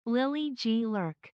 Lily G. Lurk.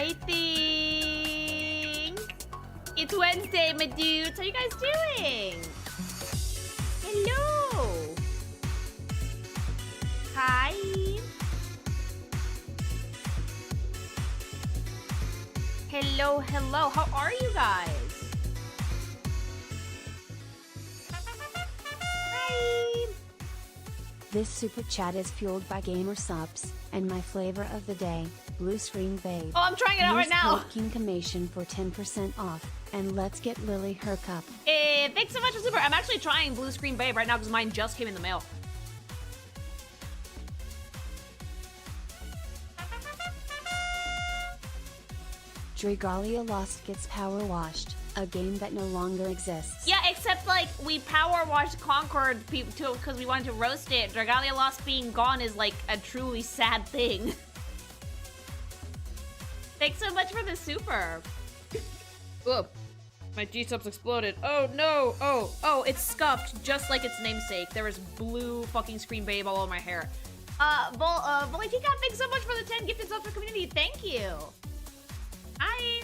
I think it's Wednesday, my dudes. How you guys doing? Hello. Hi. Hello, hello. How are you guys? Hi. This super chat is fueled by gsupps, and my flavor of the day, Blue Screen Babe. Oh, I'm trying it out right now. Use code Kinkimation for 10% off, and let's get Lily her cup. Thanks so much for super. I'm actually trying Blue Screen Babe right now because mine just came in the mail. Dragalia Lost gets power washed, a game that no longer exists. Yeah, except like we power washed Concord too because we wanted to roast it. Dragalia Lost being gone is like a truly sad thing. Thanks so much for the super. Whoa, my gsupps exploded. Oh no, oh, it's scuffed just like its namesake. There is blue fucking Screen Babe all over my hair. Volitica, thanks so much for the 10 gifted subs for community. Thank you. Hi.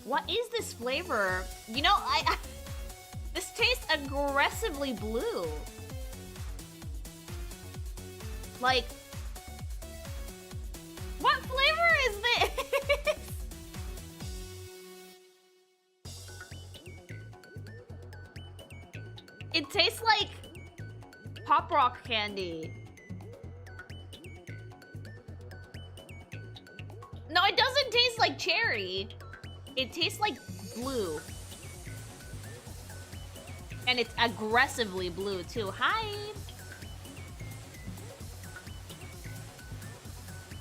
What is this flavor? You know, this tastes aggressively blue. Like, what flavor is this? It tastes like Pop Rock candy. No, it doesn't taste like cherry. It tastes like blue. And it's aggressively blue, too. Hi!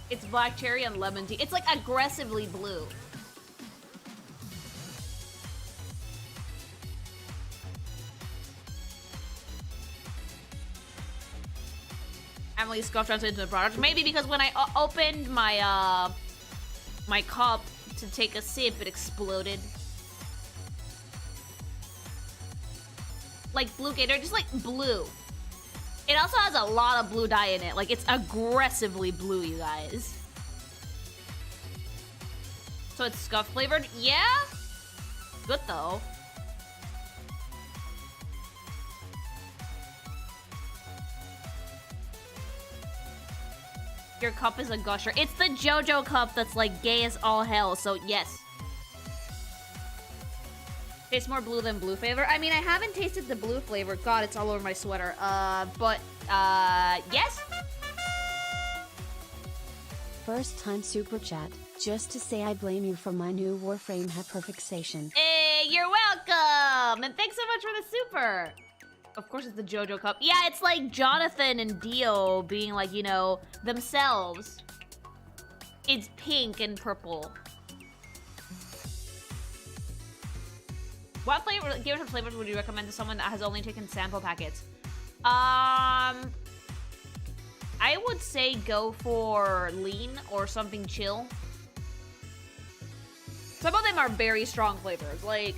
It's black cherry and lemon tea. It's like aggressively blue. Emily scuffed onto the product. Maybe because when I opened my, my cup to take a sip, it exploded. Like blue Gator, just like blue. It also has a lot of blue dye in it. Like it's aggressively blue, you guys. So it's scuff flavored. Yeah? Good though. Your cup is a gusher. It's the JoJo cup that's like gay as all hell, so yes. Tastes more blue than blue flavor. I mean, I haven't tasted the blue flavor. God, it's all over my sweater. Yes? First time super chat, just to say I blame you for my new Warframe hyperfixation. Hey, you're welcome! And thanks so much for the super! Of course it's the JoJo cup. Yeah, it's like Jonathan and Dio being like, you know, themselves. It's pink and purple. What flavor, give us flavors would you recommend to someone that has only taken sample packets? I would say go for lean or something chill. Some of them are very strong flavors. Like,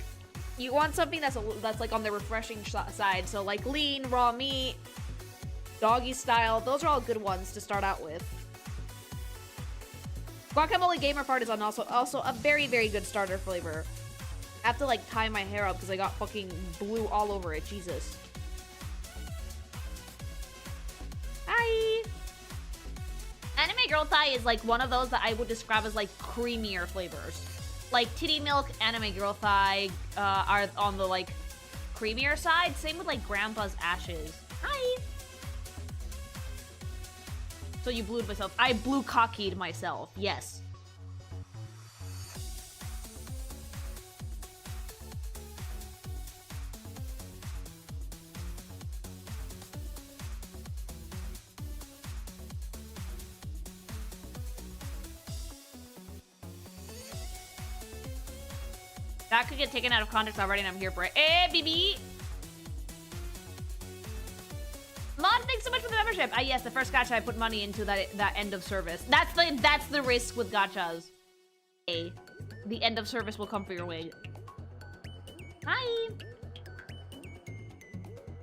you want something that's like on the refreshing side. So like lean, raw meat, doggy style. Those are all good ones to start out with. Guacamole Gamer Fart is on also a very, very good starter flavor. I have to like tie my hair up because I got fucking blue all over it. Jesus. Hi. Anime Girl Thigh is like one of those that I would describe as like creamier flavors. Like Titty Milk, Anime Girl Thigh are on the like creamier side. Same with like Grandpa's Ashes. Hi. So you blued myself. I blue cockied myself. Yes. That could get taken out of context already, and I'm here for it. Hey, BB! Mod, thanks so much for the membership. Yes, the first gacha I put money into that end of service. That's the risk with gachas. Hey, the end of service will come for your wig. Hi.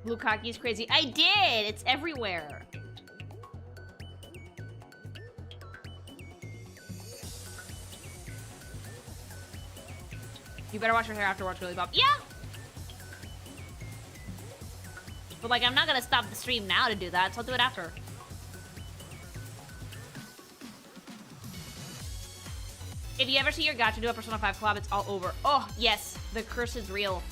Blue Kaki's crazy. I did. It's everywhere. You better wash your hair afterwards, Really Bob. Yeah! But, like, I'm not gonna stop the stream now to do that, so I'll do it after. If you ever see your gacha do a Persona 5 collab, it's all over. Oh, yes. The curse is real.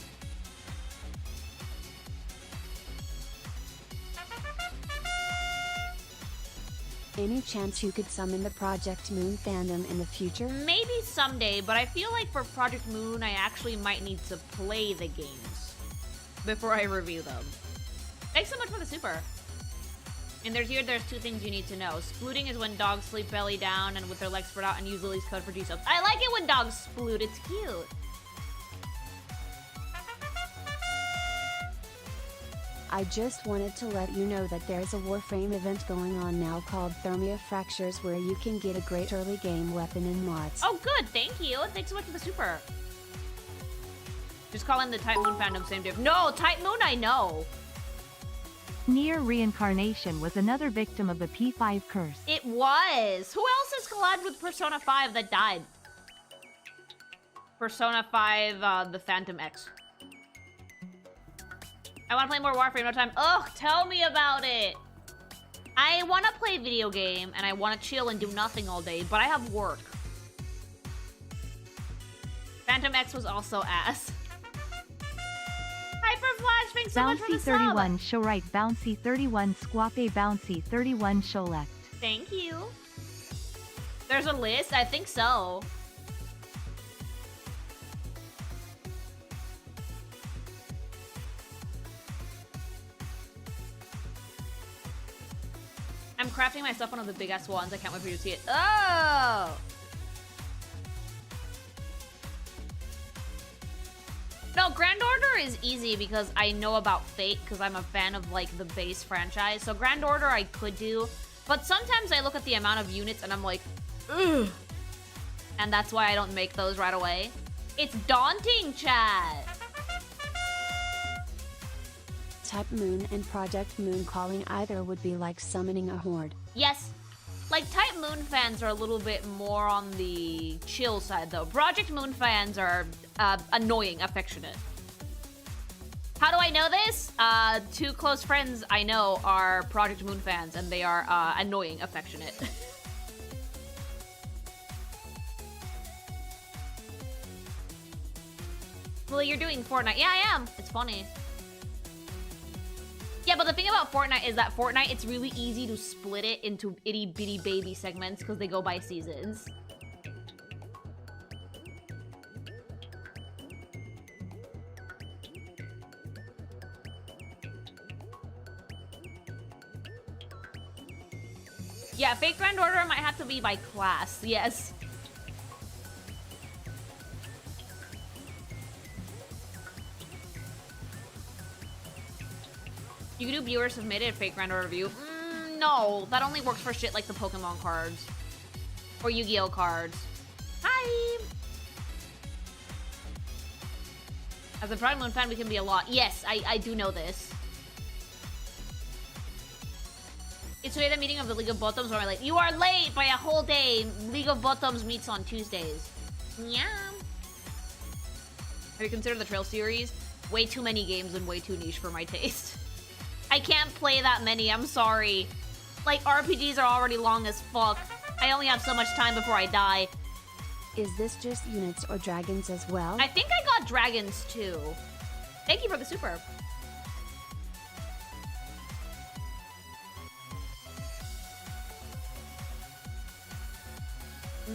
Any chance you could summon the Project Moon fandom in the future? Maybe someday, but I feel like for Project Moon, I actually might need to play the games before I review them. Thanks so much for the super. And there's two things you need to know. Splooting is when dogs sleep belly down and with their legs spread out, and use Lily's code for gsupps. I like it when dogs sploot, it's cute. I just wanted to let you know that there's a Warframe event going on now called Thermia Fractures where you can get a great early game weapon and mods. Oh good, thank you. Thanks so much for the super. Just call in the Type Moon fandom same diff. No, Type Moon I know. Near Reincarnation was another victim of the P5 curse. It was. Who else has collabed with Persona 5 that died? Persona 5, the Phantom X. I want to play more Warframe, no time. Ugh, tell me about it. I want to play a video game, and I want to chill and do nothing all day, but I have work. Phantom X was also ass. Hyperflash, thanks so much for the Bouncy sub. 31 show right. Bouncy 31 Squape Bouncy 31 show left. Thank you. There's a list? I think so. I'm crafting myself one of the big ass wands. I can't wait for you to see it. Oh! No, Grand Order is easy because I know about Fate because I'm a fan of like the base franchise. So Grand Order I could do, but sometimes I look at the amount of units and I'm like, ugh. And that's why I don't make those right away. It's daunting, chat. Type Moon and Project Moon calling either would be like summoning a horde. Yes. Like, Type Moon fans are a little bit more on the chill side, though. Project Moon fans are annoying, affectionate. How do I know this? Two close friends I know are Project Moon fans, and they are annoying, affectionate. Well, you're doing Fortnite. Yeah, I am. It's funny. Yeah, but the thing about Fortnite is that Fortnite, it's really easy to split it into itty-bitty baby segments because they go by seasons. Yeah, Fake Grand Order might have to be by class, yes. You can do viewer submitted Fake Grand Order review. No, that only works for shit like the Pokemon cards. Or Yu-Gi-Oh cards. Hi! As a Prime Moon fan, we can be a lot. Yes, I do know this. It's today the meeting of the League of Bottoms where I'm like, you are late by a whole day. League of Bottoms meets on Tuesdays. Yeah. Have you considered the Trail series? Way too many games and way too niche for my taste. I can't play that many, I'm sorry. Like, RPGs are already long as fuck. I only have so much time before I die. Is this just units or dragons as well? I think I got dragons too. Thank you for the super.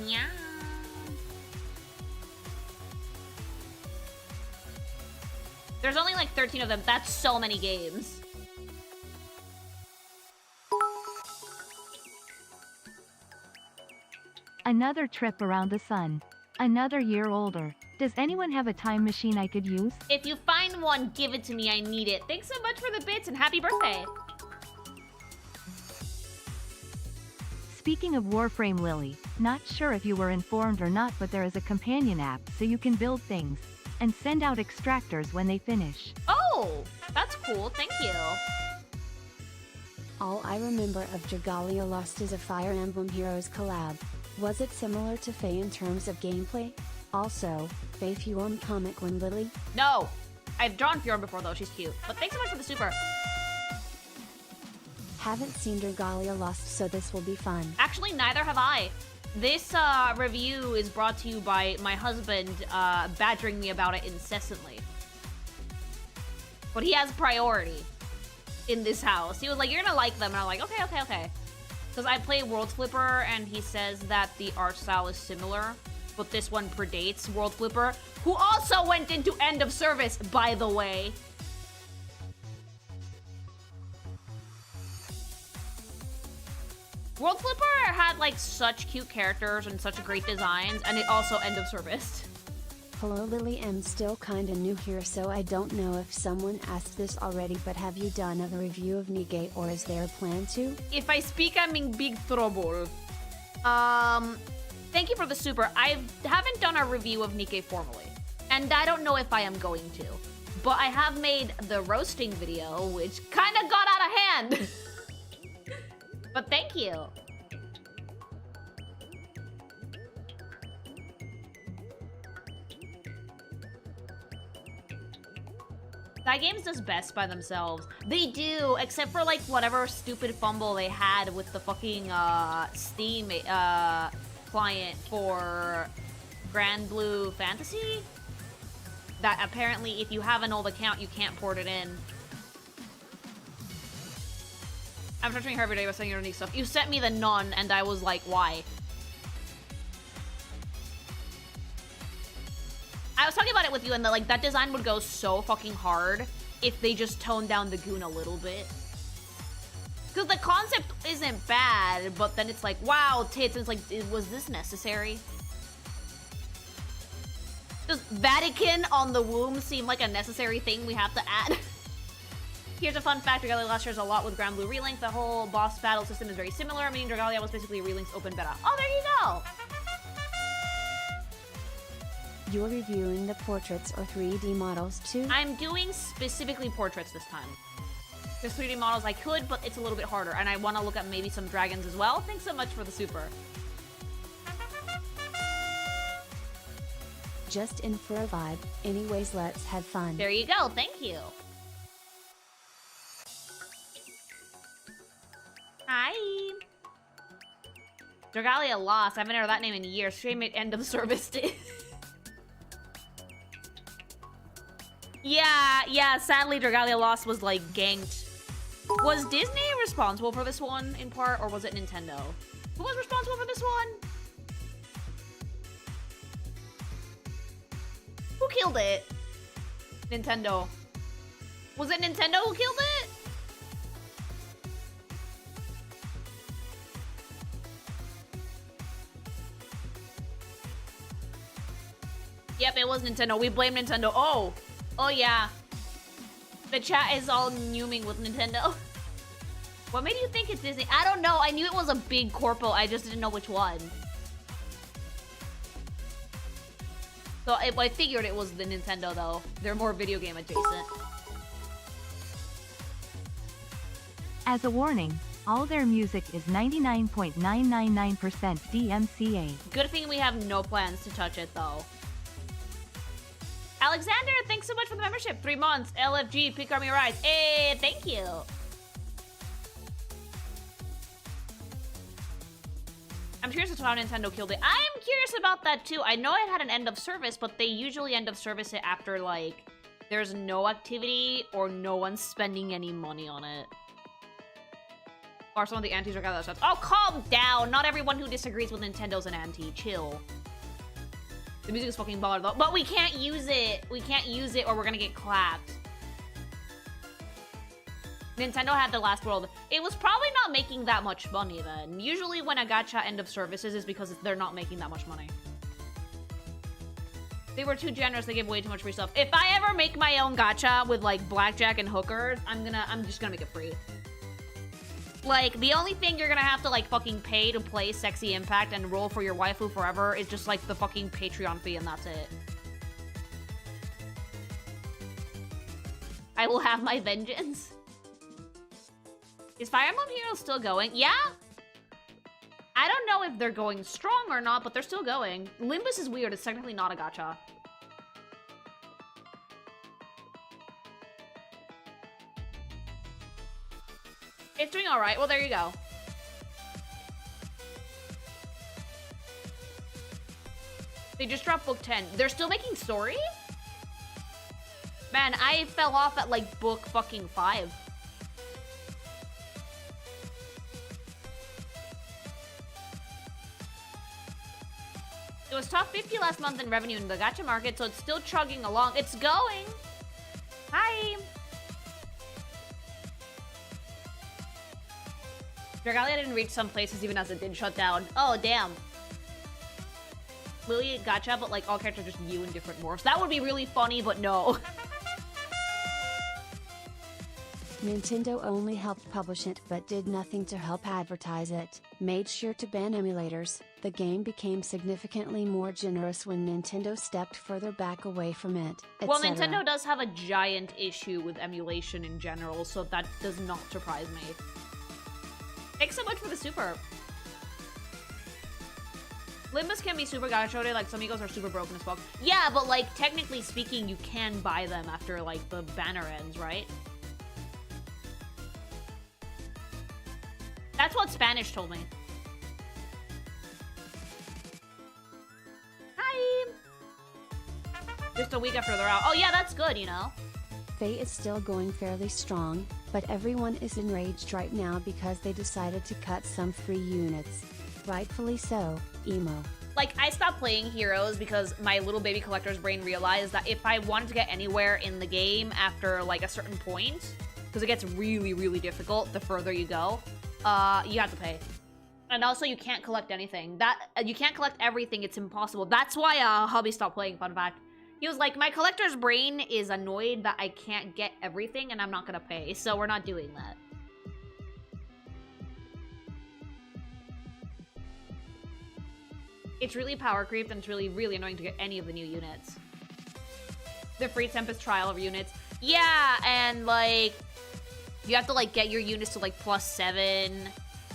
Yeah. There's only like 13 of them. That's so many games. Another trip around the sun. Another year older. Does anyone have a time machine I could use? If you find one, give it to me. I need it. Thanks so much for the bits and happy birthday. Speaking of Warframe, Lily, not sure if you were informed or not, but there is a companion app so you can build things and send out extractors when they finish. Oh, that's cool. Thank you. All I remember of Dragalia Lost is a Fire Emblem Heroes collab. Was it similar to Faye in terms of gameplay? Also, Faith comic when Lily. No! I've drawn Fjorm before though, she's cute. But thanks so much for the super. Haven't seen Dragalia Lost, so this will be fun. Actually, neither have I. This review is brought to you by my husband badgering me about it incessantly. But he has priority in this house. He was like, you're gonna like them. And I'm like, okay. Because I play World Flipper, and he says that the art style is similar, but this one predates World Flipper, who also went into end of service, by the way. World Flipper had like such cute characters and such great designs, and it also end of service. Hello Lily, I'm still kinda new here, so I don't know if someone asked this already, but have you done a review of Nige, or is there a plan to? If I speak, I'm in big trouble. Thank you for the super. I haven't done a review of Nike formally, and I don't know if I am going to. But I have made the roasting video, which kind of got out of hand. But thank you. That games does best by themselves. They do, except for like whatever stupid fumble they had with the fucking Steam client for Grand Blue Fantasy. That apparently if you have an old account, you can't port it in. I'm torturing her every day by saying your unique stuff. You sent me the nun, and I was like, why? I was talking about it with you, and that design would go so fucking hard if they just toned down the goon a little bit. Because the concept isn't bad, but then it's like, wow, tits, and it's like, was this necessary? Does Vatican on the womb seem like a necessary thing we have to add? Here's a fun fact, Dragalia last shares a lot with Grand Blue Relink. The whole boss battle system is very similar, meaning Dragalia was basically Relink's open beta. Oh, there you go! You're reviewing the portraits or 3D models too? I'm doing specifically portraits this time. There's 3D models I could, but it's a little bit harder, and I want to look at maybe some dragons as well. Thanks so much for the super. Just in for a vibe. Anyways, let's have fun. There you go, thank you. Hi. Dragalia lost. I haven't heard that name in years. Shame it end of service did. Yeah, sadly Dragalia Lost was like ganked. Was Disney responsible for this one in part, or was it Nintendo? Who was responsible for this one? Who killed it? Nintendo. Was it Nintendo who killed it? Yep, it was Nintendo. We blame Nintendo. Oh yeah. The chat is all numing with Nintendo. What made you think it's Disney? I don't know. I knew it was a big corpo. I just didn't know which one. So I figured it was the Nintendo though. They're more video game adjacent. As a warning, all their music is 99.999% DMCA. Good thing we have no plans to touch it though. Alexander, thanks so much for the membership. 3 months. LFG, Pick Army Rise. Hey, thank you. I'm curious as to how Nintendo killed it. I'm curious about that too. I know it had an end of service, but they usually end of service it after like there's no activity or no one's spending any money on it. Or some of the antis are got that stuff. Oh, calm down. Not everyone who disagrees with Nintendo's an anti. Chill. The music is fucking baller though. But we can't use it. We can't use it or we're gonna get clapped. Nintendo had The Last World. It was probably not making that much money then. Usually when a gacha end of services is because they're not making that much money. They were too generous. They gave way too much free stuff. If I ever make my own gacha with like blackjack and hookers, I'm just gonna make it free. Like, the only thing you're gonna have to, like, fucking pay to play Sexy Impact and roll for your waifu forever is just, like, the fucking Patreon fee, and that's it. I will have my vengeance. Is Fire Emblem Heroes still going? Yeah? I don't know if they're going strong or not, but they're still going. Limbus is weird. It's technically not a gacha. It's doing all right. Well, there you go. They just dropped book 10. They're still making story? Man, I fell off at like book fucking 5. It was top 50 last month in revenue in the gacha market, so it's still chugging along. It's going. Hi. Dragalia didn't reach some places even as it did shut down. Oh, damn. Lily gacha, but like all characters just you in different morphs. That would be really funny, but no. Nintendo only helped publish it but did nothing to help advertise it, made sure to ban emulators. The game became significantly more generous when Nintendo stepped further back away from it, etc. Well, Nintendo does have a giant issue with emulation in general, so that does not surprise me. Thanks so much for the super. Limbus can be super gacha, like some egos are super broken as fuck. Yeah, but like technically speaking, you can buy them after like the banner ends, right? That's what Spanish told me. Hi! Just a week after they're out. Oh yeah, that's good, you know? Faye is still going fairly strong, but everyone is enraged right now because they decided to cut some free units. Rightfully so, emo. Like, I stopped playing Heroes because my little baby collector's brain realized that if I wanted to get anywhere in the game after, like, a certain point, because it gets really, really difficult the further you go, you have to pay. And also, you can't collect anything. You can't collect everything, it's impossible. That's why, Hubby stopped playing, fun fact. He was like, my collector's brain is annoyed that I can't get everything and I'm not gonna pay, so we're not doing that. It's really power creeped and it's really, really annoying to get any of the new units. The free Tempest trial units. Yeah, and like, you have to like get your units to like +7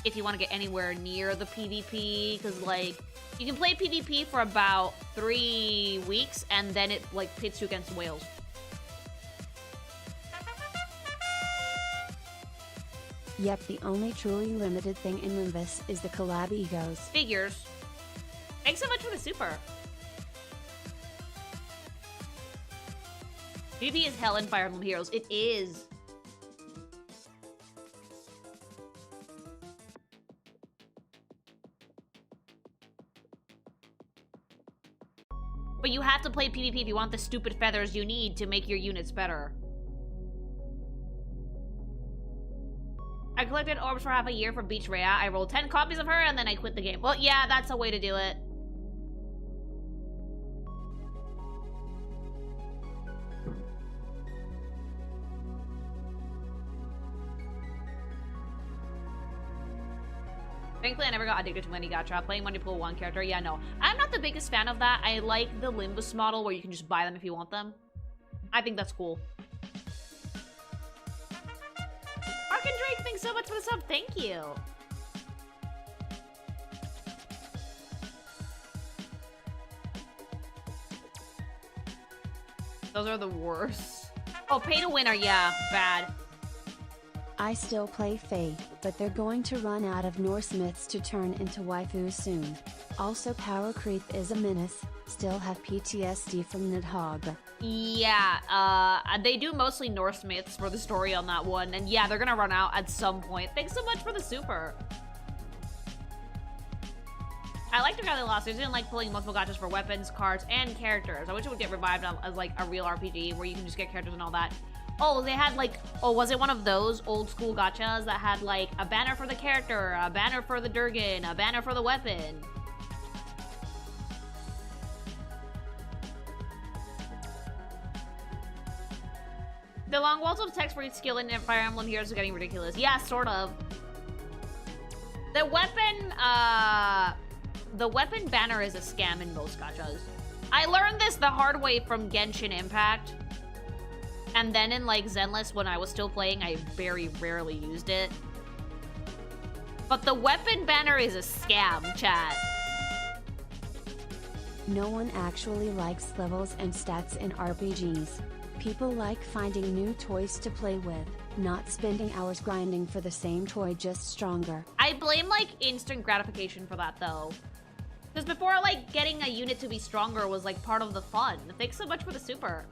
if you want to get anywhere near the PvP, because like, you can play PvP for about 3 weeks and then it like pits you against whales. Yep, the only truly limited thing in Limbus is the collab egos. Figures. Thanks so much for the super. PvP is hell in Fire Emblem Heroes. It is. But you have to play PvP if you want the stupid feathers you need to make your units better. I collected orbs for half a year for Beach Rhea. I rolled 10 copies of her and then I quit the game. Well, yeah, that's a way to do it. Thankfully, I never got addicted to any gacha. Playing when you pull one character, yeah, no. I'm not the biggest fan of that. I like the Limbus model where you can just buy them if you want them. I think that's cool. Arkin Drake, thanks so much for the sub. Thank you. Those are the worst. Oh, pay to win are, yeah, bad. I still play Faye, but they're going to run out of Norse myths to turn into waifus soon. Also, power creep is a menace. Still have PTSD from Nidhogg. Yeah, they do mostly Norse myths for the story on that one, and yeah, they're gonna run out at some point. Thanks so much for the super. I like Dragalia Lost. I didn't like pulling multiple gachas for weapons, cards, and characters. I wish it would get revived as like a real RPG where you can just get characters and all that. Oh, they had like, oh, was it one of those old school gachas that had like a banner for the character, a banner for the Durgan, a banner for the weapon? The long walls of text for each skill in Fire Emblem Heroes are getting ridiculous. Yeah, sort of. The weapon banner is a scam in most gachas. I learned this the hard way from Genshin Impact. And then in like Zenless, when I was still playing, I very rarely used it. But the weapon banner is a scam, chat. No one actually likes levels and stats in RPGs. People like finding new toys to play with, not spending hours grinding for the same toy, just stronger. I blame, like, instant gratification for that, though. Because before, like, getting a unit to be stronger was, like, part of the fun. Thanks so much for the super.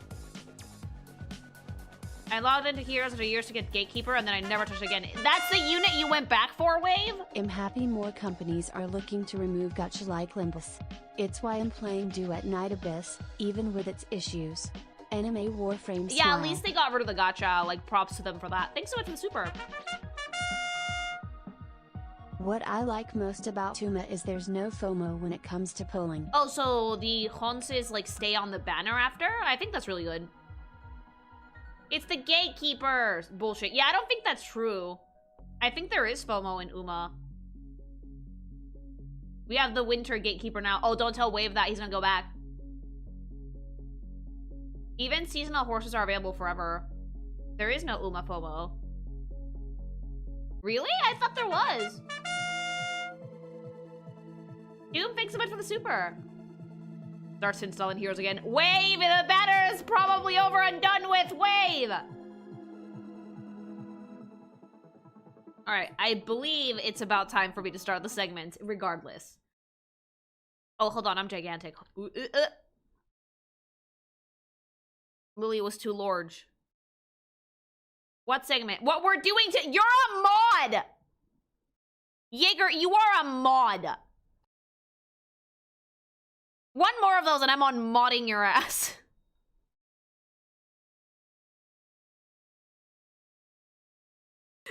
I logged into Heroes after years to get Gatekeeper, and then I never touched it again. That's the unit you went back for, Wave? I'm happy more companies are looking to remove gacha like Limbus. It's why I'm playing Duet Night Abyss, even with its issues. Anime Warframe Yeah, smile. at least they got rid of the gacha. Like, props to them for that. Thanks so much for the super. What I like most about Tuma is there's no FOMO when it comes to pulling. Oh, so the Honses, like, stay on the banner after? I think that's really good. It's the Gatekeeper bullshit. Yeah, I don't think that's true. I think there is FOMO in Uma. We have the Winter Gatekeeper now. Oh, don't tell Wave that. He's gonna go back. Even seasonal horses are available forever. There is no Uma FOMO. Really? I thought there was. Doom, thanks so much for the super. Starts installing Heroes again. Wave! The banner is probably over and done with! Wave! Alright, I believe it's about time for me to start the segment, regardless. Oh, hold on, I'm gigantic. Lily was too large. What segment? What we're doing to- You're a mod! Jaeger, you are a mod! One more of those and I'm on modding your ass.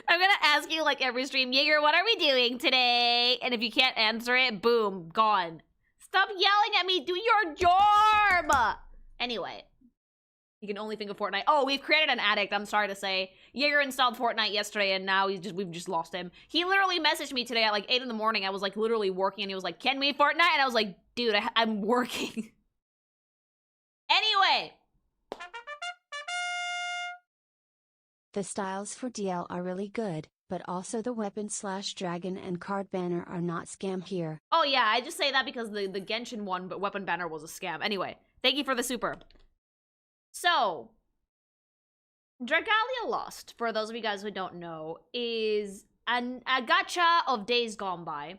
I'm gonna ask you like every stream, Jaeger, what are we doing today? And if you can't answer it, boom, gone. Stop yelling at me, do your job! Anyway. You can only think of Fortnite. Oh, we've created an addict, I'm sorry to say. Jaeger installed Fortnite yesterday and now we've just lost him. He literally messaged me today at like 8 in the morning. I was like literally working and he was like, can we Fortnite? And I was like, dude, I'm working. Anyway. The styles for DL are really good, but also the weapon/dragon and card banner are not scam here. Oh yeah, I just say that because the Genshin one, but weapon banner was a scam. Anyway, thank you for the super. So, Dragalia Lost, for those of you guys who don't know, is a gacha of Days Gone By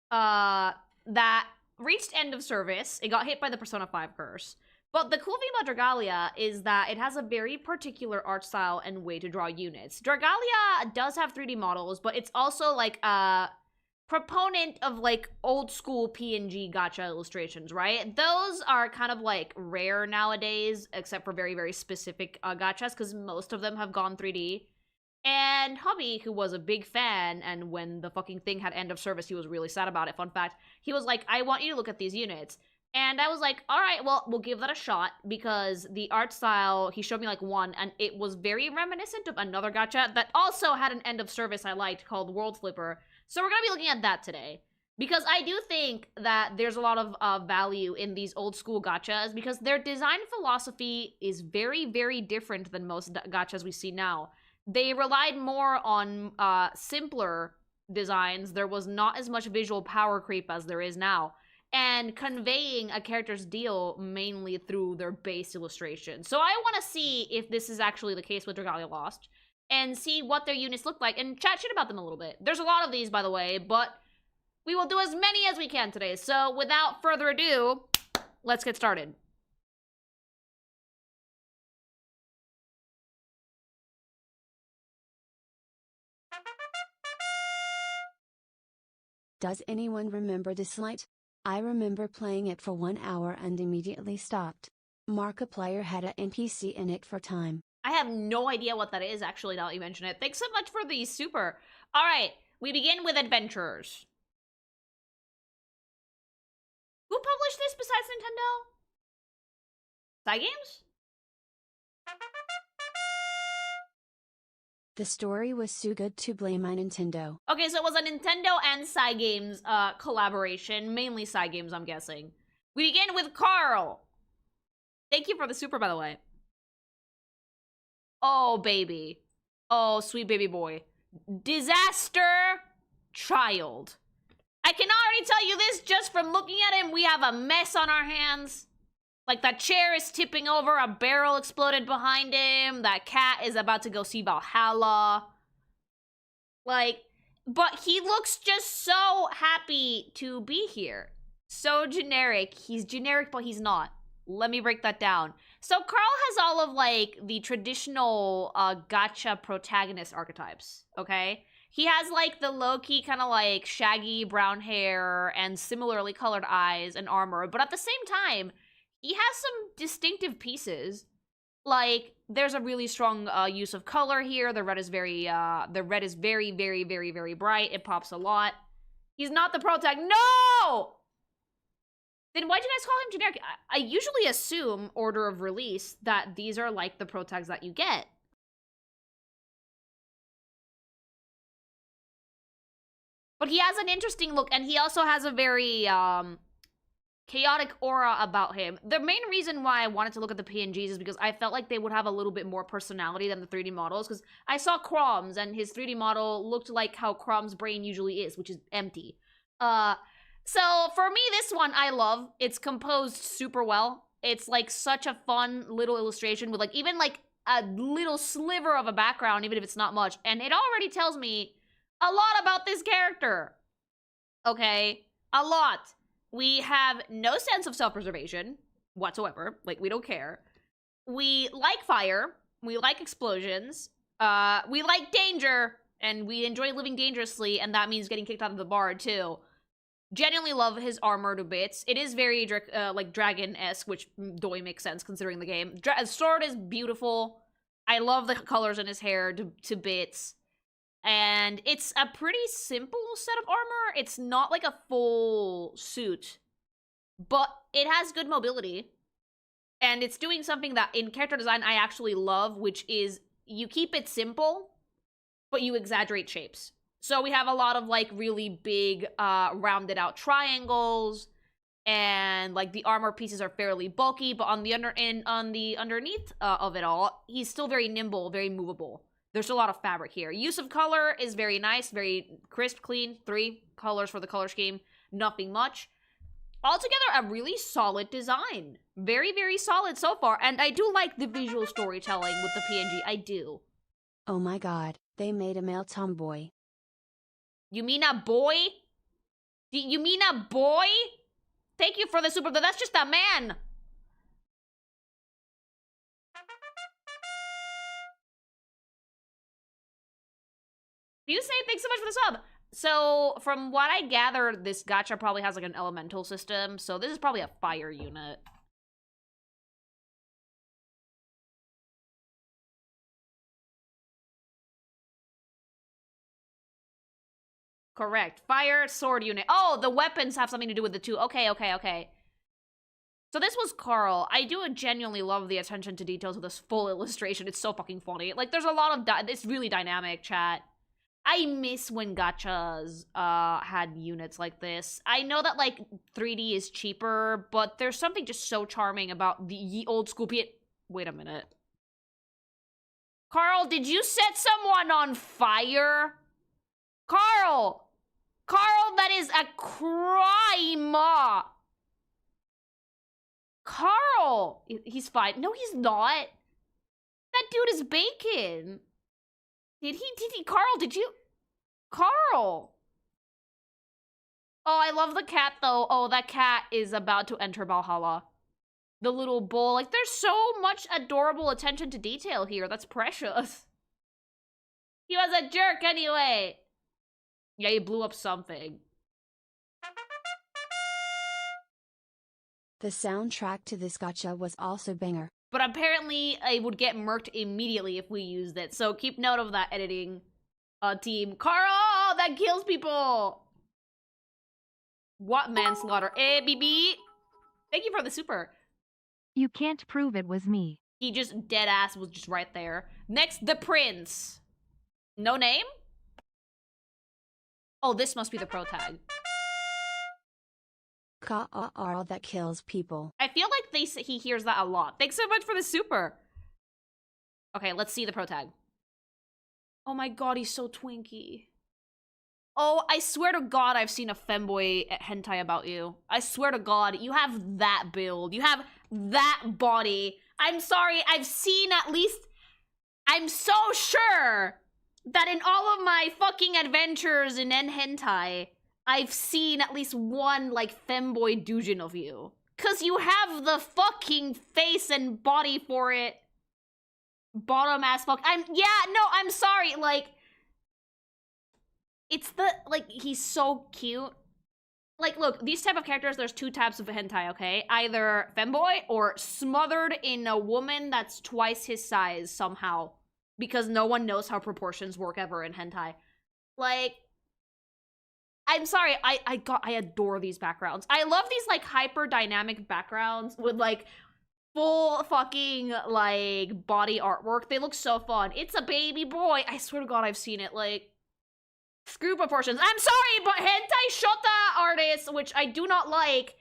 that reached end of service. It got hit by the Persona 5 curse. But the cool thing about Dragalia is that it has a very particular art style and way to draw units. Dragalia does have 3D models, but it's also like a proponent of like old school PNG gacha illustrations, right? Those are kind of like rare nowadays, except for very, very specific gachas, because most of them have gone 3D. And Hobby, who was a big fan, and when the fucking thing had end of service, he was really sad about it. Fun fact, he was like, I want you to look at these units. And I was like, all right, well, we'll give that a shot, because the art style, he showed me like one, and it was very reminiscent of another gacha that also had an end of service I liked called World Flipper. So we're gonna be looking at that today. Because I do think that there's a lot of value in these old school gachas, because their design philosophy is very, very different than most gachas we see now. They relied more on simpler designs. There was not as much visual power creep as there is now. And conveying a character's deal mainly through their base illustration. So I want to see if this is actually the case with Dragalia Lost, and see what their units look like, and chat shit about them a little bit. There's a lot of these, by the way, but we will do as many as we can today. So without further ado, let's get started. Does anyone remember this light? I remember playing it for 1 hour and immediately stopped. Markiplier had a NPC in it for time. I have no idea what that is, actually, now that you mention it. Thanks so much for the super. All right, we begin with Adventurers. Who published this besides Nintendo? Cygames? The story was too good to blame on Nintendo. Okay, so it was a Nintendo and Cygames collaboration. Mainly Cygames, I'm guessing. We begin with Carl. Thank you for the super, by the way. Oh, baby. Oh, sweet baby boy. Disaster child. I can already tell you this just from looking at him. We have a mess on our hands. Like, that chair is tipping over, a barrel exploded behind him, that cat is about to go see Valhalla. Like, but he looks just so happy to be here. So generic. He's generic, but he's not. Let me break that down. So Carl has all of, like, the traditional gacha protagonist archetypes, okay? He has, like, the low-key kind of, like, shaggy brown hair and similarly colored eyes and armor, but at the same time, he has some distinctive pieces. Like, there's a really strong use of color here. The red is very, very, very, very, very bright. It pops a lot. He's not the protagonist. No! Then why'd you guys call him generic? I usually assume, order of release, that these are, like, the protags that you get. But he has an interesting look, and he also has a very, chaotic aura about him. The main reason why I wanted to look at the PNGs is because I felt like they would have a little bit more personality than the 3D models, because I saw Crom's, and his 3D model looked like how Crom's brain usually is, which is empty. So for me, this one I love. It's composed super well. It's like such a fun little illustration with like even like a little sliver of a background, even if it's not much, and it already tells me a lot about this character. Okay? A lot. We have no sense of self-preservation whatsoever. Like, we don't care. We like fire. We like explosions. We like danger. And we enjoy living dangerously, and that means getting kicked out of the bar, too. Genuinely love his armor to bits. It is very, like, dragon-esque, which doy makes sense considering the game. Sword is beautiful. I love the colors in his hair to bits. And it's a pretty simple set of armor. It's not like a full suit, but it has good mobility. And it's doing something that in character design I actually love, which is you keep it simple, but you exaggerate shapes. So we have a lot of like really big, rounded out triangles, and like the armor pieces are fairly bulky, but on the underneath of it all, he's still very nimble, very movable. There's a lot of fabric here. Use of color is very nice, very crisp, clean. 3 colors for the color scheme. Nothing much. Altogether, a really solid design. Very, very solid so far. And I do like the visual storytelling with the PNG. I do. Oh my god, they made a male tomboy. You mean a boy? You mean a boy? Thank you for the super, that's just a man. You say thanks so much for the sub. So, from what I gathered, this gacha probably has like an elemental system, so this is probably a fire unit. Correct. Fire sword unit. Oh, the weapons have something to do with the two. Okay, okay, okay. So this was Carl. I do genuinely love the attention to detail to this full illustration. It's so fucking funny. Like, there's a lot of... It's really dynamic, chat. I miss when gachas had units like this. I know that, like, 3D is cheaper, but there's something just so charming about the ye old school Wait a minute. Carl, did you set someone on fire? Carl! Carl, that is a crime! Carl! He's fine. No, he's not. That dude is bacon. Did he, Carl, did you? Carl! Oh, I love the cat, though. Oh, that cat is about to enter Valhalla. The little bull. Like, there's so much adorable attention to detail here. That's precious. He was a jerk anyway. Yeah, he blew up something. The soundtrack to this gacha was also banger. But apparently, it would get murked immediately if we used it. So keep note of that, editing team. Carl, that kills people! What manslaughter? Eh, BB? Thank you for the super. You can't prove it was me. He just dead ass was just right there. Next, the prince. No name? Oh, this must be the pro tag. Ka-a-r that kills people. I feel like he hears that a lot. Thanks so much for the super. Okay, let's see the pro tag. Oh my god, he's so twinky. Oh, I swear to god I've seen a femboy hentai about you. I swear to god, you have that build. You have that body. I'm sorry, I've seen at least... I'm so sure that in all of my fucking adventures in hentai, I've seen at least one, like, femboy doujin of you. 'Cause you have the fucking face and body for it. Bottom ass fuck. I'm sorry, like... It's the, like, he's so cute. Like, look, these type of characters, there's two types of hentai, okay? Either femboy or smothered in a woman that's twice his size somehow. Because no one knows how proportions work ever in hentai. Like, I'm sorry, I adore these backgrounds. I love these, like, hyper dynamic backgrounds with, like, full fucking, like, body artwork. They look so fun. It's a baby boy. I swear to god I've seen it, like... Screw proportions. I'm sorry, but hentai shota artists, which I do not like,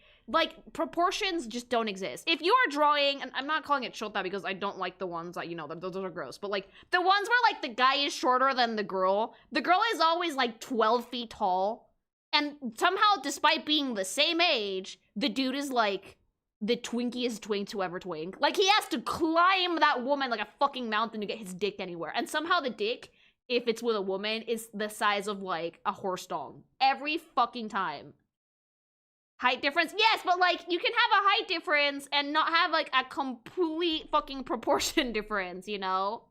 proportions just don't exist. If you are drawing, and I'm not calling it shota because I don't like the ones that, you know, those are gross, but, like, the ones where, like, the guy is shorter than the girl is always, like, 12 feet tall, and somehow, despite being the same age, the dude is, like, the twinkiest twink to ever twink. Like, he has to climb that woman like a fucking mountain to get his dick anywhere, and somehow the dick, if it's with a woman, is the size of, like, a horse dog. Every fucking time. Height difference? Yes, but, like, you can have a height difference and not have, like, a complete fucking proportion difference, you know?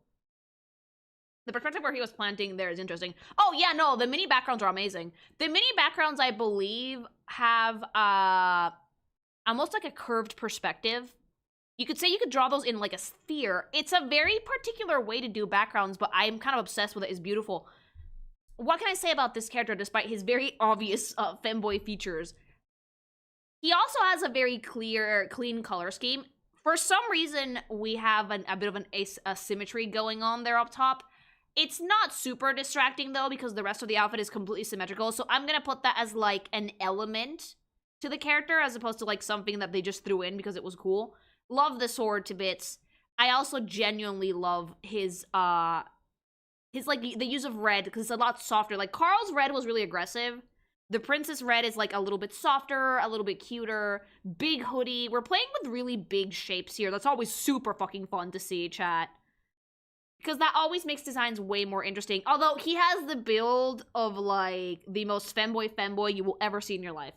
The perspective where he was planting there is interesting. Oh, yeah, no, the mini backgrounds are amazing. The mini backgrounds, I believe, have, almost like a curved perspective. You could say you could draw those in, like, a sphere. It's a very particular way to do backgrounds, but I'm kind of obsessed with it. It's beautiful. What can I say about this character, despite his very obvious femboy features? He also has a very clean color scheme. For some reason, we have a bit of an asymmetry going on there up top. It's not super distracting, though, because the rest of the outfit is completely symmetrical, so I'm gonna put that as, like, an element to the character, as opposed to, like, something that they just threw in because it was cool. Love the sword to bits. I also genuinely love his like, the use of red, because it's a lot softer. Like, Carl's red was really aggressive. The Princess red is, like, a little bit softer, a little bit cuter. Big hoodie. We're playing with really big shapes here. That's always super fucking fun to see, chat. Because that always makes designs way more interesting. Although, he has the build of, like, the most femboy you will ever see in your life.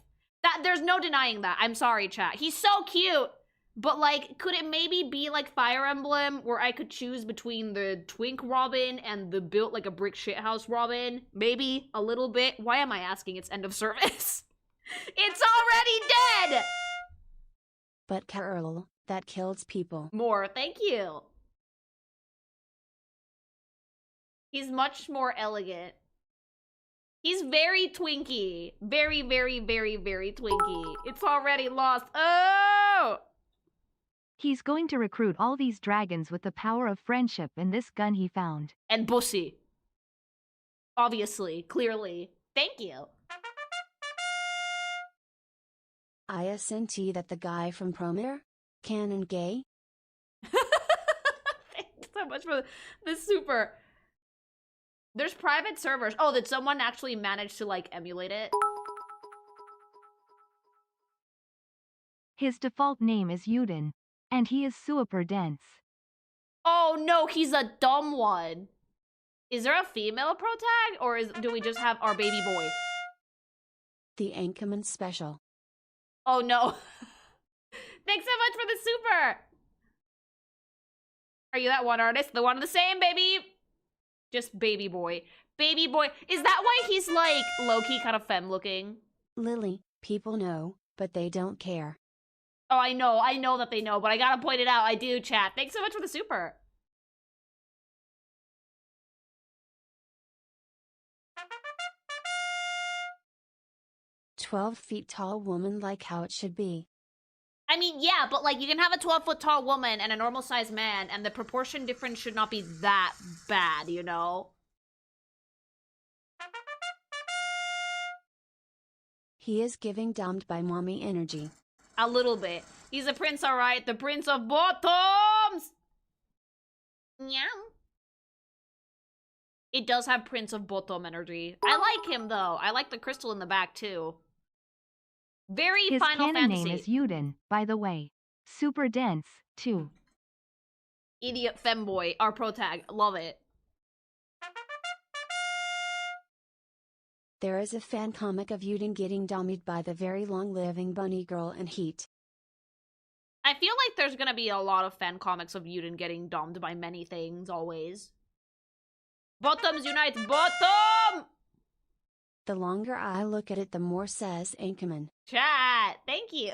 There's no denying that. I'm sorry, chat. He's so cute! But, like, could it maybe be like Fire Emblem, where I could choose between the twink Robin and the built like a brick shithouse Robin? Maybe a little bit. Why am I asking? It's end of service. It's already dead! But Carol, that kills people. More, thank you. He's much more elegant. He's very twinky. Very, very, very, very twinky. It's already lost. Oh! He's going to recruit all these dragons with the power of friendship and this gun he found. And bussy. Obviously, clearly. Thank you. I assent that the guy from Promare? Canon gay? Thanks so much for the super. There's private servers. Oh, did someone actually manage to, like, emulate it? His default name is Yuden. And he is super dense. Oh no, he's a dumb one. Is there a female protag, or do we just have our baby boy? The Anchorman special. Oh no. Thanks so much for the super. Are you that one artist? The one the same, baby. Just baby boy. Baby boy. Is that why he's, like, low-key kind of femme looking? Lily, people know, but they don't care. Oh, I know that they know, but I gotta point it out. I do, chat. Thanks so much for the super. 12 feet tall woman like how it should be. I mean, yeah, but, like, you can have a 12-foot tall woman and a normal-sized man, and the proportion difference should not be that bad, you know? He is giving dumbed by mommy energy. A little bit. He's a prince, alright. The prince of bottoms! Meow. It does have Prince of Bottom energy. I like him, though. I like the crystal in the back, too. Very His Final canon Fantasy. name is Yuden, by the way. Super dense, too. Idiot femboy, our pro tag. Love it. There is a fan comic of Yuden getting dummied by the very long-living bunny girl in Heat. I feel like there's gonna be a lot of fan comics of Yuden getting domed by many things, always. Bottoms unite, bottom! The longer I look at it, the more, says Anchorman. Chat, thank you.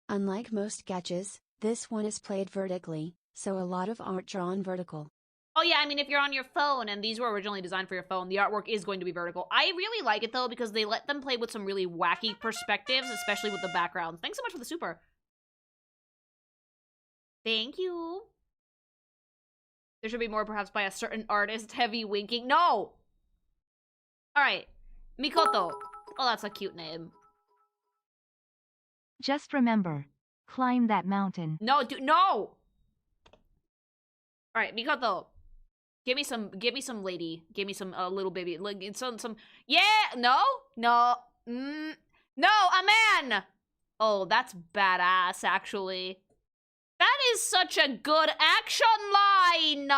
Unlike most gaches, this one is played vertically, so a lot of art drawn vertical. Oh yeah, I mean, if you're on your phone, and these were originally designed for your phone, the artwork is going to be vertical. I really like it, though, because they let them play with some really wacky perspectives, especially with the backgrounds. Thanks so much for the super. Thank you. There should be more, perhaps, by a certain artist. Heavy winking. No! Alright. Mikoto. Oh, that's a cute name. Just remember, climb that mountain. No, no! Alright, Mikoto. Give me some lady. Give me some little baby. Like some. Yeah. No. No. No. A man. Oh, that's badass. Actually, that is such a good action line.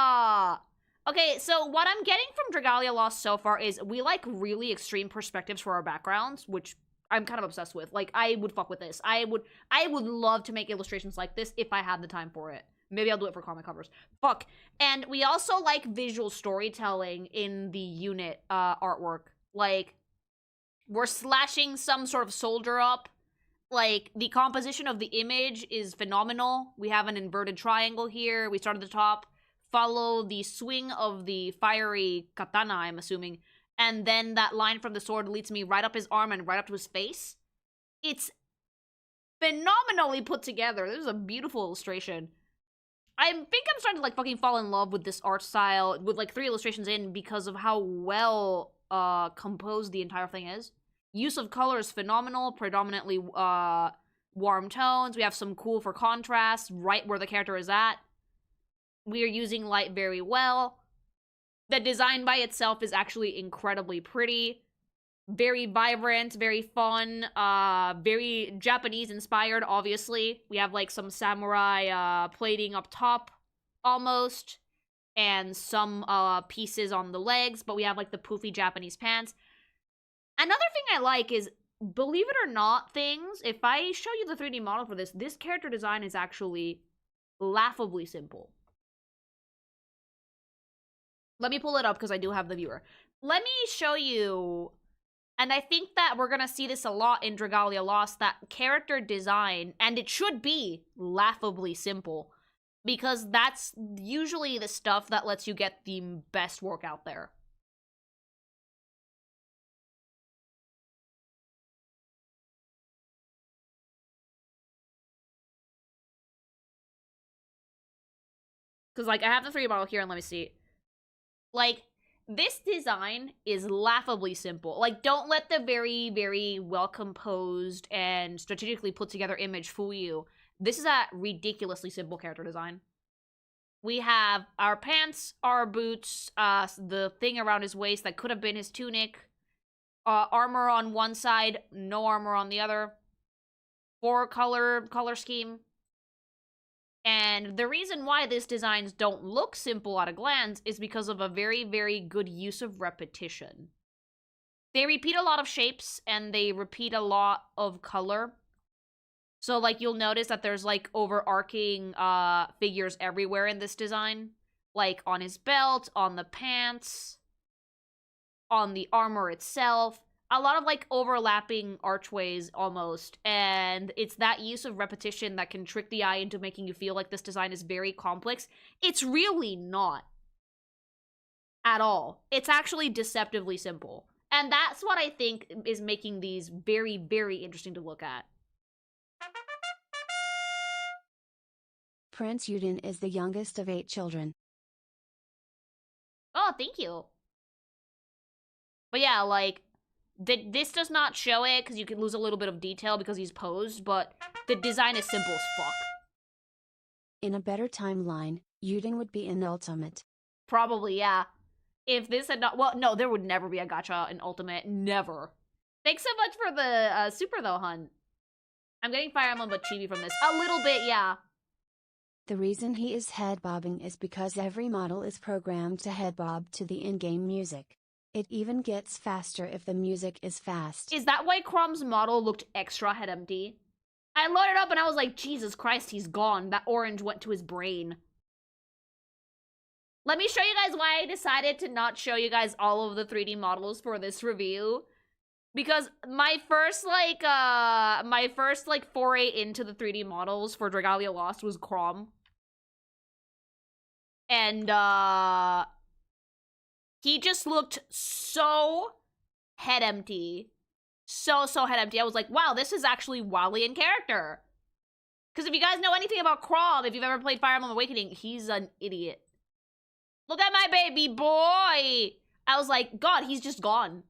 Okay, so what I'm getting from Dragalia Lost so far is we like really extreme perspectives for our backgrounds, which I'm kind of obsessed with. Like, I would fuck with this. I would love to make illustrations like this if I had the time for it. Maybe I'll do it for comic covers. Fuck. And we also like visual storytelling in the unit artwork. Like, we're slashing some sort of soldier up. Like, the composition of the image is phenomenal. We have an inverted triangle here. We start at the top, follow the swing of the fiery katana, I'm assuming. And then that line from the sword leads me right up his arm and right up to his face. It's phenomenally put together. This is a beautiful illustration. I think I'm starting to, like, fucking fall in love with this art style, with, like, 3 illustrations in, because of how well, composed the entire thing is. Use of color is phenomenal, predominantly, warm tones. We have some cool for contrast, right where the character is at. We are using light very well. The design by itself is actually incredibly pretty. Very vibrant, very fun, very Japanese-inspired, obviously. We have, like, some samurai, plating up top, almost, and some, pieces on the legs, but we have, like, the poofy Japanese pants. Another thing I like is, believe it or not, things, if I show you the 3D model for this character design is actually laughably simple. Let me pull it up, because I do have the viewer. Let me show you... And I think that we're gonna see this a lot in Dragalia Lost, that character design, and it should be laughably simple, because that's usually the stuff that lets you get the best work out there. Because, like, I have the 3D model here, and let me see. Like... This design is laughably simple. Like, don't let the very, very well-composed and strategically put-together image fool you. This is a ridiculously simple character design. We have our pants, our boots, the thing around his waist that could have been his tunic, armor on one side, no armor on the other, 4-color color scheme. And the reason why these designs don't look simple at a glance is because of a very, very good use of repetition. They repeat a lot of shapes, and they repeat a lot of color. So, like, you'll notice that there's, like, overarching figures everywhere in this design. Like, on his belt, on the pants, on the armor itself. A lot of, like, overlapping archways, almost, and it's that use of repetition that can trick the eye into making you feel like this design is very complex. It's really not. At all. It's actually deceptively simple. And that's what I think is making these very, very interesting to look at. Prince Yuden is the youngest of 8 children. Oh, thank you. But yeah, like... This does not show it, because you can lose a little bit of detail because he's posed, but the design is simple as fuck. In a better timeline, Yuden would be in Ultimate. Probably, yeah. If this had not... Well, no, there would never be a gacha in Ultimate. Never. Thanks so much for the super, though, hun. I'm getting Fire Emblem but Chibi from this. A little bit, yeah. The reason he is head bobbing is because every model is programmed to head bob to the in-game music. It even gets faster if the music is fast. Is that why Chrom's model looked extra head empty? I loaded up and I was like, Jesus Christ, he's gone. That orange went to his brain. Let me show you guys why I decided to not show you guys all of the 3D models for this review. Because my first foray into the 3D models for Dragalia Lost was Chrom. And, he just looked so head empty. So head empty. I was like, wow, this is actually wildly in character. Because if you guys know anything about Chrom, if you've ever played Fire Emblem Awakening, he's an idiot. Look at my baby boy! I was like, God, he's just gone.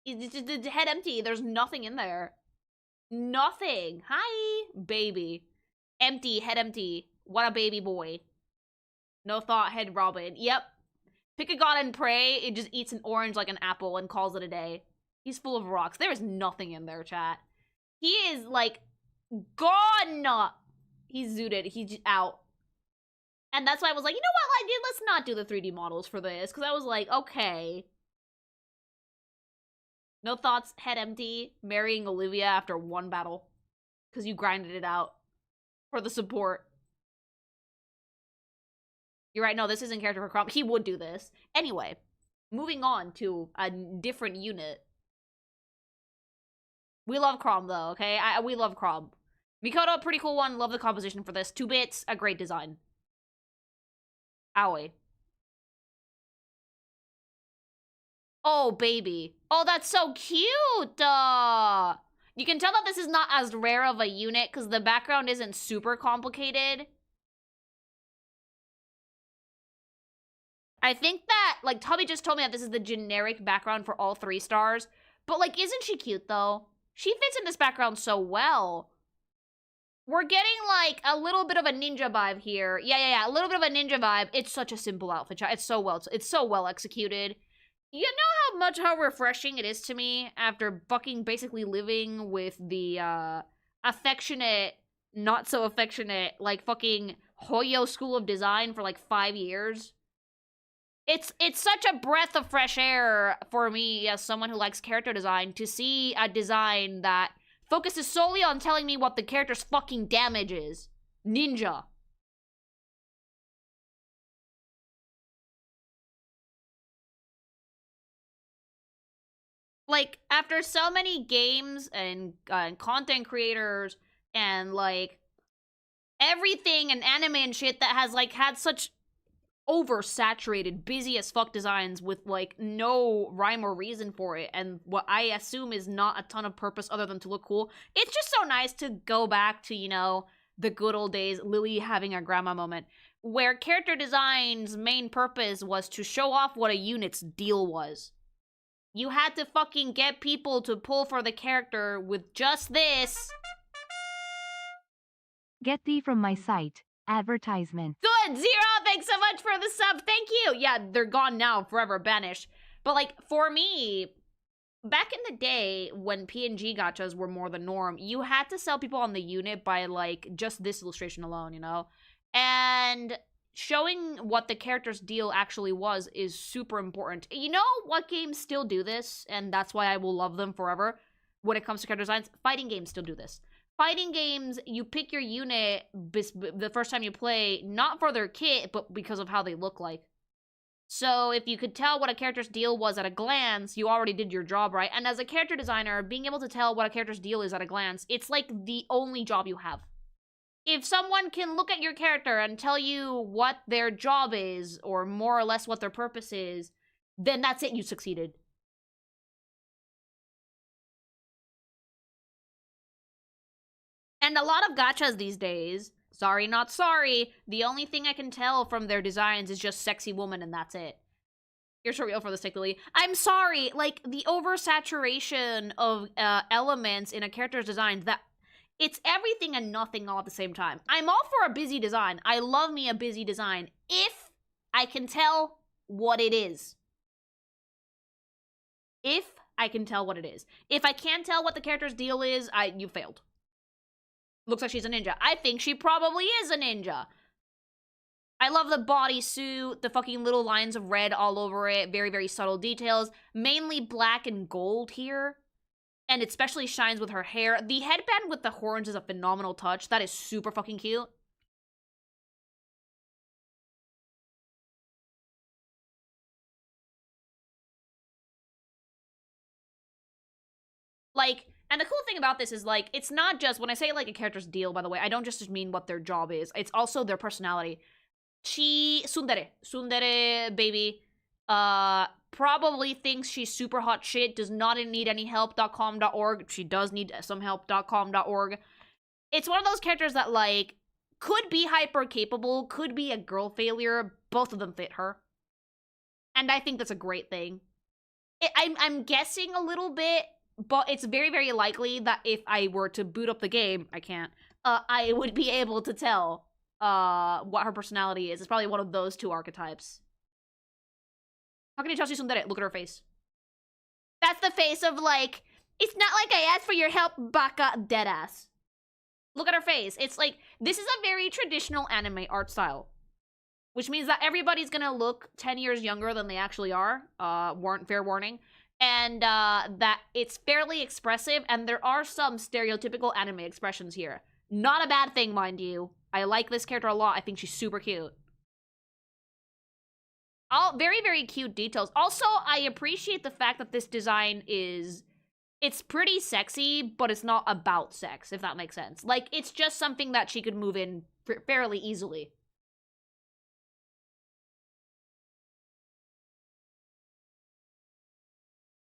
He's just head empty. There's nothing in there. Nothing. Hi, baby. Empty, head empty. What a baby boy. No thought, head Robin. Yep. Pick a god and pray. It just eats an orange like an apple and calls it a day. He's full of rocks. There is nothing in there, chat. He is, like, gone! He's zooted. He's just out. And that's why I was like, you know what, like, let's not do the 3D models for this. Because I was like, okay. No thoughts, head empty, marrying Olivia after one battle. Because you grinded it out. For the support. You're right, no, this isn't character for Chrom. He would do this. Anyway, moving on to a different unit. We love Chrom, though, okay? We love Chrom. Mikoto, pretty cool one. Love the composition for this. 2 bits, a great design. Owie. Oh, baby. Oh, that's so cute! You can tell that this is not as rare of a unit because the background isn't super complicated. I think that, like, Tubby just told me that this is the generic background for all 3 stars. But, like, isn't she cute, though? She fits in this background so well. We're getting, like, a little bit of a ninja vibe here. Yeah, a little bit of a ninja vibe. It's such a simple outfit, chat. It's so well executed. You know how refreshing it is to me after fucking basically living with the, affectionate, not so affectionate, like, fucking Hoyo School of Design for, like, 5 years? It's such a breath of fresh air for me as someone who likes character design to see a design that focuses solely on telling me what the character's fucking damage is. Ninja. Like, after so many games and content creators and, like, everything and anime and shit that has, like, had such oversaturated, busy as fuck designs with, like, no rhyme or reason for it, and what I assume is not a ton of purpose other than to look cool. It's just so nice to go back to, you know, the good old days, Lily having a grandma moment, where character design's main purpose was to show off what a unit's deal was. You had to fucking get people to pull for the character with just this. Get thee from my site. Advertisement. Good! Zero! Thanks so much for the sub! Thank you! Yeah, they're gone now, forever banished. But, like, for me, back in the day, when PNG gachas were more the norm, you had to sell people on the unit by, like, just this illustration alone, you know? And showing what the character's deal actually was is super important. You know what games still do this? And that's why I will love them forever when it comes to character designs? Fighting games still do this. Fighting games, you pick your unit the first time you play, not for their kit, but because of how they look like. So if you could tell what a character's deal was at a glance, you already did your job right. And as a character designer, being able to tell what a character's deal is at a glance, it's like the only job you have. If someone can look at your character and tell you what their job is, or more or less what their purpose is, then that's it, you succeeded. And a lot of gachas these days, sorry not sorry, the only thing I can tell from their designs is just sexy woman and that's it. You're surreal for this, technically. I'm sorry, like, the oversaturation of elements in a character's design, that it's everything and nothing all at the same time. I'm all for a busy design. I love me a busy design if I can tell what it is. If I can tell what it is. If I can't tell what the character's deal is, you failed. Looks like she's a ninja. I think she probably is a ninja. I love the bodysuit, the fucking little lines of red all over it, very, very subtle details. Mainly black and gold here. And it especially shines with her hair. The headband with the horns is a phenomenal touch. That is super fucking cute. Like, and the cool thing about this is, like, it's not just, when I say, like, a character's deal, by the way, I don't just mean what their job is. It's also their personality. Tsundere baby, probably thinks she's super hot shit, does not need any help.com.org. She does need some help.com.org. It's one of those characters that, like, could be hyper capable, could be a girl failure. Both of them fit her. And I think that's a great thing. I'm guessing a little bit, but it's very, very likely that if I were to boot up the game, I can't, I would be able to tell what her personality is. It's probably one of those two archetypes. How can you tell she's tsundere? Look at her face. That's the face of, like, it's not like I asked for your help, baka, deadass. Look at her face. It's like, this is a very traditional anime art style. Which means that everybody's gonna look 10 years younger than they actually are. Fair warning. And that it's fairly expressive, and there are some stereotypical anime expressions here. Not a bad thing, mind you. I like this character a lot. I think she's super cute. All very, very cute details. Also, I appreciate the fact that this design is... It's pretty sexy, but it's not about sex, if that makes sense. Like, it's just something that she could move in fairly easily.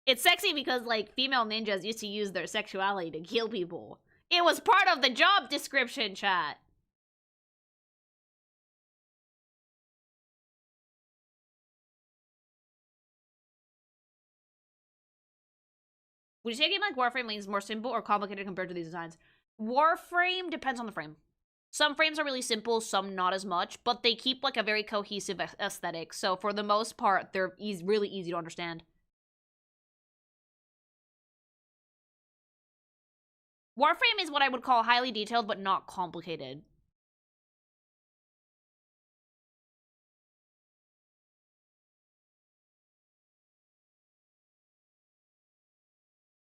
It's sexy because, like, female ninjas used to use their sexuality to kill people. It was part of the job description, chat. Would you say a game like Warframe leans more simple or complicated compared to these designs? Warframe depends on the frame. Some frames are really simple, some not as much, but they keep, like, a very cohesive aesthetic. So for the most part, they're really easy to understand. Warframe is what I would call highly detailed, but not complicated.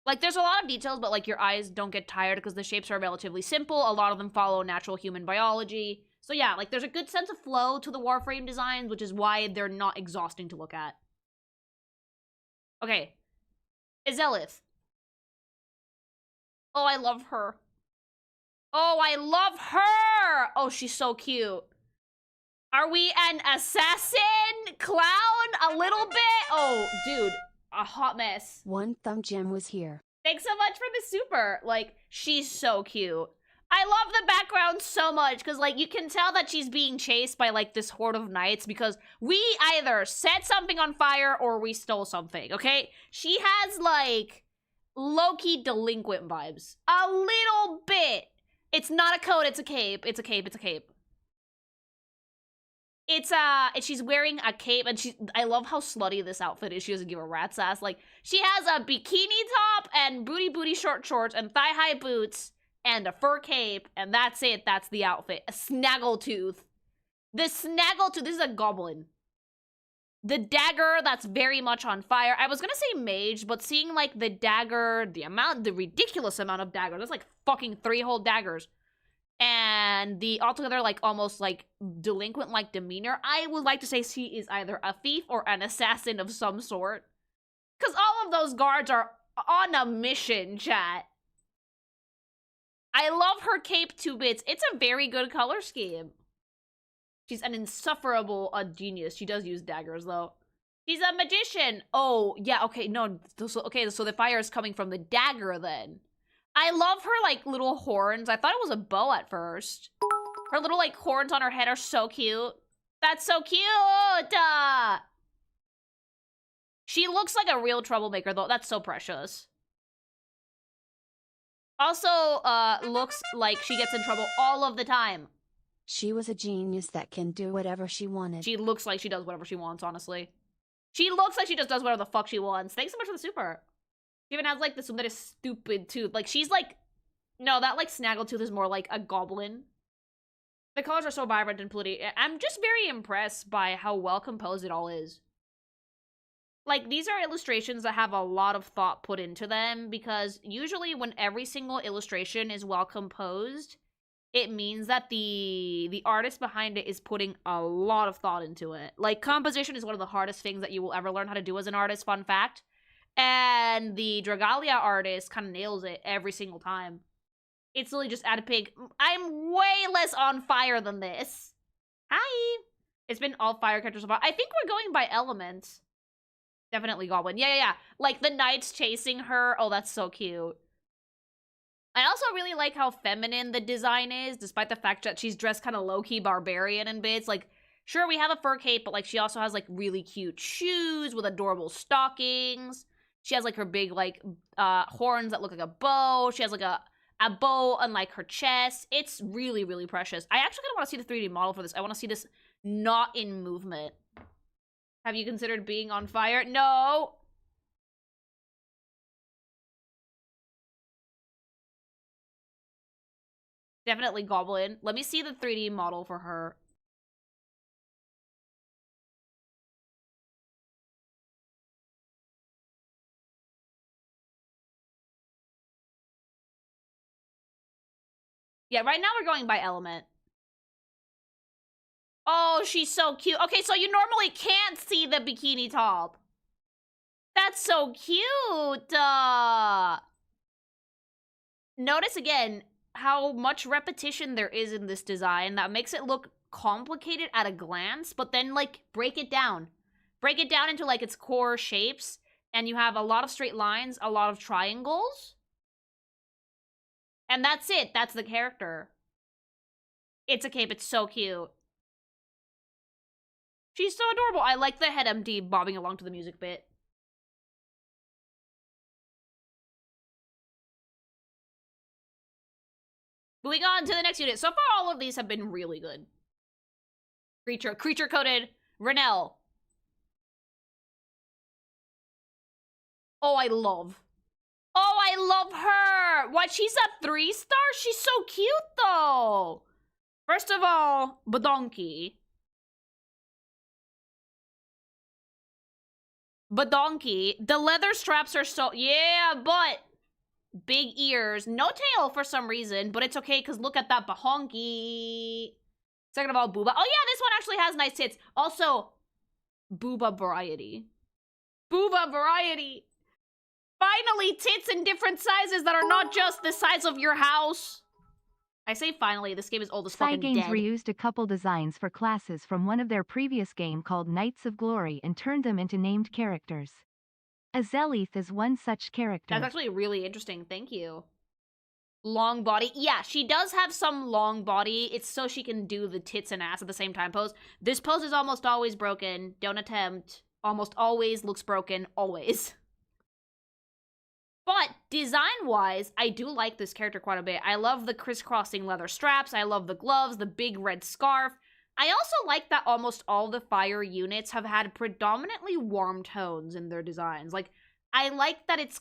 Like, there's a lot of details, but, like, your eyes don't get tired because the shapes are relatively simple. A lot of them follow natural human biology. So yeah, like, there's a good sense of flow to the Warframe designs, which is why they're not exhausting to look at. Okay. Izelith. Oh, I love her. Oh, I love her! Oh, she's so cute. Are we an assassin? Clown? A little bit? Oh, dude. A hot mess. One Thumb Gem was here. Thanks so much for the super. Like, she's so cute. I love the background so much because, like, you can tell that she's being chased by, like, this horde of knights because we either set something on fire or we stole something, okay? She has, like, low-key delinquent vibes. A little bit. It's not a coat, it's a cape. It's a cape, it's a cape. She's wearing a cape, and I love how slutty this outfit is. She doesn't give a rat's ass. Like, she has a bikini top and booty short shorts and thigh-high boots and a fur cape, and that's it. That's the outfit. A snaggletooth. The snaggletooth, this is a goblin. The dagger, that's very much on fire. I was gonna say mage, but seeing, like, the dagger, the ridiculous amount of daggers, that's like fucking 3 whole daggers. And the altogether, like, almost, like, delinquent-like demeanor, I would like to say she is either a thief or an assassin of some sort. Because all of those guards are on a mission, chat. I love her cape to bits. It's a very good color scheme. She's an insufferable genius. She does use daggers, though. She's a magician. Oh, yeah, okay, no. Okay, so the fire is coming from the dagger, then. I love her, like, little horns. I thought it was a bow at first. Her little, like, horns on her head are so cute. That's so cute! She looks like a real troublemaker, though. That's so precious. Also, looks like she gets in trouble all of the time. She was a genius that can do whatever she wanted. She looks like she does whatever she wants, honestly. She looks like she just does whatever the fuck she wants. Thanks so much for the super. She even has, like, this one that is stupid tooth. Like, she's, like... No, that, like, snaggletooth is more like a goblin. The colors are so vibrant and pretty. I'm just very impressed by how well composed it all is. Like, these are illustrations that have a lot of thought put into them, because usually when every single illustration is well composed, it means that the artist behind it is putting a lot of thought into it. Like, composition is one of the hardest things that you will ever learn how to do as an artist, fun fact. And the Dragalia artist kind of nails it every single time. It's literally just add a pig. I'm way less on fire than this. Hi! It's been all fire characters so far. I think we're going by elements. Definitely Goblin. Yeah. Like, the knights chasing her. Oh, that's so cute. I also really like how feminine the design is, despite the fact that she's dressed kind of low-key barbarian in bits. Like, sure, we have a fur cape, but, like, she also has, like, really cute shoes with adorable stockings. She has, like, her big, like, horns that look like a bow. She has, like, a bow on, like, her chest. It's really, really precious. I actually kind of want to see the 3D model for this. I want to see this not in movement. Have you considered being on fire? No! Definitely Goblin. Let me see the 3D model for her. Yeah, right now we're going by element. Oh, she's so cute. Okay, so you normally can't see the bikini top. That's so cute. Notice again how much repetition there is in this design that makes it look complicated at a glance, but then, like, break it down. Break it down into, like, its core shapes, and you have a lot of straight lines, a lot of triangles. And that's it. That's the character. It's a cape. It's so cute. She's so adorable. I like the head empty bobbing along to the music bit. Moving on to the next unit. So far, all of these have been really good. Creature coded Renelle. Oh, I love her. What? She's a 3-star? She's so cute, though. First of all, Badonki. The leather straps are so... Yeah, but... Big ears. No tail for some reason, but it's okay, because look at that bahonky. Second of all, booba. Oh, yeah, this one actually has nice tits. Also, booba variety. Booba variety. Finally, tits in different sizes that are not just the size of your house. I say finally, this game is old as fucking dead. Cygames reused a couple designs for classes from one of their previous game called Knights of Glory and turned them into named characters. Azelith is one such character. That's actually really interesting. Thank you. Long body. Yeah, she does have some long body. It's so she can do the tits and ass at the same time pose. This pose is almost always broken. Don't attempt. Almost always looks broken. Always. But design-wise, I do like this character quite a bit. I love the crisscrossing leather straps. I love the gloves, the big red scarf. I also like that almost all the fire units have had predominantly warm tones in their designs. Like, I like that it's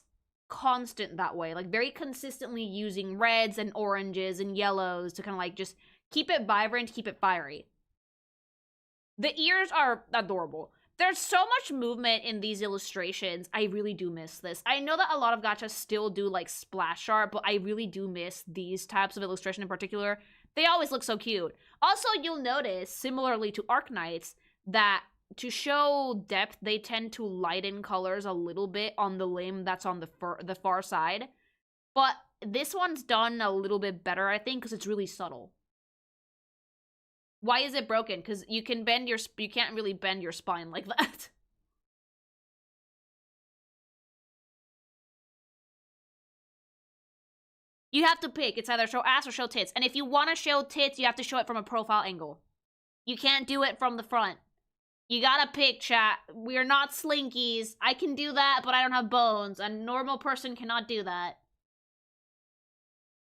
constant that way. Like, very consistently using reds and oranges and yellows to kind of, like, just keep it vibrant, keep it fiery. The ears are adorable. There's so much movement in these illustrations. I really do miss this. I know that a lot of gachas still do, like, splash art, but I really do miss these types of illustration in particular. They always look so cute. Also, you'll notice, similarly to Arknights, that to show depth, they tend to lighten colors a little bit on the limb that's on the far side. But this one's done a little bit better, I think, because it's really subtle. Why is it broken? Because you can't really bend your spine like that. You have to pick. It's either show ass or show tits. And if you want to show tits, you have to show it from a profile angle. You can't do it from the front. You gotta pick, chat. We're not slinkies. I can do that, but I don't have bones. A normal person cannot do that.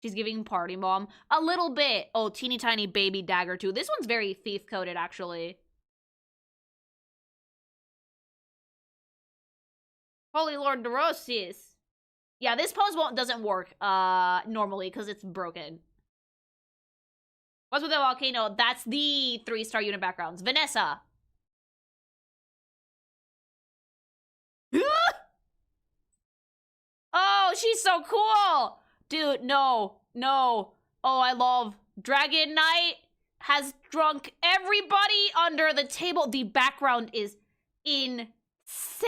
She's giving party mom. A little bit. Oh, teeny tiny baby dagger too. This one's very thief-coded, actually. Holy Lord Neurosis. Yeah, this pose doesn't work, normally, because it's broken. What's with the volcano? That's the 3-star unit backgrounds. Vanessa. Oh, she's so cool! Dude, no. Oh, I love Dragon Knight has drunk everybody under the table. The background is insane.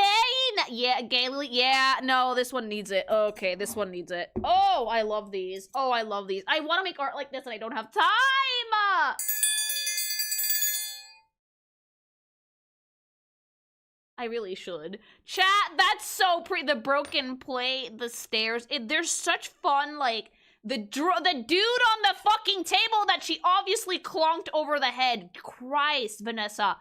Yeah, Gaily. Yeah, no, this one needs it. Okay, this one needs it. Oh, I love these. I want to make art like this and I don't have time. I really should. Chat, that's so pretty. The broken plate, the stairs. There's such fun, like, the dude on the fucking table that she obviously clonked over the head. Christ, Vanessa.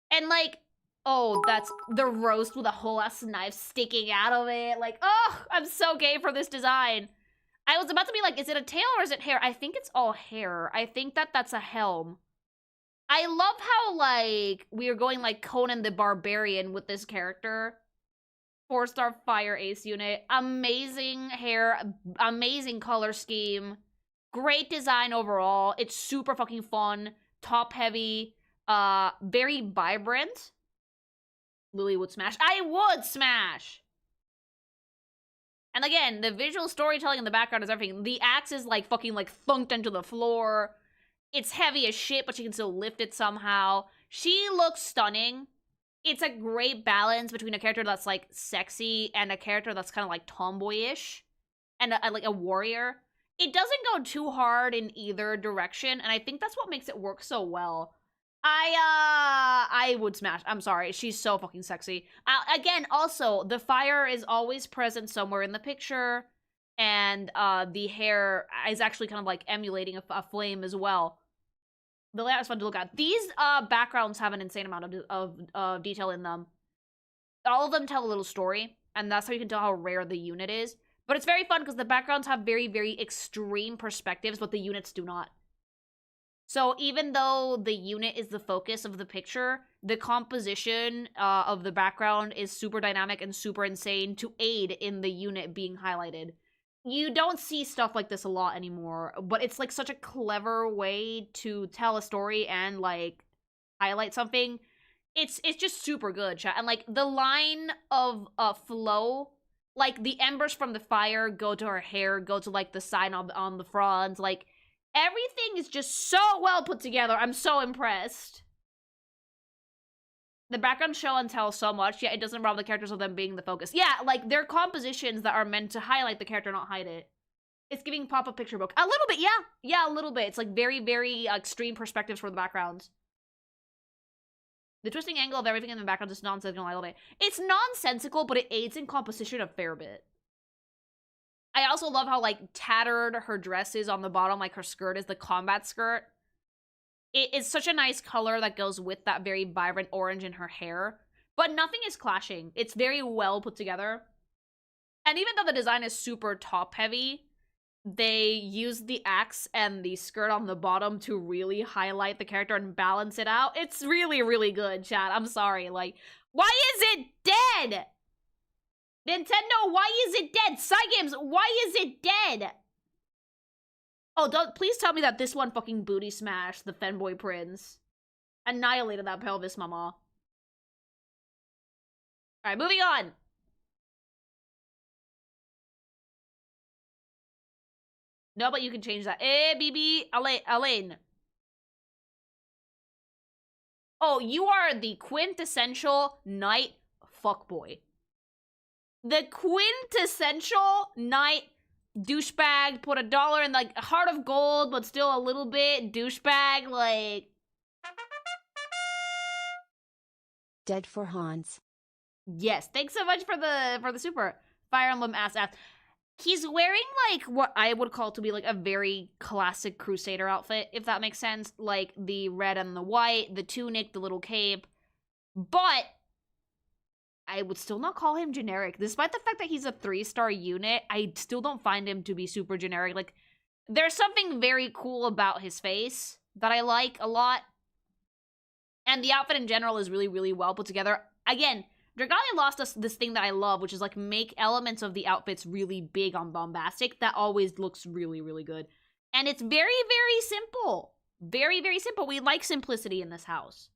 And, like, oh, that's the roast with a whole ass knife sticking out of it. Like, oh, I'm so gay for this design. I was about to be like, is it a tail or is it hair? I think it's all hair. I think that's a helm. I love how, like, we are going, like, Conan the Barbarian with this character. 4-star fire ace unit. Amazing hair. Amazing color scheme. Great design overall. It's super fucking fun. Top heavy. Very vibrant. Lily would smash. I would smash! And again, the visual storytelling in the background is everything. The axe is, like, fucking, like, thunked into the floor. It's heavy as shit, but she can still lift it somehow. She looks stunning. It's a great balance between a character that's, like, sexy and a character that's kind of, like, tomboyish. And, like, a warrior. It doesn't go too hard in either direction, and I think that's what makes it work so well. I would smash. I'm sorry. She's so fucking sexy. Again, also, the fire is always present somewhere in the picture. And the hair is actually kind of like emulating a flame as well. The layout is fun to look at. These backgrounds have an insane amount of detail in them. All of them tell a little story, and that's how you can tell how rare the unit is. But it's very fun because the backgrounds have very, very extreme perspectives, but the units do not. So even though the unit is the focus of the picture, the composition of the background is super dynamic and super insane to aid in the unit being highlighted. You don't see stuff like this a lot anymore, but it's, like, such a clever way to tell a story and, like, highlight something. It's just super good, chat. And, like, the line of flow, like, the embers from the fire go to her hair, go to, like, the sign on the front. Like, everything is just so well put together. I'm so impressed. The background show and tell so much, yet it doesn't rob the characters of them being the focus. Yeah, like, they're compositions that are meant to highlight the character, not hide it. It's giving pop-up picture book. A little bit, yeah. Yeah, a little bit. It's, like, very, very extreme perspectives for the backgrounds. The twisting angle of everything in the background is nonsensical a little bit. It's nonsensical, but it aids in composition a fair bit. I also love how, like, tattered her dress is on the bottom, like her skirt is the combat skirt. It is such a nice color that goes with that very vibrant orange in her hair. But nothing is clashing. It's very well put together. And even though the design is super top-heavy, they use the axe and the skirt on the bottom to really highlight the character and balance it out. It's really, really good, chat. I'm sorry. Like, why is it dead? Nintendo, why is it dead? Cygames, why is it dead? Oh, please tell me that this one fucking booty smashed the Femboy Prince. Annihilated that pelvis, mama. Alright, moving on. No, but you can change that. Eh, BB, Alain. Oh, you are the quintessential knight fuckboy. The quintessential knight douchebag, put $1 in, like, a heart of gold, but still a little bit douchebag, like... Dead for Hans. Yes, thanks so much for the super. Fire Emblem ass. He's wearing, like, what I would call to be, like, a very classic Crusader outfit, if that makes sense. Like, the red and the white, the tunic, the little cape. But I would still not call him generic. Despite the fact that he's a 3-star unit, I still don't find him to be super generic. Like, there's something very cool about his face that I like a lot. And the outfit in general is really, really well put together. Again, Dragalia lost us this thing that I love, which is, like, make elements of the outfits really big on bombastic. That always looks really, really good. And it's very, very simple. Very, very simple. We like simplicity in this house.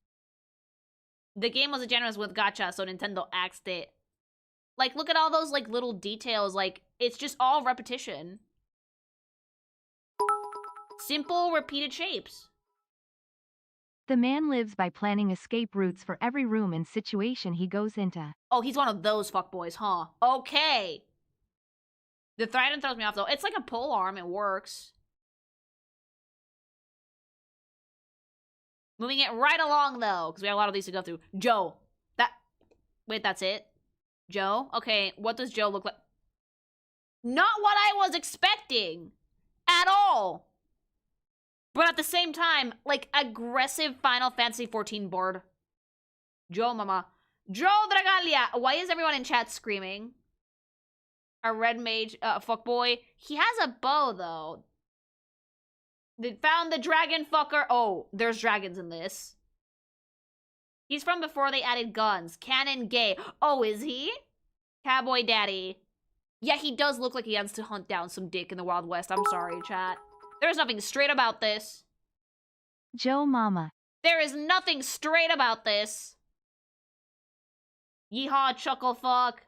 The game was generous with gacha, so Nintendo axed it. Like, look at all those, like, little details. Like, it's just all repetition. Simple, repeated shapes. The man lives by planning escape routes for every room and situation he goes into. Oh, he's one of those fuckboys, huh? Okay. The trident throws me off, though. It's like a pole arm. It works. Moving it right along, though, because we have a lot of these to go through. Joe. Wait, that's it? Joe? Okay, what does Joe look like? Not what I was expecting. At all. But at the same time, like, aggressive Final Fantasy XIV board. Joe, mama. Joe Dragalia! Why is everyone in chat screaming? A red mage, fuckboy. He has a bow, though. They found the dragon fucker. Oh, there's dragons in this. He's from before they added guns. Canon gay. Oh, is he? Cowboy daddy. Yeah, he does look like he wants to hunt down some dick in the Wild West. I'm sorry, chat. There's nothing straight about this. Joe mama. There is nothing straight about this. Yeehaw, chuckle fuck.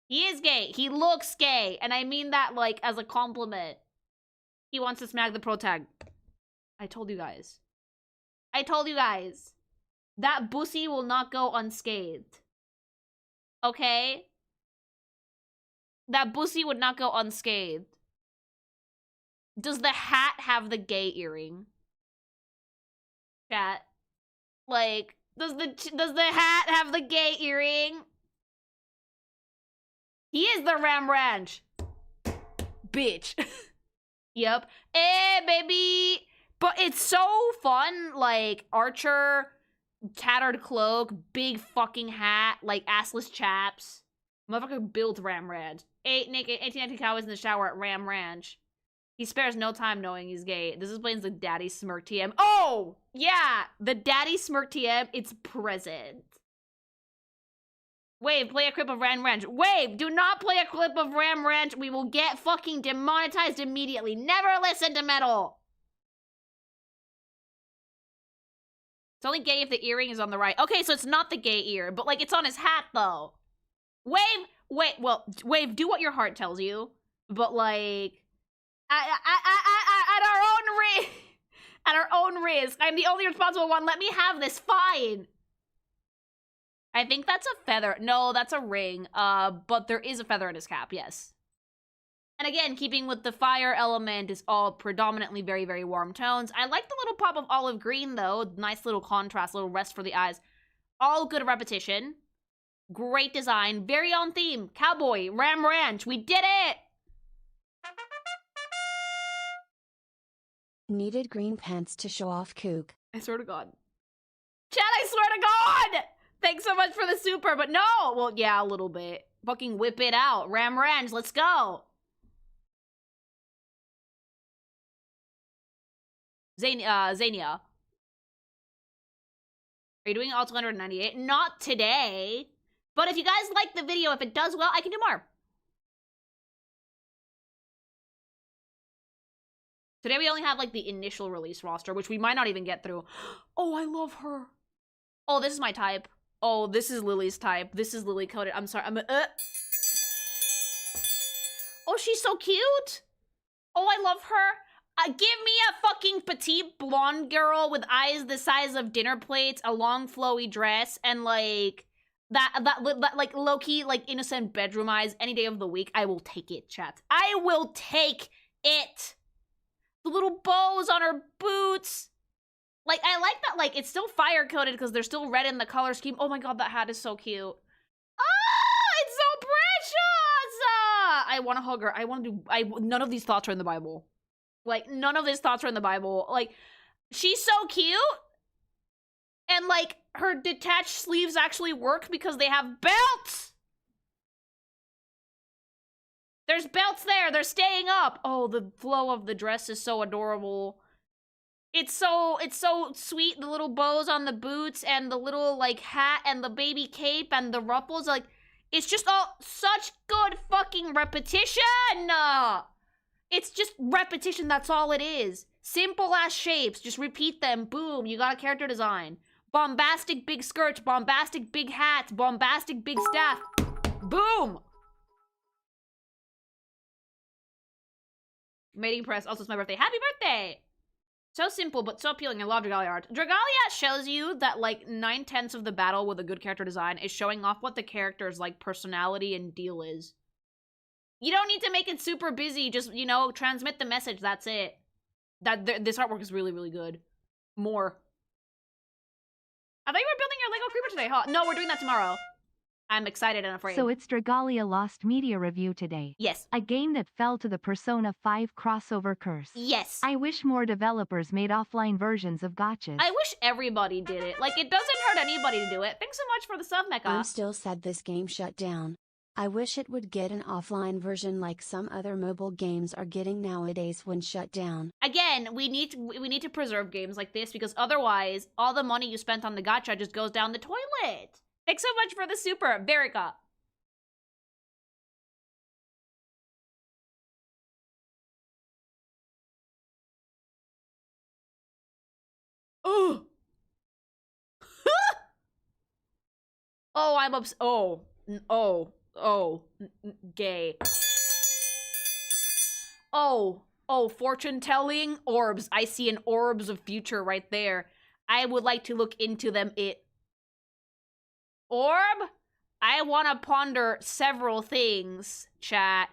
He is gay. He looks gay. And I mean that, like, as a compliment. He wants to smack the pro tag. I told you guys. I told you guys. That bussy will not go unscathed. Okay? That bussy would not go unscathed. Does the hat have the gay earring? Chat. Like, does the hat have the gay earring? He is the Ram Ranch. Bitch. Yep. Eh, baby. But it's so fun. Like, archer, tattered cloak, big fucking hat, like, assless chaps. Motherfucker built Ram Ranch. 18 cows in the shower at Ram Ranch. He spares no time knowing he's gay. This explains the daddy smirk TM. Oh! Yeah! The daddy smirk TM, it's present. Wave, play a clip of Ram Ranch. Wave, do not play a clip of Ram Ranch. We will get fucking demonetized immediately. Never listen to metal. It's only gay if the earring is on the right. Okay, so it's not the gay ear, but, like, it's on his hat, though. Wave, Wave, do what your heart tells you. But, like, at our own risk. I'm the only responsible one. Let me have this. Fine. I think that's a feather. No, that's a ring. But there is a feather in his cap, yes. And again, keeping with the fire element is all predominantly very, very warm tones. I like the little pop of olive green, though. Nice little contrast, little rest for the eyes. All good repetition. Great design. Very on theme. Cowboy, Ram Ranch. We did it! Needed green pants to show off kook. I swear to God. Chat, I swear to God! Thanks so much for the super, but no! Well, yeah, a little bit. Fucking whip it out. Ram Ranch, let's go! Zania. Are you doing all 298? Not today. But if you guys like the video, if it does well, I can do more. Today we only have, like, the initial release roster, which we might not even get through. Oh, I love her. Oh, this is my type. Oh, this is Lily's type. This is Lily coded. I'm sorry. Oh, she's so cute. Oh, I love her. Give me a fucking petite blonde girl with eyes the size of dinner plates, a long flowy dress, and, like, that like, low-key, like, innocent bedroom eyes any day of the week. I will take it, chat. I will take it. The little bows on her boots. Like, I like that, like, it's still fire-coded because they're still red in the color scheme. Oh my God, that hat is so cute. Ah, it's so I want to hug her. I want to do, none of these thoughts are in the Bible. Like, none of these thoughts are in the Bible. Like, she's so cute. And, like, her detached sleeves actually work because they have belts. There's belts there. They're staying up. Oh, the flow of the dress is so adorable. It's so sweet. The little bows on the boots and the little, like, hat and the baby cape and the ruffles. Like, it's just all such good fucking repetition. It's just repetition. That's all it is. Simple ass shapes. Just repeat them. Boom. You got a character design. Bombastic big skirts. Bombastic big hats. Bombastic big staff. Boom. Mating press. Also, it's my birthday. Happy birthday. So simple, but so appealing. I love Dragalia art. Dragalia shows you that, like, 9/10 of the battle with a good character design is showing off what the character's, like, personality and deal is. You don't need to make it super busy. Just, you know, transmit the message. That's it. This artwork is really, really good. More. I thought you were building your Lego Creeper today, huh? No, we're doing that tomorrow. I'm excited and afraid. So it's Dragalia Lost Media review today. Yes. A game that fell to the Persona 5 crossover curse. Yes. I wish more developers made offline versions of gachas. I wish everybody did it. Like, it doesn't hurt anybody to do it. Thanks so much for the sub, Mecha. I'm still sad this game shut down. I wish it would get an offline version like some other mobile games are getting nowadays when shut down. Again, we need to preserve games like this because otherwise, all the money you spent on the gacha just goes down the toilet. Thanks so much for the super, Verica. Oh. Oh, I'm gay. Oh, fortune telling orbs. I see an orbs of future right there. I would like to look into them. Orb? I want to ponder several things, chat.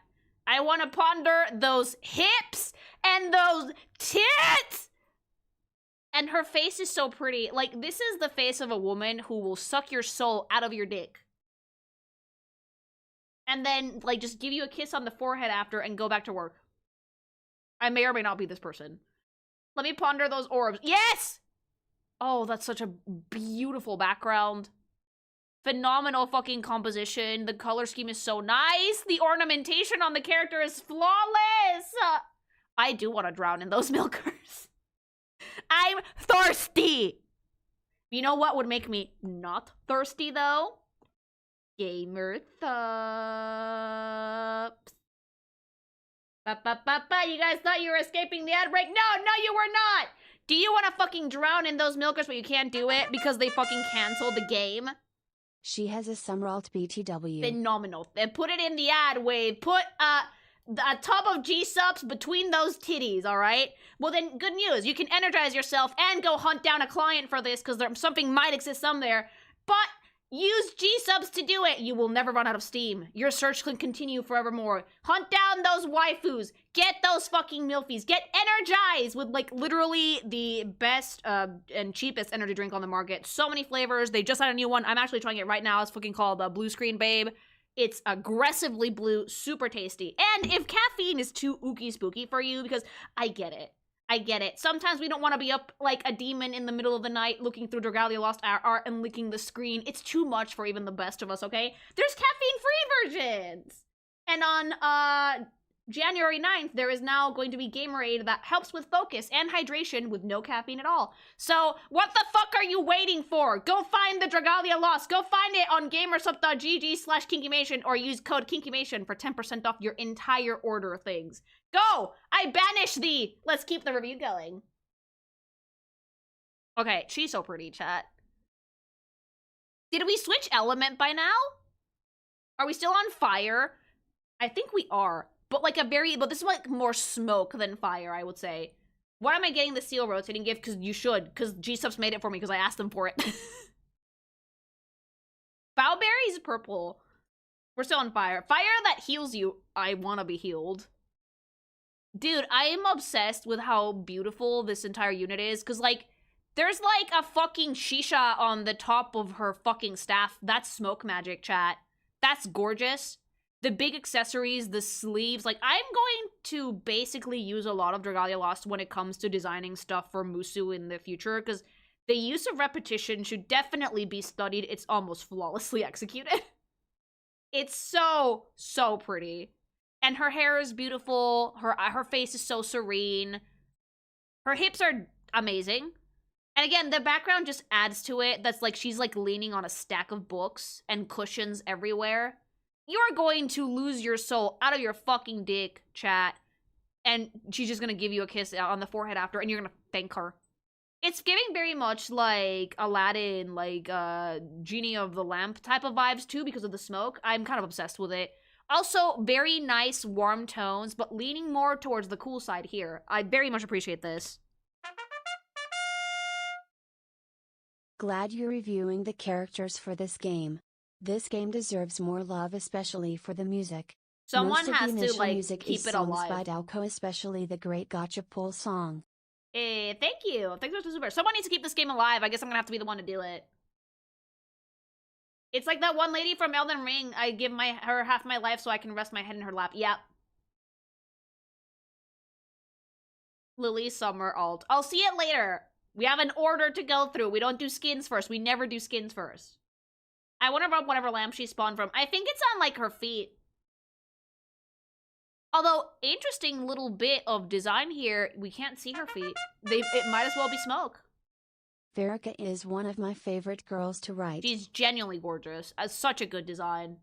I want to ponder those hips and those tits. And her face is so pretty. Like, this is the face of a woman who will suck your soul out of your dick. And then, like, just give you a kiss on the forehead after and go back to work. I may or may not be this person. Let me ponder those orbs. Yes! Oh, that's such a beautiful background. Phenomenal fucking composition. The color scheme is so nice. The ornamentation on the character is flawless. I do want to drown in those milkers. I'm thirsty. You know what would make me not thirsty, though? Gamer thups. You guys thought you were escaping the ad break? No, you were not. Do you want to fucking drown in those milkers, but you can't do it because they fucking canceled the game? She has a Summeralt BTW. Phenomenal. And put it in the ad wave. Put a tub of gsupps between those titties, all right? Well, then, good news. You can energize yourself and go hunt down a client for this because something might exist somewhere. But use gsupps to do it. You will never run out of steam. Your search can continue forevermore. Hunt down those waifus. Get those fucking milfies. Get energized with, like, literally the best and cheapest energy drink on the market. So many flavors. They just had a new one. I'm actually trying it right now. It's fucking called Blue Screen Babe. It's aggressively blue, super tasty. And if caffeine is too ooky spooky for you, because I get it. I get it. Sometimes we don't want to be up like a demon in the middle of the night looking through Dragalia Lost Art and licking the screen. It's too much for even the best of us, okay? There's caffeine-free versions! And on January 9th, there is now going to be Gamerade that helps with focus and hydration with no caffeine at all. So, what the fuck are you waiting for? Go find the Dragalia Lost. Go find it on gamersub.gg/kinkymation or use code kinkymation for 10% off your entire order of things. Go! I banish thee! Let's keep the review going. Okay, she's so pretty, chat. Did we switch element by now? Are we still on fire? I think we are. But like but this is like more smoke than fire, I would say. Why am I getting the seal rotating gift? Because you should. Because gsupps made it for me because I asked them for it. Bowberry's purple. We're still on fire. Fire that heals you. I want to be healed. Dude, I am obsessed with how beautiful this entire unit is. Because, like, there's, like, a fucking shisha on the top of her fucking staff. That's smoke magic, chat. That's gorgeous. The big accessories, the sleeves. Like, I'm going to basically use a lot of Dragalia Lost when it comes to designing stuff for Musu in the future, because the use of repetition should definitely be studied. It's almost flawlessly executed. It's so, so pretty. And her hair is beautiful. Her face is so serene. Her hips are amazing. And again, the background just adds to it. That's like, she's like leaning on a stack of books and cushions everywhere. You're going to lose your soul out of your fucking dick, chat. And she's just gonna give you a kiss on the forehead after, and you're gonna thank her. It's giving very much like Aladdin, like Genie of the Lamp type of vibes too, because of the smoke. I'm kind of obsessed with it. Also, very nice warm tones, but leaning more towards the cool side here. I very much appreciate this. Glad you're reviewing the characters for this game. This game deserves more love, especially for the music. Someone Most of has the to initial like music keep is it songs alive. by Dalco, especially the great Gotcha Pull song. Thank you. Thanks so super. Someone needs to keep this game alive. I guess I'm gonna have to be the one to do it. It's like that one lady from Elden Ring. I give her half my life so I can rest my head in her lap. Yep. Lily Summer alt. I'll see it later. We have an order to go through. We don't do skins first. We never do skins first. I wonder about whatever lamp she spawned from. I think it's on, like, her feet. Although, interesting little bit of design here. We can't see her feet. It might as well be smoke. Verica is one of my favorite girls to write. She's genuinely gorgeous. Such a good design.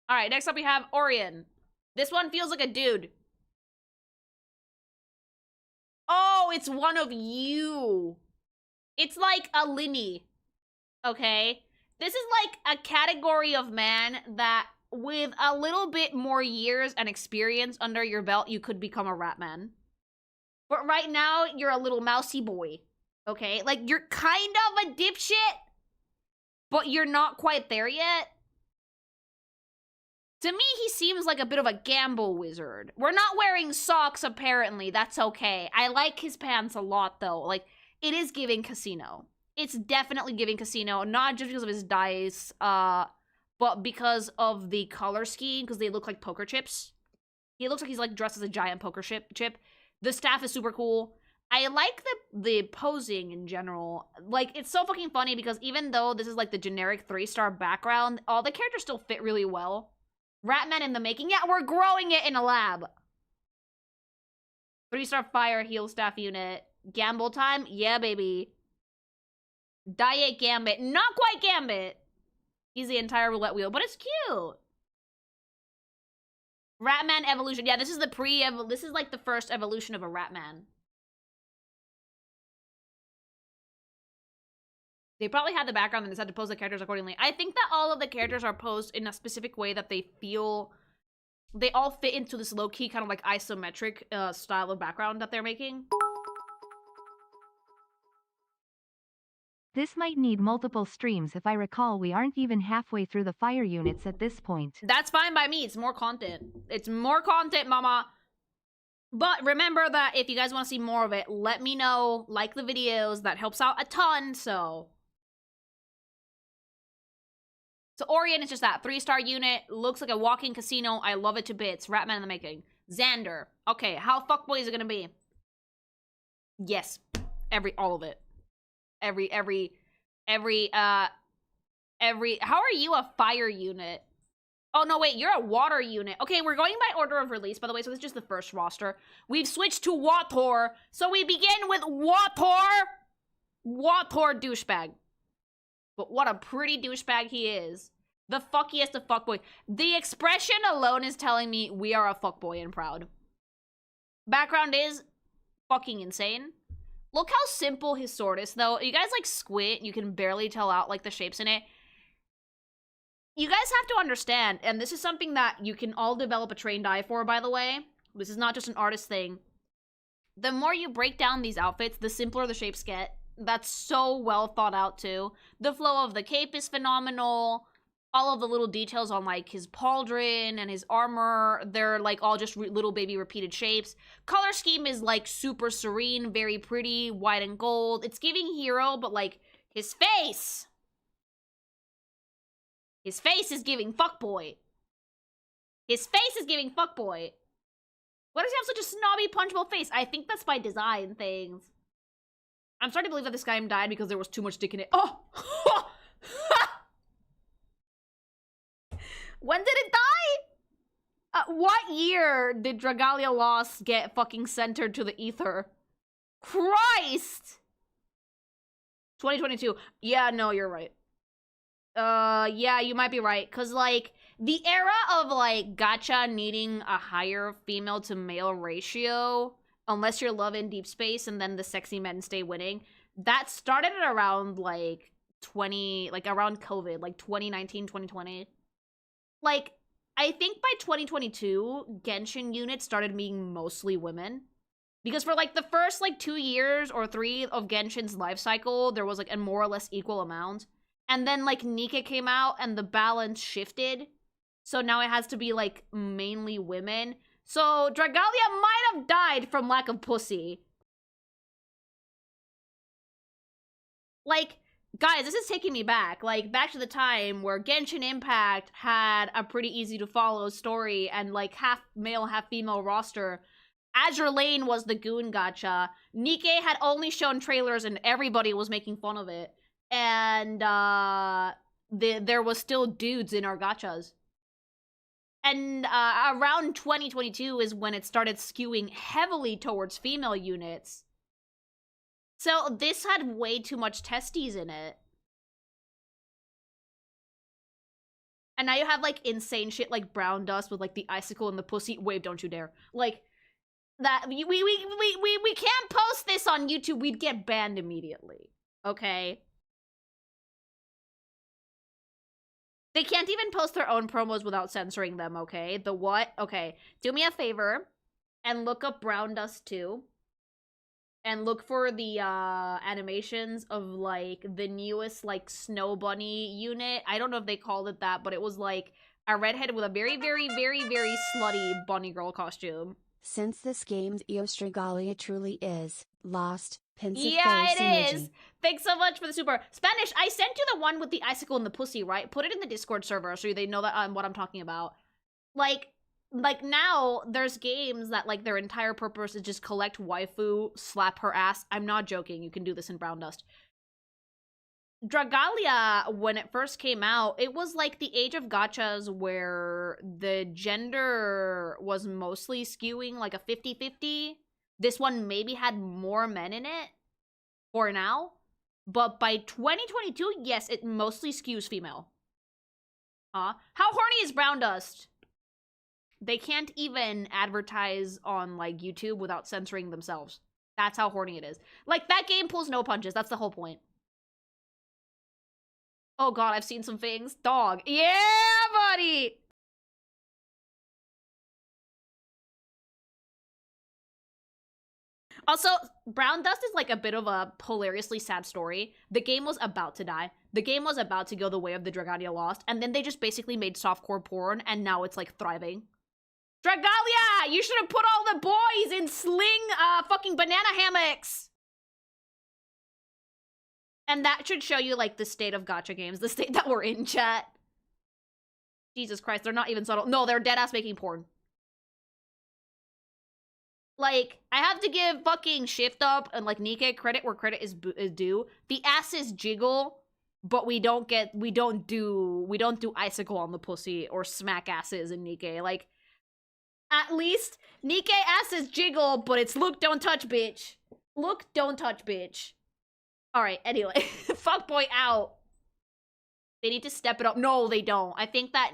Alright, next up we have Orion. This one feels like a dude. Oh, it's one of you. It's like a Linny. Okay? This is like a category of man that with a little bit more years and experience under your belt, you could become a rat man. But right now, you're a little mousy boy. Okay? Like, you're kind of a dipshit, but you're not quite there yet. To me, he seems like a bit of a gamble wizard. We're not wearing socks, apparently. That's okay. I like his pants a lot, though. Like, it is giving casino. It's definitely giving casino, not just because of his dice, but because of the color scheme, because they look like poker chips. He looks like he's, like, dressed as a giant poker chip. The staff is super cool. I like the posing in general. Like, it's so fucking funny because even though this is, like, the generic 3-star background, all the characters still fit really well. Ratman in the making. Yeah, we're growing it in a lab. 3-star fire heal staff unit. Gamble time? Yeah, baby. Diet Gambit. Not quite Gambit. He's the entire roulette wheel, but it's cute. Ratman evolution. Yeah, this is the this is like the first evolution of a Ratman. They probably had the background and they had to pose the characters accordingly. I think that all of the characters are posed in a specific way that they feel... They all fit into this low-key kind of like isometric style of background that they're making. This might need multiple streams. If I recall, we aren't even halfway through the fire units at this point. That's fine by me. It's more content. It's more content, mama. But remember that if you guys want to see more of it, let me know. Like the videos. That helps out a ton, so... So Orion is just that 3-star unit. Looks like a walking casino. I love it to bits. Ratman in the making. Xander. Okay, how fuckboy is it gonna be? Yes. All of it. How are you a fire unit? Oh, no, wait, you're a water unit. Okay, we're going by order of release, by the way, so this is just the first roster. We've switched to Wator, so we begin with Wator. Wator douchebag. But what a pretty douchebag he is. The fuckiest of fuckboy. The expression alone is telling me we are a fuckboy and proud. Background is fucking insane. Look how simple his sword is, though. You guys, like, squint. You can barely tell out, like, the shapes in it. You guys have to understand, and this is something that you can all develop a trained eye for, by the way. This is not just an artist thing. The more you break down these outfits, the simpler the shapes get. That's so well thought out, too. The flow of the cape is phenomenal. all of the little details on like his pauldron and his armor, they're like all just little baby repeated shapes. Color scheme is like super serene, very pretty, white and gold. It's giving hero, but like his face is giving fuckboy. His face is giving fuckboy. Why does he have such a snobby, punchable face? I think that's by design things. I'm starting to believe that this guy died because there was too much dick in it. Oh! When did it die? What year did Dragalia Lost get fucking centered to the ether? Christ! 2022. Yeah, no, you're right. Yeah, you might be right. Cause, like, the era of, like, gacha needing a higher female to male ratio, unless you're Love in Deep Space and then the sexy men stay winning, that started at around, like, around COVID, like 2019, 2020. Like, I think by 2022, Genshin units started being mostly women. Because for, like, the first, like, 2 years or 3 of Genshin's life cycle, there was, like, a more or less equal amount. And then, like, Nika came out and the balance shifted. So now it has to be, like, mainly women. So Dragalia might have died from lack of pussy. Like, guys, this is taking me back. Like, back to the time where Genshin Impact had a pretty easy-to-follow story and, like, half male, half female roster. Azure Lane was the goon gacha. Nikke had only shown trailers and everybody was making fun of it. And, there was still dudes in our gachas. And, around 2022 is when it started skewing heavily towards female units. So, this had way too much testes in it. And now you have, like, insane shit like Brown Dust with, like, the icicle and the pussy. Wave, don't you dare. Like, that, we can't post this on YouTube. We'd get banned immediately. Okay? They can't even post their own promos without censoring them, okay? The what? Okay. Do me a favor and look up Brown Dust 2. And look for the, animations of, like, the newest, like, Snow Bunny unit. I don't know if they called it that, but it was, like, a redhead with a very, very, very, very slutty bunny girl costume. Since this game's EOS Dragalia truly is lost, pensive Yeah, face it emoji. is! Thanks so much for the super. Spanish, I sent you the one with the icicle and the pussy, right? Put it in the Discord server so they know that what I'm talking about. Like, now, there's games that, like, their entire purpose is just collect waifu, slap her ass. I'm not joking. You can do this in Brown Dust. Dragalia, when it first came out, it was, like, the age of gachas where the gender was mostly skewing, like, a 50-50. This one maybe had more men in it, for now. But by 2022, yes, it mostly skews female. How horny is Brown Dust? They can't even advertise on, like, YouTube without censoring themselves. That's how horny it is. Like, that game pulls no punches. That's the whole point. Oh god, I've seen some things. Dog. Yeah, buddy! Also, Brown Dust is, like, a bit of a hilariously sad story. The game was about to die. The game was about to go the way of the Dragalia Lost, and then they just basically made softcore porn, and now it's, like, thriving. Dragalia! You should have put all the boys in sling, fucking banana hammocks! And that should show you, like, the state of gacha games. The state that we're in, chat. Jesus Christ, they're not even subtle. No, they're deadass making porn. Like, I have to give fucking Shift Up and, like, Nikke credit where credit is due. The asses jiggle, but we don't do icicle on the pussy or smack asses in Nikke. Like, at least Nikke asses jiggle, but it's look, don't touch, bitch. Look, don't touch, bitch. Alright, anyway. Fuckboy out. They need to step it up. No, they don't. I think that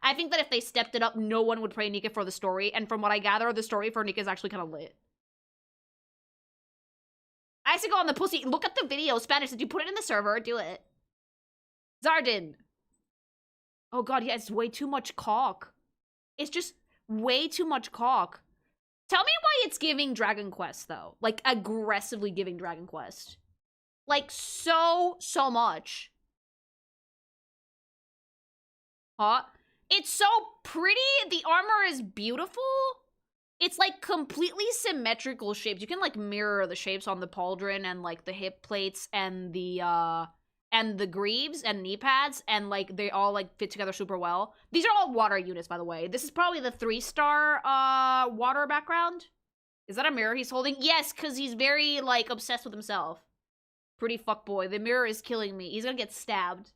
if they stepped it up, no one would pray Nikke for the story. And from what I gather, the story for Nikke is actually kind of lit. Icicle on the pussy. Look at the video. Spanish, did you put it in the server? Do it. Zardin. Oh god, yeah, it's way too much cock. It's just way too much cock. Tell me why it's giving Dragon Quest, though. Like, aggressively giving Dragon Quest. Like, so much. Huh? It's so pretty. The armor is beautiful. It's like completely symmetrical shapes. You can like mirror the shapes on the pauldron and like the hip plates and the greaves and knee pads, and like they all like fit together super well. These are all water units, by the way. This is probably the 3-star water background. Is that a mirror he's holding? Yes, because he's very like obsessed with himself. Pretty fuckboy. The mirror is killing me. He's gonna get stabbed.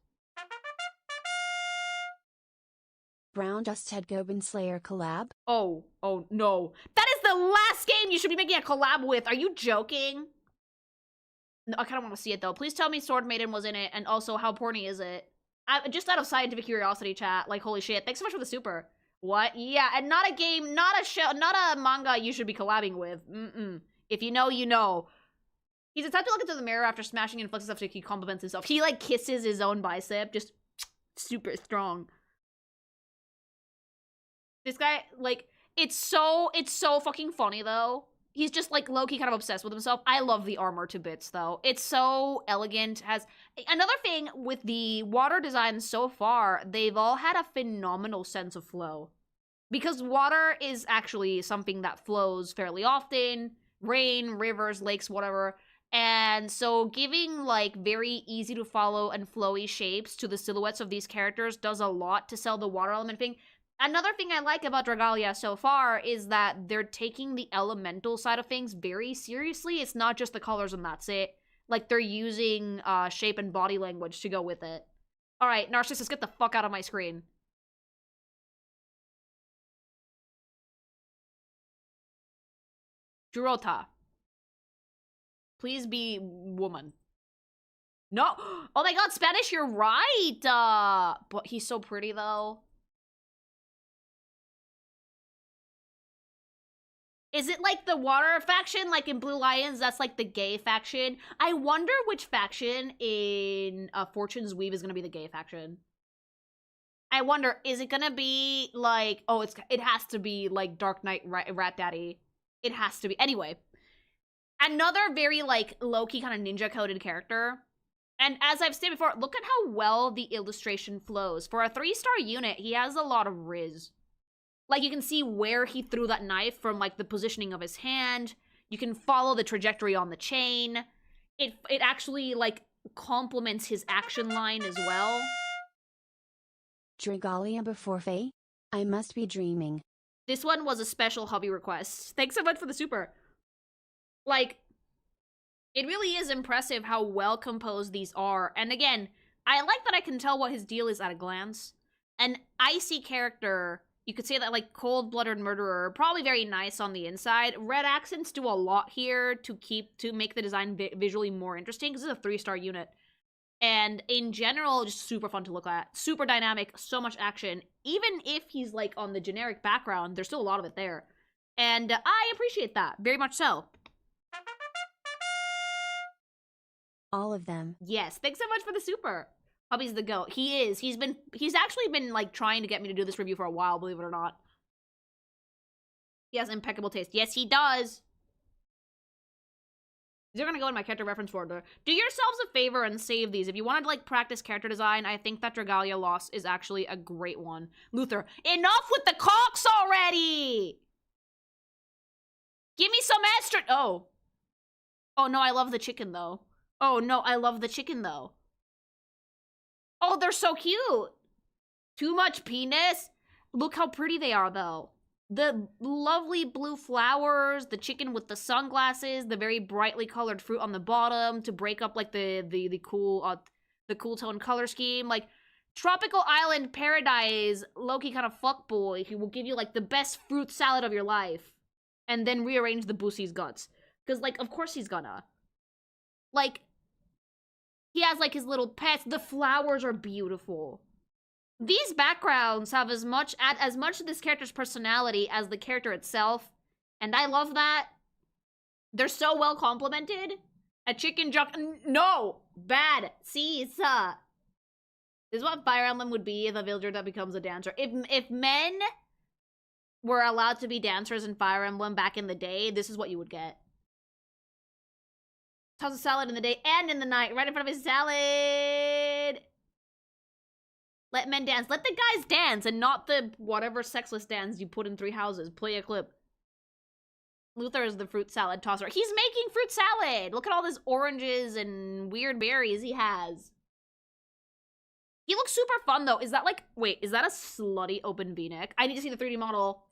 Brown Just Head Goblin Slayer collab? Oh no. That is the last game you should be making a collab with. Are you joking? No, I kind of want to see it though. Please tell me Sword Maiden was in it, and also how porny is it? Just out of scientific curiosity, chat. Like, holy shit. Thanks so much for the super. What? Yeah, and not a game, not a show, not a manga you should be collabing with. If you know, you know. He's attempted to look into the mirror after smashing and flexes after he compliments himself. He like kisses his own bicep, just super strong. This guy, like, it's so fucking funny, though. He's just, like, low-key kind of obsessed with himself. I love the armor to bits, though. It's so elegant. Another thing with the water designs so far, they've all had a phenomenal sense of flow. Because water is actually something that flows fairly often. Rain, rivers, lakes, whatever. And so giving, like, very easy-to-follow and flowy shapes to the silhouettes of these characters does a lot to sell the water element thing. Another thing I like about Dragalia so far is that they're taking the elemental side of things very seriously. It's not just the colors and that's it. Like, they're using shape and body language to go with it. Alright, Narcissus, get the fuck out of my screen. Jurota. Please be woman. No! Oh my god, Spanish, you're right! But he's so pretty, though. Is it like the water faction, like in Blue Lions? That's like the gay faction. I wonder which faction in Fortune's Weave is gonna be the gay faction. I wonder, is it gonna be like, oh, it has to be like Dark Knight Rat Daddy. It has to be. Anyway, another very like low-key kind of ninja-coded character. And as I've stated before, look at how well the illustration flows. For a 3-star unit, he has a lot of riz. Like, you can see where he threw that knife from, like, the positioning of his hand. You can follow the trajectory on the chain. It actually, like, complements his action line as well. Dragalia before Faye? I must be dreaming. This one was a special hobby request. Thanks so much for the super. Like, it really is impressive how well composed these are. And again, I like that I can tell what his deal is at a glance. An icy character... You could say that, like, cold-blooded murderer, probably very nice on the inside. Red accents do a lot here to make the design visually more interesting, because it's a 3-star unit. And in general, just super fun to look at. Super dynamic, so much action. Even if he's, like, on the generic background, there's still a lot of it there. And I appreciate that, very much so. All of them. Yes, thanks so much for the super. Hubby's the goat. He is. He's actually been, like, trying to get me to do this review for a while, believe it or not. He has impeccable taste. Yes, he does. These are gonna go in my character reference folder. Do yourselves a favor and save these. If you want to, like, practice character design, I think that Dragalia Lost is actually a great one. Luther, enough with the cocks already! Give me some extra- Oh. Oh, no, I love the chicken, though. Oh, no, I love the chicken, though. Oh, they're so cute. Too much penis. Look how pretty they are, though. The lovely blue flowers, the chicken with the sunglasses, the very brightly colored fruit on the bottom to break up like the cool tone color scheme. Like, tropical island paradise, low-key kind of fuckboy who will give you like the best fruit salad of your life, and then rearrange the Boosie's guts. Because, like, of course he's gonna. Like, he has, like, his little pets. The flowers are beautiful. These backgrounds have as much of this character's personality as the character itself. And I love that. They're so well complemented. A chicken junk. No! Bad. See, this is what Fire Emblem would be if a villager that becomes a dancer. If men were allowed to be dancers in Fire Emblem back in the day, this is what you would get. Tons of salad in the day and in the night, right in front of his salad. Let men dance. Let the guys dance and not the whatever sexless dance you put in Three Houses. Play a clip. Luther is the fruit salad tosser. He's making fruit salad! Look at all these oranges and weird berries he has. He looks super fun, though. Is that like... Wait, is that a slutty open v-neck? I need to see the 3D model.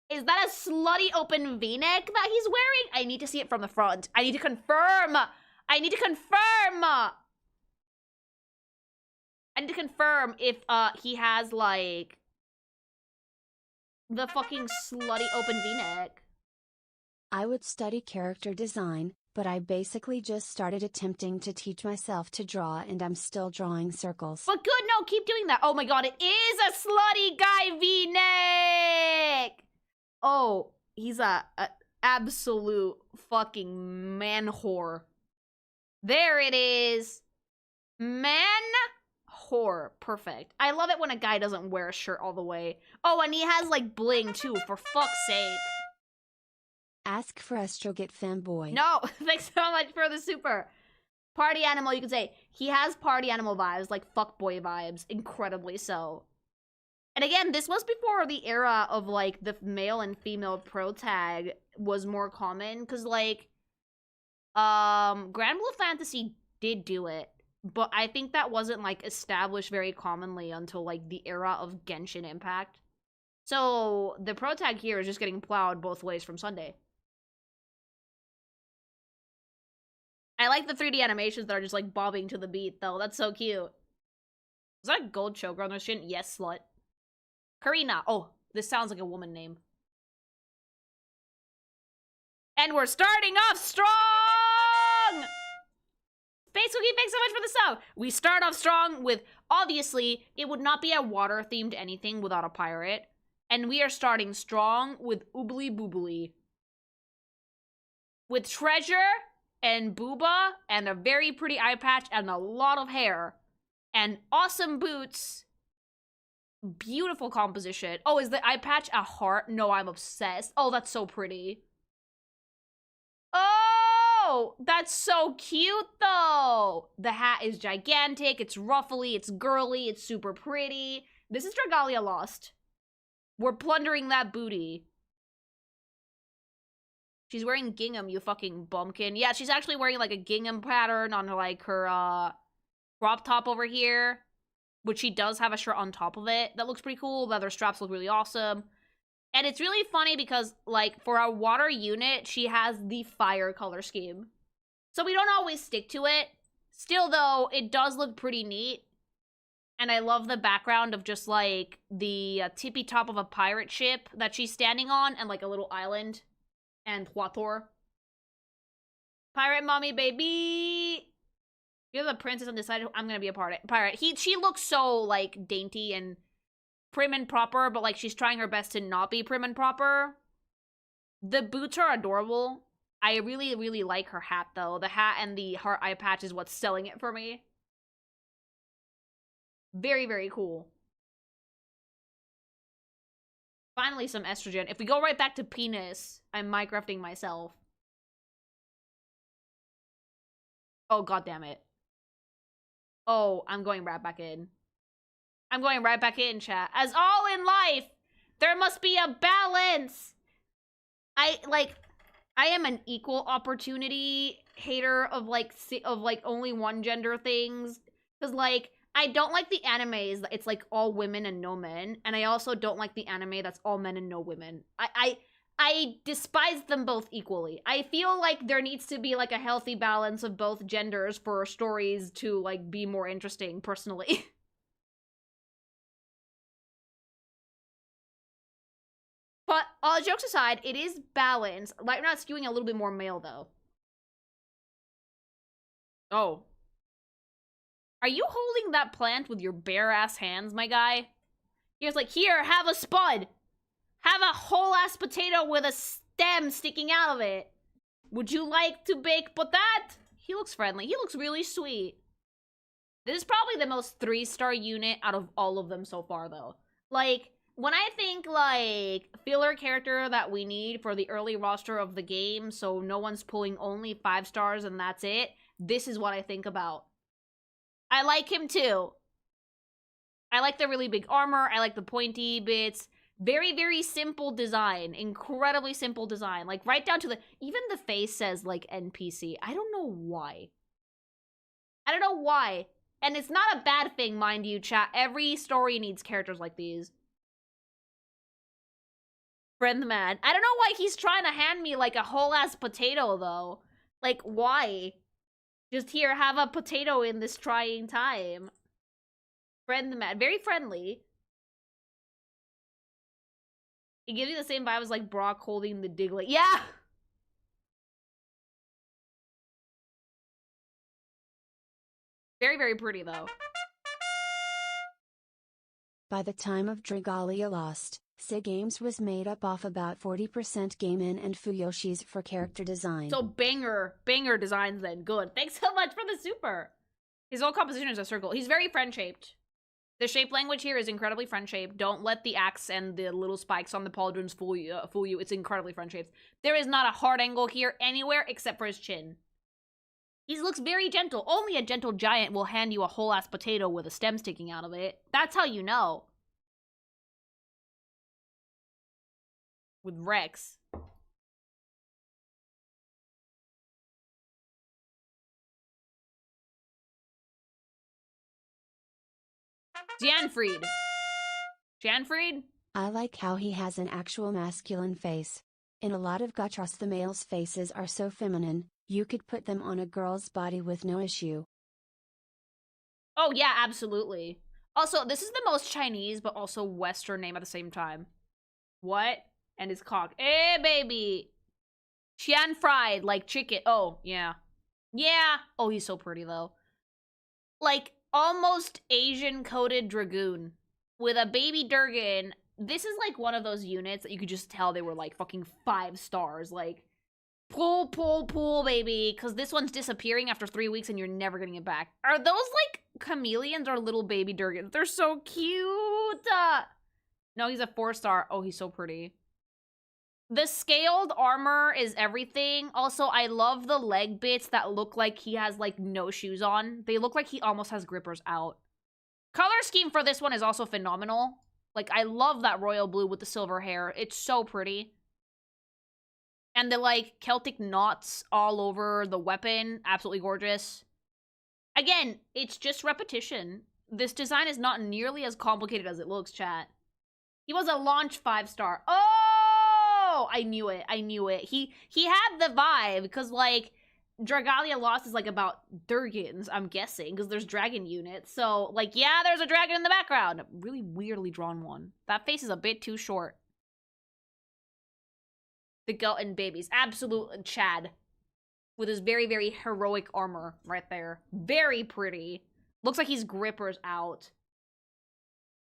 Is that a slutty open v-neck that he's wearing? I need to see it from the front. I need to confirm! I need to confirm! I need to confirm if, he has, like... the fucking slutty open v-neck. I would study character design, but I basically just started attempting to teach myself to draw and I'm still drawing circles. But good, no, keep doing that. Oh my god, it is a slutty guy v-neck! Oh, he's a absolute fucking man whore. There it is. Man whore. Perfect. I love it when a guy doesn't wear a shirt all the way. Oh, and he has like bling too, for fuck's sake. Ask for Astrogate Femboy. No, thanks so much for the super. Party animal, you could say. He has party animal vibes, like fuckboy vibes, incredibly so. And again, this was before the era of, like, the male and female pro tag was more common, because, like, Grand Blue Fantasy did do it, but I think that wasn't, like, established very commonly until, like, the era of Genshin Impact. So, the pro tag here is just getting plowed both ways from Sunday. I like the 3D animations that are just, like, bobbing to the beat, though. That's so cute. Is that a gold choker on their shin? Yes, slut. Karina. Oh, this sounds like a woman name. And we're starting off strong! Space Cookie, thanks so much for the sub! We start off strong with, obviously, it would not be a water-themed anything without a pirate. And we are starting strong with Oobly Boobly. With treasure and booba and a very pretty eye patch and a lot of hair. And awesome boots. Beautiful composition. Oh, is the eye patch a heart? No, I'm obsessed. Oh, that's so pretty. Oh, that's so cute, though. The hat is gigantic. It's ruffly. It's girly. It's super pretty. This is Dragalia Lost. We're plundering that booty. She's wearing gingham, you fucking bumpkin. Yeah, she's actually wearing, like, a gingham pattern on, like, her, crop top over here. Which she does have a shirt on top of it. That looks pretty cool. Leather straps look really awesome. And it's really funny because, like, for a water unit, she has the fire color scheme. So we don't always stick to it. Still, though, it does look pretty neat. And I love the background of just, like, the tippy top of a pirate ship that she's standing on. And, like, a little island. And Huator. Pirate mommy, baby! You're the princess and decided I'm gonna be a pirate. She looks so, like, dainty and prim and proper, but, like, she's trying her best to not be prim and proper. The boots are adorable. I really, really like her hat, though. The hat and the heart eye patch is what's selling it for me. Very, very cool. Finally, some estrogen. If we go right back to penis, I'm Minecrafting myself. Oh, goddammit. Oh, I'm going right back in. I'm going right back in, chat. As all in life, there must be a balance. I am an equal opportunity hater of, like, only one gender things. Because, like, I don't like the animes that it's, like, all women and no men. And I also don't like the anime that's all men and no women. I despise them both equally. I feel like there needs to be, like, a healthy balance of both genders for stories to, like, be more interesting, personally. But, all jokes aside, it is balanced. Like, we're not skewing a little bit more male, though. Oh. Are you holding that plant with your bare-ass hands, my guy? He was like, here, have a spud! Have a whole-ass potato with a stem sticking out of it. Would you like to bake potat? He looks friendly. He looks really sweet. This is probably the most 3-star unit out of all of them so far, though. Like, when I think, like, filler character that we need for the early roster of the game, so no one's pulling only 5 stars and that's it, this is what I think about. I like him, too. I like the really big armor. I like the pointy bits. Very, very simple design. Incredibly simple design. Like, right down to the... Even the face says, like, NPC. I don't know why. I don't know why. And it's not a bad thing, mind you, chat. Every story needs characters like these. Friend man. I don't know why he's trying to hand me, like, a whole-ass potato, though. Like, why? Just here, have a potato in this trying time. Friend man. Very friendly. It gives you the same vibe as, like, Brock holding the Diglett. Yeah! Very, very pretty, though. By the time of Dragalia Lost, Games was made up of about 40% Game-In and Fuyoshi's for character design. So banger designs then. Good. Thanks so much for the super. His whole composition is a circle. He's very friend-shaped. The shape language here is incredibly friend-shaped. Don't let the axe and the little spikes on the pauldrons fool you. It's incredibly friend-shaped. There is not a hard angle here anywhere except for his chin. He looks very gentle. Only a gentle giant will hand you a whole-ass potato with a stem sticking out of it. That's how you know. With Rex. Janfried. Janfried? I like how he has an actual masculine face. In a lot of gachas the males' faces are so feminine, you could put them on a girl's body with no issue. Oh yeah, absolutely. Also, this is the most Chinese but also Western name at the same time. What? And his cock. Hey, baby! Chian fried, like chicken. Oh, yeah. Yeah. Oh, he's so pretty, though. Like, almost Asian-coated dragoon. With a baby Durgan. This is, like, one of those units that you could just tell they were, like, fucking 5 stars. Like, pull, baby. Because this one's disappearing after 3 weeks and you're never getting it back. Are those, like, chameleons or little baby Durgans? They're so cute! No, he's a 4-star. Oh, he's so pretty. The scaled armor is everything. Also, I love the leg bits that look like he has, like, no shoes on. They look like he almost has grippers out. Color scheme for this one is also phenomenal. Like, I love that royal blue with the silver hair. It's so pretty. And the, like, Celtic knots all over the weapon. Absolutely gorgeous. Again, it's just repetition. This design is not nearly as complicated as it looks, chat. He was a launch 5-star. Oh, I knew it. He had the vibe because, like, Dragalia Lost is, like, about Durgans, I'm guessing, because there's dragon units. So, like, yeah, there's a dragon in the background. Really weirdly drawn one. That face is a bit too short. The Gelton babies. Absolute Chad. With his very, very heroic armor right there. Very pretty. Looks like he's grippers out.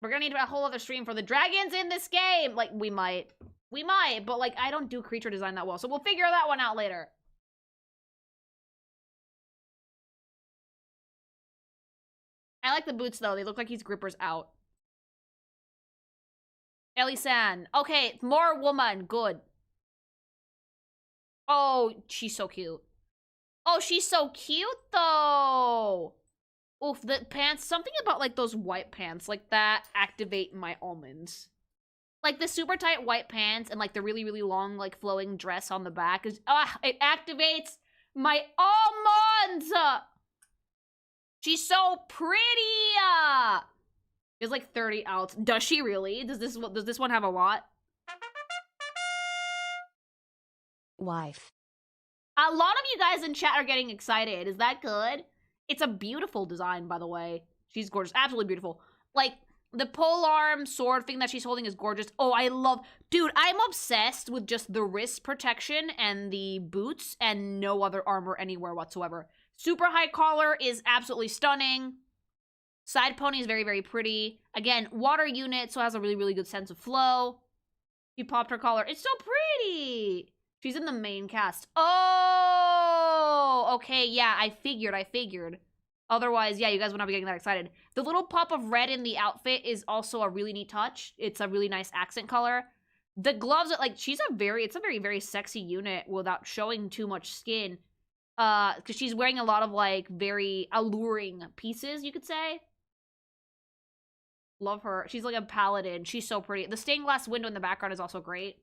We're gonna need a whole other stream for the dragons in this game. Like, we might, but, like, I don't do creature design that well, so we'll figure that one out later. I like the boots, though. They look like he's grippers out. Ellie-san. Okay, more woman. Good. Oh, she's so cute. Oh, she's so cute, though. Oof, the pants. Something about, like, those white pants. Like, that activate my almonds. Like, the super tight white pants and, like, the really, really long, like, flowing dress on the back is... it activates my almonds! She's so pretty! There's, like, 30 outs. Does she really? Does this one have a lot? Wife. A lot of you guys in chat are getting excited. Is that good? It's a beautiful design, by the way. She's gorgeous. Absolutely beautiful. Like... the polearm sword thing that she's holding is gorgeous. Oh, I love... dude, I'm obsessed with just the wrist protection and the boots and no other armor anywhere whatsoever. Super high collar is absolutely stunning. Side pony is very, very pretty. Again, water unit, so it has a really, really good sense of flow. She popped her collar. It's so pretty! She's in the main cast. Oh! Okay, yeah, I figured. Otherwise, yeah, you guys would not be getting that excited. The little pop of red in the outfit is also a really neat touch. It's a really nice accent color. The gloves, like, it's a very, very sexy unit without showing too much skin. Because she's wearing a lot of, like, very alluring pieces, you could say. Love her. She's like a paladin. She's so pretty. The stained glass window in the background is also great.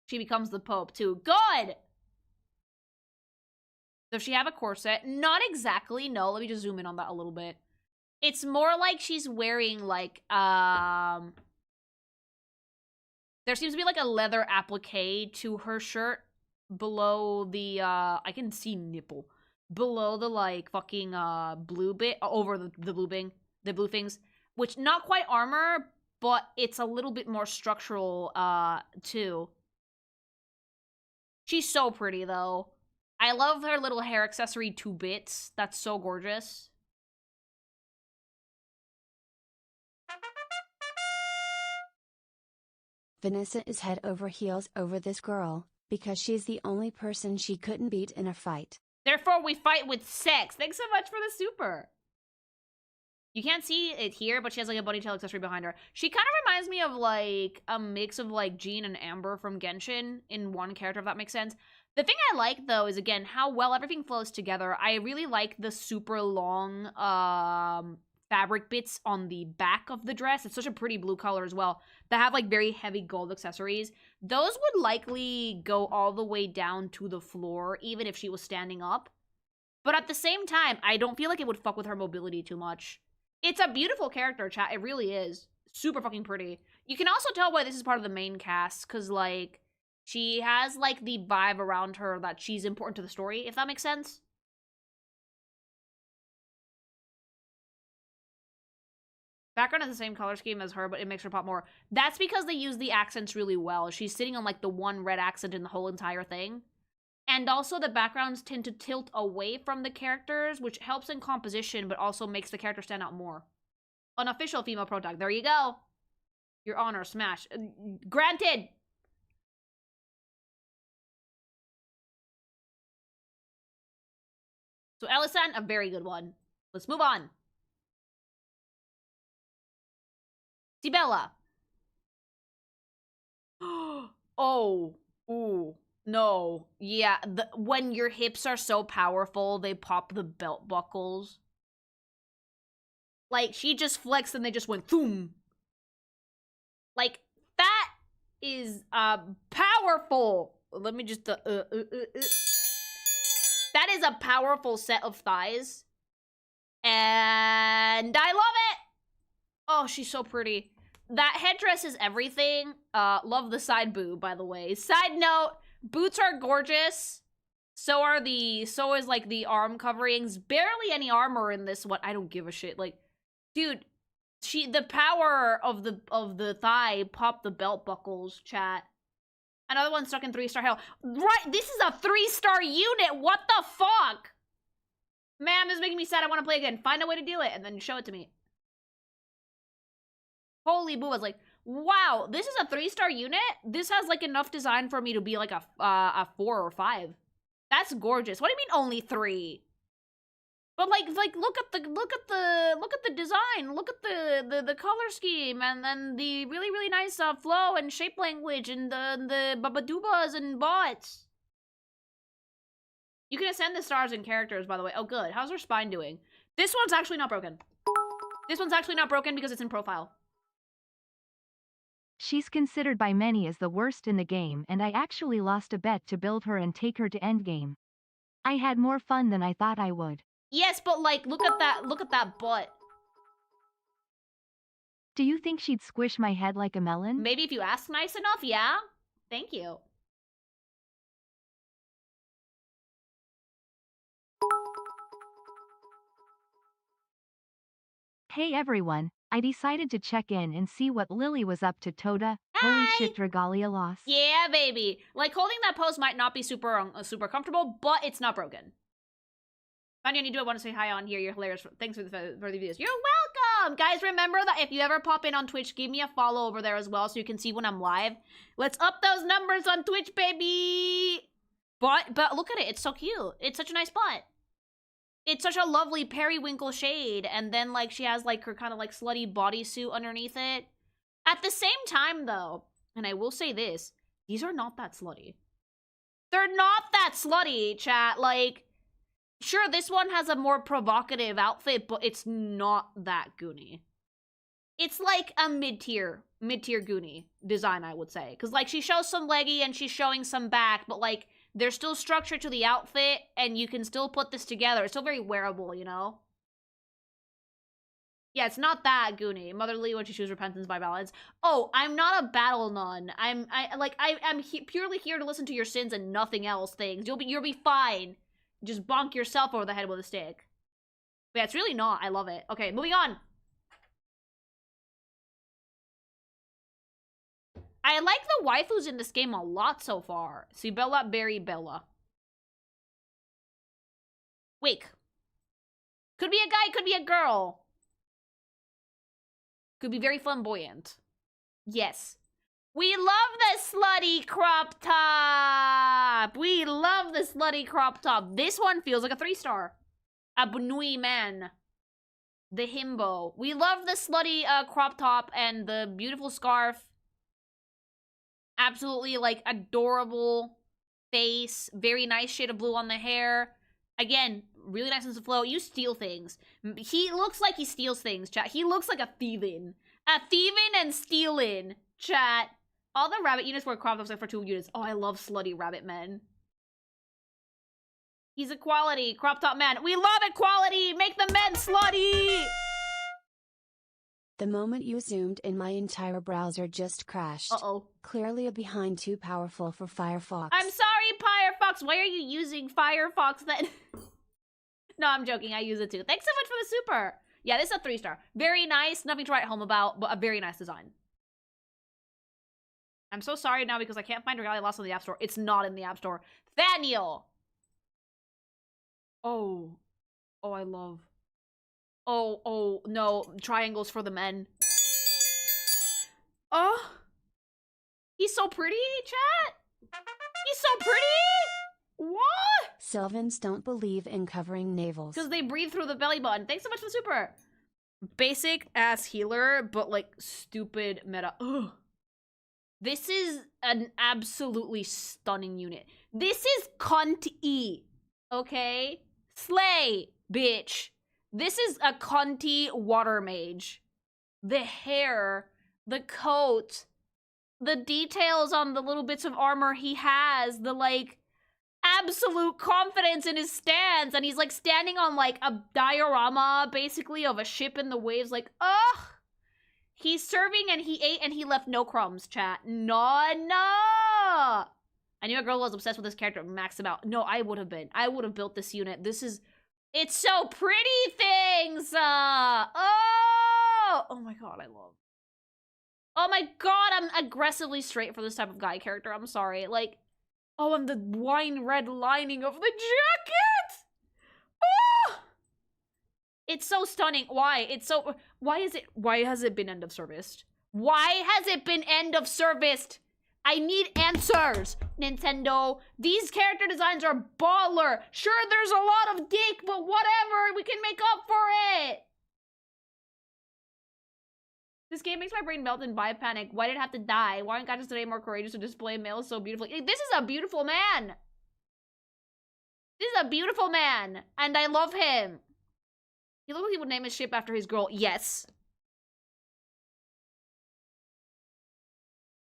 She becomes the Pope, too. Good! Does she have a corset? Not exactly, no. Let me just zoom in on that a little bit. It's more like she's wearing, like, there seems to be, like, a leather applique to her shirt below the, I can see nipple. Below the, like, fucking, blue bit, over the blue things. Which, not quite armor, but it's a little bit more structural, too. She's so pretty, though. I love her little hair accessory 2 bits. That's so gorgeous. Vanessa is head over heels over this girl, because she's the only person she couldn't beat in a fight. Therefore, we fight with sex. Thanks so much for the super. You can't see it here, but she has, like, a bunny tail accessory behind her. She kind of reminds me of, like, a mix of, like, Jean and Amber from Genshin in one character, if that makes sense. The thing I like, though, is, again, how well everything flows together. I really like the super long fabric bits on the back of the dress. It's such a pretty blue color as well. That have, like, very heavy gold accessories. Those would likely go all the way down to the floor, even if she was standing up. But at the same time, I don't feel like it would fuck with her mobility too much. It's a beautiful character, chat. It really is. Super fucking pretty. You can also tell why this is part of the main cast, because, like, she has, like, the vibe around her that she's important to the story, if that makes sense. Background has the same color scheme as her, but it makes her pop more. That's because they use the accents really well. She's sitting on, like, the one red accent in the whole entire thing. And also the backgrounds tend to tilt away from the characters, which helps in composition, but also makes the character stand out more. Unofficial female protag. There you go. Your honor, smash. Granted! So Elisan, a very good one. Let's move on. Sibella. Oh. Ooh. No. Yeah, when your hips are so powerful, they pop the belt buckles. Like, she just flexed and they just went thoom. Like, that is, powerful. Let me just, That is a powerful set of thighs. And I love it! Oh, she's so pretty. That headdress is everything. Love the side boob, by the way. Side note, boots are gorgeous. So is, like, the arm coverings. Barely any armor in this one. I don't give a shit. Like, dude, the power of the thigh popped the belt buckles, chat. Another one stuck in 3-star hell. Right, this is a 3-star unit. What the fuck? Man, this is making me sad. I want to play again. Find a way to do it and then show it to me. Holy boo, I was like, wow, this is a 3-star unit? This has, like, enough design for me to be, like, a 4 or 5. That's gorgeous. What do you mean only 3? But, like, look at the design. Look at the color scheme, and then the really, really nice flow and shape language, and the babadubas and bots. You can ascend the stars and characters, by the way. Oh, good. How's her spine doing? This one's actually not broken. This one's actually not broken because it's in profile. She's considered by many as the worst in the game, and I actually lost a bet to build her and take her to endgame. I had more fun than I thought I would. Yes, but, like, look at that butt. Do you think she'd squish my head like a melon? Maybe if you ask nice enough, yeah? Thank you. Hey everyone, I decided to check in and see what Lily was up to. Toda. Holy shit, Dragalia lost. Yeah, baby. Like, holding that pose might not be super comfortable, but it's not broken. Fanya, you do want to say hi on here. You're hilarious. Thanks for the videos. You're welcome! Guys, remember that if you ever pop in on Twitch, give me a follow over there as well so you can see when I'm live. Let's up those numbers on Twitch, baby! But look at it. It's so cute. It's such a nice butt. It's such a lovely periwinkle shade, and then, like, she has, like, her kind of, like, slutty bodysuit underneath it. At the same time, though, and I will say this, these are not that slutty. They're not that slutty, chat. Like, Sure, this one has a more provocative outfit, but it's not that Goonie. It's like a mid-tier Goonie design, I would say. Because, like, she shows some leggy and she's showing some back, but, like, there's still structure to the outfit, and you can still put this together. It's still very wearable, you know? Yeah, it's not that Goonie. Motherly when she chooses repentance by ballads. Oh, I'm not a battle nun. I'm purely here to listen to your sins and nothing else. Things you'll be fine. Just bonk yourself over the head with a stick. But yeah, it's really not. I love it. Okay, moving on. I like the waifus in this game a lot so far. Sibella, Berry, Bella. Wake. Could be a guy, could be a girl. Could be very flamboyant. Yes. We love the slutty crop top. We love the slutty crop top. This one feels like a 3-star. A Bunui man. The himbo. We love the slutty crop top and the beautiful scarf. Absolutely, like, adorable face. Very nice shade of blue on the hair. Again, really nice sense of flow. You steal things. He looks like he steals things, chat. He looks like a thieving. A thieving and stealing, chat. All the rabbit units were crop tops like for 2 units. Oh, I love slutty rabbit men. He's equality. Crop top man. We love equality! Make the men slutty! The moment you zoomed in, my entire browser just crashed. Uh-oh. Clearly a behind too powerful for Firefox. I'm sorry, Firefox. Why are you using Firefox then? No, I'm joking. I use it too. Thanks so much for the super. Yeah, this is a 3-star. Very nice. Nothing to write home about, but a very nice design. I'm so sorry now because I can't find Dragalia Lost in the App Store. It's not in the App Store. Thaniel! Oh. Oh, I love... Oh, no. Triangles for the men. Oh. He's so pretty, chat. He's so pretty. What? Sylvans don't believe in covering navels. Because they breathe through the belly button. Thanks so much for the super. Basic ass healer, but like stupid meta. Ugh. This is an absolutely stunning unit. This is cunt-y. Okay? Slay, bitch. This is a cunty water mage. The hair, the coat, the details on the little bits of armor he has, the, like, absolute confidence in his stance, and he's, like, standing on, like, a diorama, basically, of a ship in the waves, like, ugh! He's serving, and he ate, and he left no crumbs, chat. No! I knew a girl was obsessed with this character, max him out. No, I would have been. I would have built this unit. This is... It's so pretty, things! Oh my god, I love... Oh my god, I'm aggressively straight for this type of guy character. I'm sorry. Like, oh, and the wine red lining of the jacket! Oh! It's so stunning. Why? It's so... Why has it been end of serviced? Why has it been end of serviced? I need answers, Nintendo. These character designs are baller. Sure, there's a lot of dick, but whatever. We can make up for it. This game makes my brain melt and vibe panic. Why did it have to die? Why aren't guys today more courageous to display males so beautifully? This is a beautiful man. This is a beautiful man, and I love him. He looked like he would name his ship after his girl. Yes.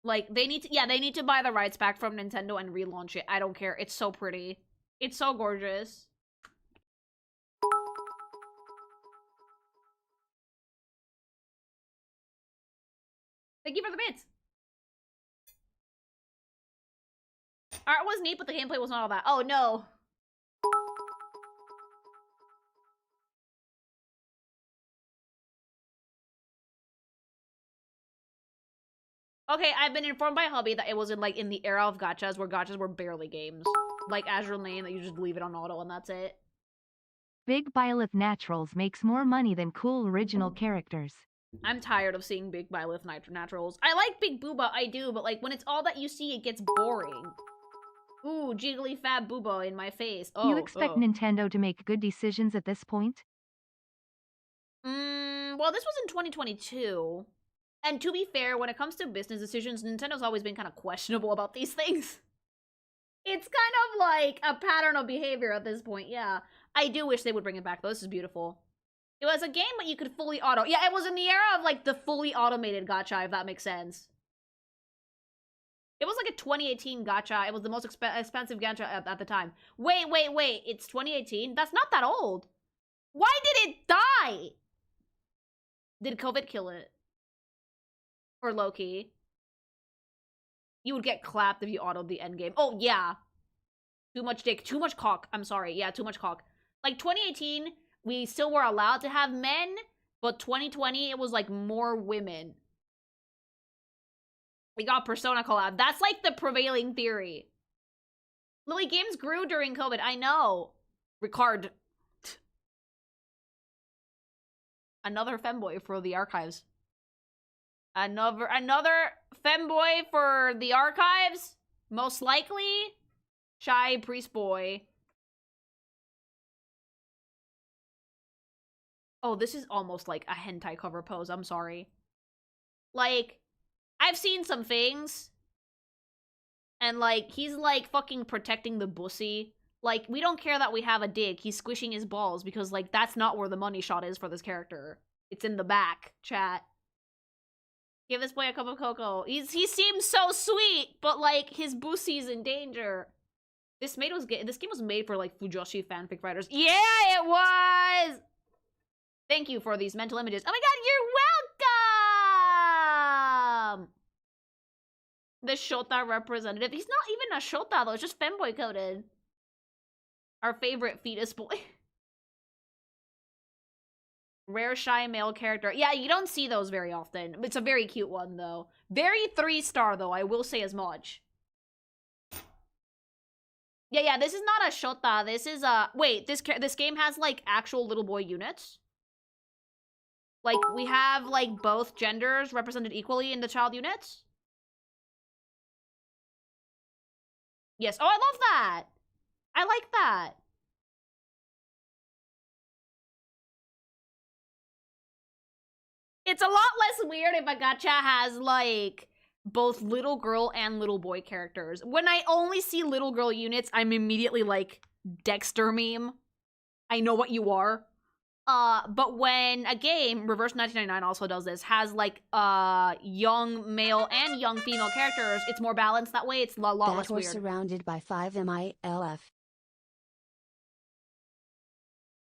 Like, they need to buy the rights back from Nintendo and relaunch it. I don't care. It's so pretty. It's so gorgeous. Thank you for the bits. Art was neat, but the gameplay was not all that. Oh, no. Okay, I've been informed by Hubby that it was in the era of gachas where gachas were barely games. Like Azure Lane, that you just leave it on auto and that's it. Big Byleth Naturals makes more money than cool original characters. I'm tired of seeing Big Byleth Naturals. I like Big Booba, I do, but like when it's all that you see, it gets boring. Ooh, jiggly fab Booba in my face. Oh, you expect Nintendo to make good decisions at this point? Well, this was in 2022. And to be fair, when it comes to business decisions, Nintendo's always been kind of questionable about these things. It's kind of like a pattern of behavior at this point, yeah. I do wish they would bring it back, though. This is beautiful. It was a game, but you could fully auto. Yeah, it was in the era of, like, the fully automated gacha, if that makes sense. It was like a 2018 gacha. It was the most expensive gacha at the time. Wait. It's 2018? That's not that old. Why did it die? Did COVID kill it? Or Loki? You would get clapped if you autoed the endgame. Oh, yeah. Too much dick. Too much cock. I'm sorry. Yeah, too much cock. Like, 2018, we still were allowed to have men, but 2020, it was, like, more women. We got Persona collab. That's, like, the prevailing theory. Lily, games grew during COVID. I know. Ricard. Another femboy for the archives. Another femboy for the archives? Most likely? Shy priest boy. Oh, this is almost like a hentai cover pose. I'm sorry. Like, I've seen some things. And, like, he's, like, fucking protecting the bussy. Like, we don't care that we have a dick. He's squishing his balls because, like, that's not where the money shot is for this character. It's in the back, chat. Give this boy a cup of cocoa. He seems so sweet, but, like, his bussy's in danger. This game was made for, like, Fujoshi fanfic writers. Yeah, it was! Thank you for these mental images. Oh my god, you're welcome! The Shota representative. He's not even a Shota, though. It's just femboy coded. Our favorite fetus boy. Rare shy male character. Yeah, you don't see those very often. It's a very cute one, though. Very 3-star, though. I will say as much. Yeah, this is not a Shota. This is a... Wait, this game has, like, actual little boy units? Like, we have, like, both genders represented equally in the child units? Yes. Oh, I love that! I like that. It's a lot less weird if a gacha has, like, both little girl and little boy characters. When I only see little girl units, I'm immediately like, Dexter meme. I know what you are. But when a game, Reverse 1999 also does this, has, like, young male and young female characters, it's more balanced that way. It's a lot less weird. Surrounded by 5 MILF.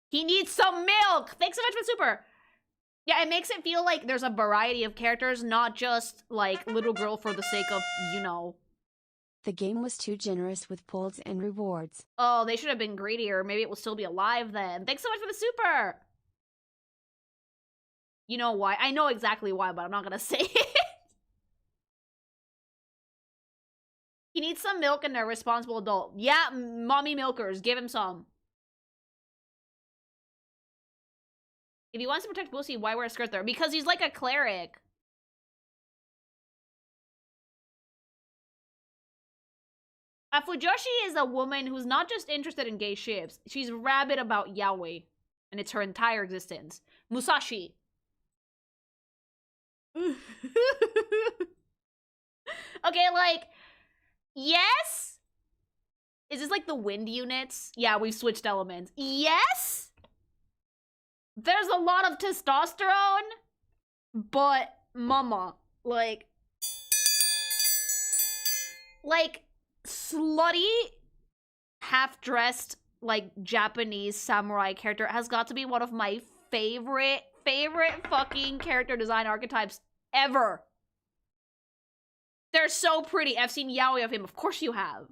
He needs some milk! Thanks so much for super! Yeah, it makes it feel like there's a variety of characters, not just, like, little girl for the sake of, you know. The game was too generous with pulls and rewards. Oh, they should have been greedier. Maybe it will still be alive then. Thanks so much for the super! You know why? I know exactly why, but I'm not gonna say it. He needs some milk and a responsible adult. Yeah, mommy milkers, give him some. If he wants to protect Bussy, why wear a skirt there? Because he's like a cleric. A Fujoshi is a woman who's not just interested in gay ships. She's rabid about yaoi. And it's her entire existence. Musashi. Okay, like... Yes? Is this like the wind units? Yeah, we've switched elements. Yes? There's a lot of testosterone, but mama, like slutty, half-dressed, like, Japanese samurai character has got to be one of my favorite fucking character design archetypes ever. They're so pretty. I've seen yaoi of him. Of course you have.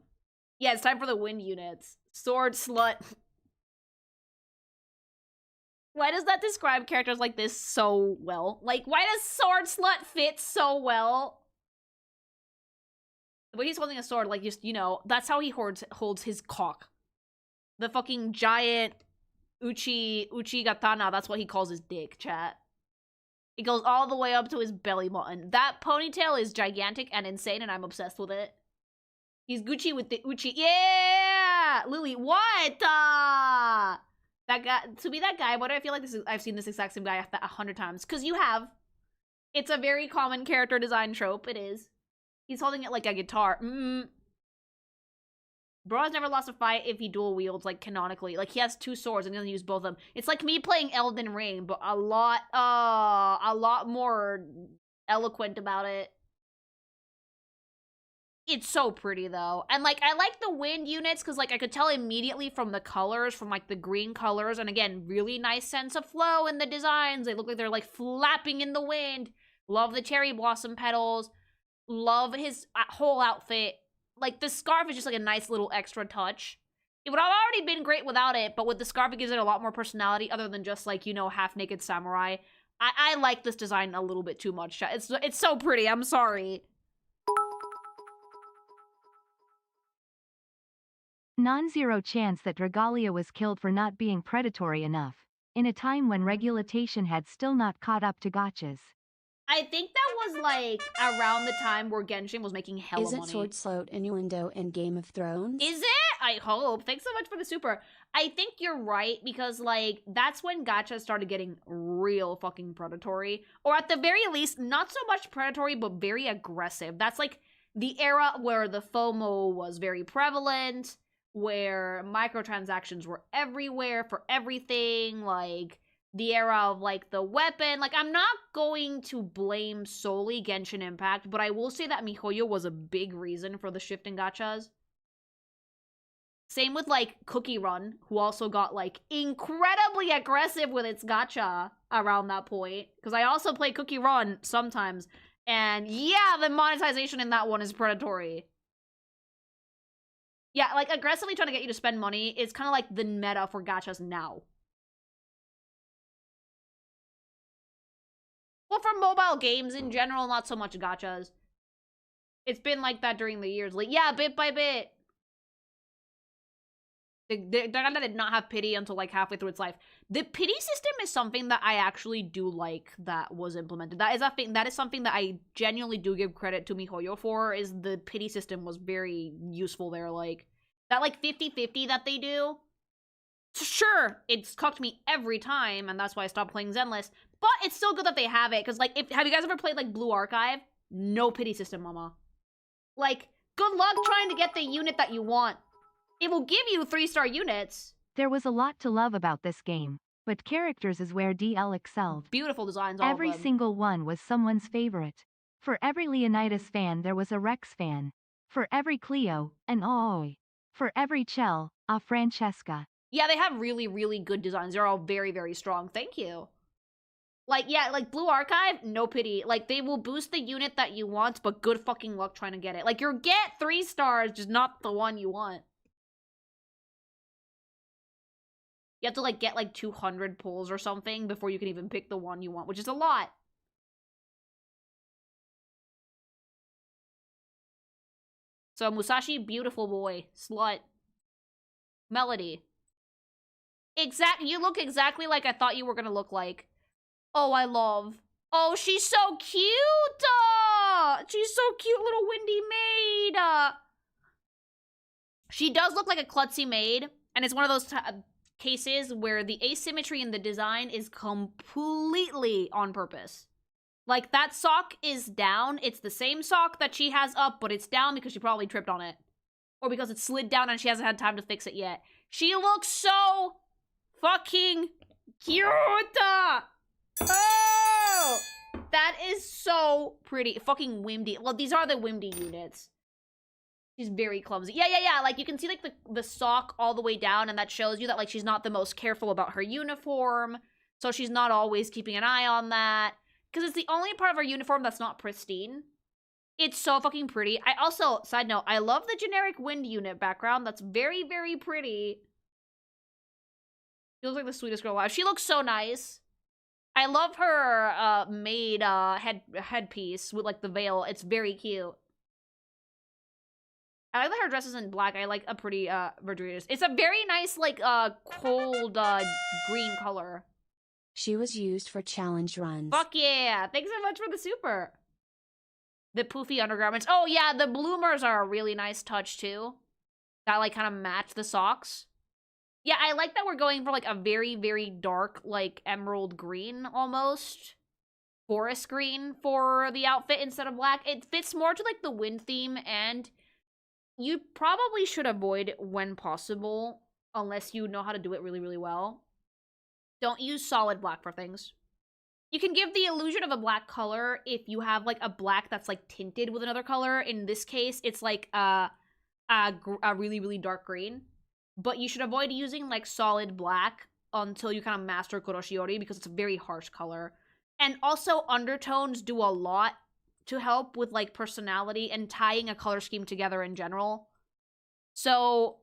Yeah, it's time for the wind units. Sword slut. Why does that describe characters like this so well? Like, why does sword slut fit so well? The way he's holding a sword, like, just, you know, that's how he holds his cock. The fucking giant uchi gatana, that's what he calls his dick, chat. It goes all the way up to his belly button. That ponytail is gigantic and insane, and I'm obsessed with it. He's Gucci with the uchi. Yeah! Lily, what? That guy, to be that guy, why do I feel like I've seen this exact same guy 100 times? Because you have. It's a very common character design trope. It is. He's holding it like a guitar. Bro has never lost a fight if he dual wields, like, canonically. Like, he has 2 swords and he doesn't use both of them. It's like me playing Elden Ring, but a lot more eloquent about it. It's so pretty, though. And, like, I like the wind units, because, like, I could tell immediately from the colors, from, like, the green colors, and, again, really nice sense of flow in the designs. They look like they're, like, flapping in the wind. Love the cherry blossom petals. Love his whole outfit. Like, the scarf is just, like, a nice little extra touch. It would have already been great without it, but with the scarf, it gives it a lot more personality, other than just, like, you know, half-naked samurai. I like this design a little bit too much. It's so pretty, I'm sorry. Non-zero chance that Dragalia was killed for not being predatory enough, in a time when regulation had still not caught up to gachas. I think that was, like, around the time where Genshin was making hella money. Isn't Sword Sloat innuendo in Game of Thrones? Is it? I hope. Thanks so much for the super. I think you're right, because, like, that's when gachas started getting real fucking predatory. Or at the very least, not so much predatory, but very aggressive. That's, like, the era where the FOMO was very prevalent, where microtransactions were everywhere for everything, like, the era of, like, the weapon. Like, I'm not going to blame solely Genshin Impact, but I will say that MiHoYo was a big reason for the shift in gachas. Same with, like, Cookie Run, who also got, like, incredibly aggressive with its gacha around that point. Because I also play Cookie Run sometimes. And yeah, the monetization in that one is predatory. Yeah, like, aggressively trying to get you to spend money is kind of like the meta for gachas now. Well, for mobile games in general, not so much gachas. It's been like that during the years. Like, yeah, bit by bit. Dragalia did not have pity until, like, halfway through its life. The pity system is something that I actually do like that was implemented. That is something that I genuinely do give credit to MiHoYo for, is the pity system was very useful there. Like, that, like, 50-50 that they do. Sure, it's cucked me every time, and that's why I stopped playing Zenless. But it's still good that they have it, because, like, have you guys ever played, like, Blue Archive? No pity system, mama. Like, good luck trying to get the unit that you want. It will give you 3-star units. There was a lot to love about this game, but characters is where DL excelled. Beautiful designs, all Every of them. single one was someone's favorite. For every Leonidas fan there was a Rex fan. For every Cleo, an Aoi. For every Chell, a Francesca. Yeah, they have really, really good designs. They're all very, very strong. Thank you. Like, yeah, like, Blue Archive, no pity. Like, they will boost the unit that you want, but good fucking luck trying to get it. Like, you'll get 3 stars, just not the one you want. You have to, like, get, like, 200 pulls or something before you can even pick the one you want, which is a lot. So, Musashi, beautiful boy. Slut. Melody. You look exactly like I thought you were gonna look like. Oh, I love. Oh, she's so cute! She's so cute, little windy maid! She does look like a klutzy maid, and it's one of those cases where the asymmetry in the design is completely on purpose. Like, that sock is down. It's the same sock that she has up, but it's down because she probably tripped on it. Or because it slid down and she hasn't had time to fix it yet. She looks so fucking cute! Oh! That is so pretty. Fucking Wimdy. Well, these are the Wimdy units. She's very clumsy. Yeah. Like, you can see, like, the sock all the way down, and that shows you that, like, she's not the most careful about her uniform. So she's not always keeping an eye on that. Because it's the only part of her uniform that's not pristine. It's so fucking pretty. I also, side note, I love the generic wind unit background. That's very, very pretty. She looks like the sweetest girl alive. She looks so nice. I love her maid headpiece with, like, the veil. It's very cute. I like that her dress is in black. I like a pretty Verduritas. It's a very nice, like, cold green color. She was used for challenge runs. Fuck yeah! Thanks so much for the super. The poofy undergarments. Oh yeah, the bloomers are a really nice touch too. That, like, kind of match the socks. Yeah, I like that we're going for, like, a very, very dark, like, emerald green, almost. Forest green for the outfit instead of black. It fits more to, like, the wind theme, and you probably should avoid it when possible, unless you know how to do it really, really well. Don't use solid black for things. You can give the illusion of a black color if you have, like, a black that's, like, tinted with another color. In this case, it's, like, a really, really dark green. But you should avoid using, like, solid black until you kind of master Kuroshiori, because it's a very harsh color. And also, undertones do a lot to help with, like, personality and tying a color scheme together in general. So,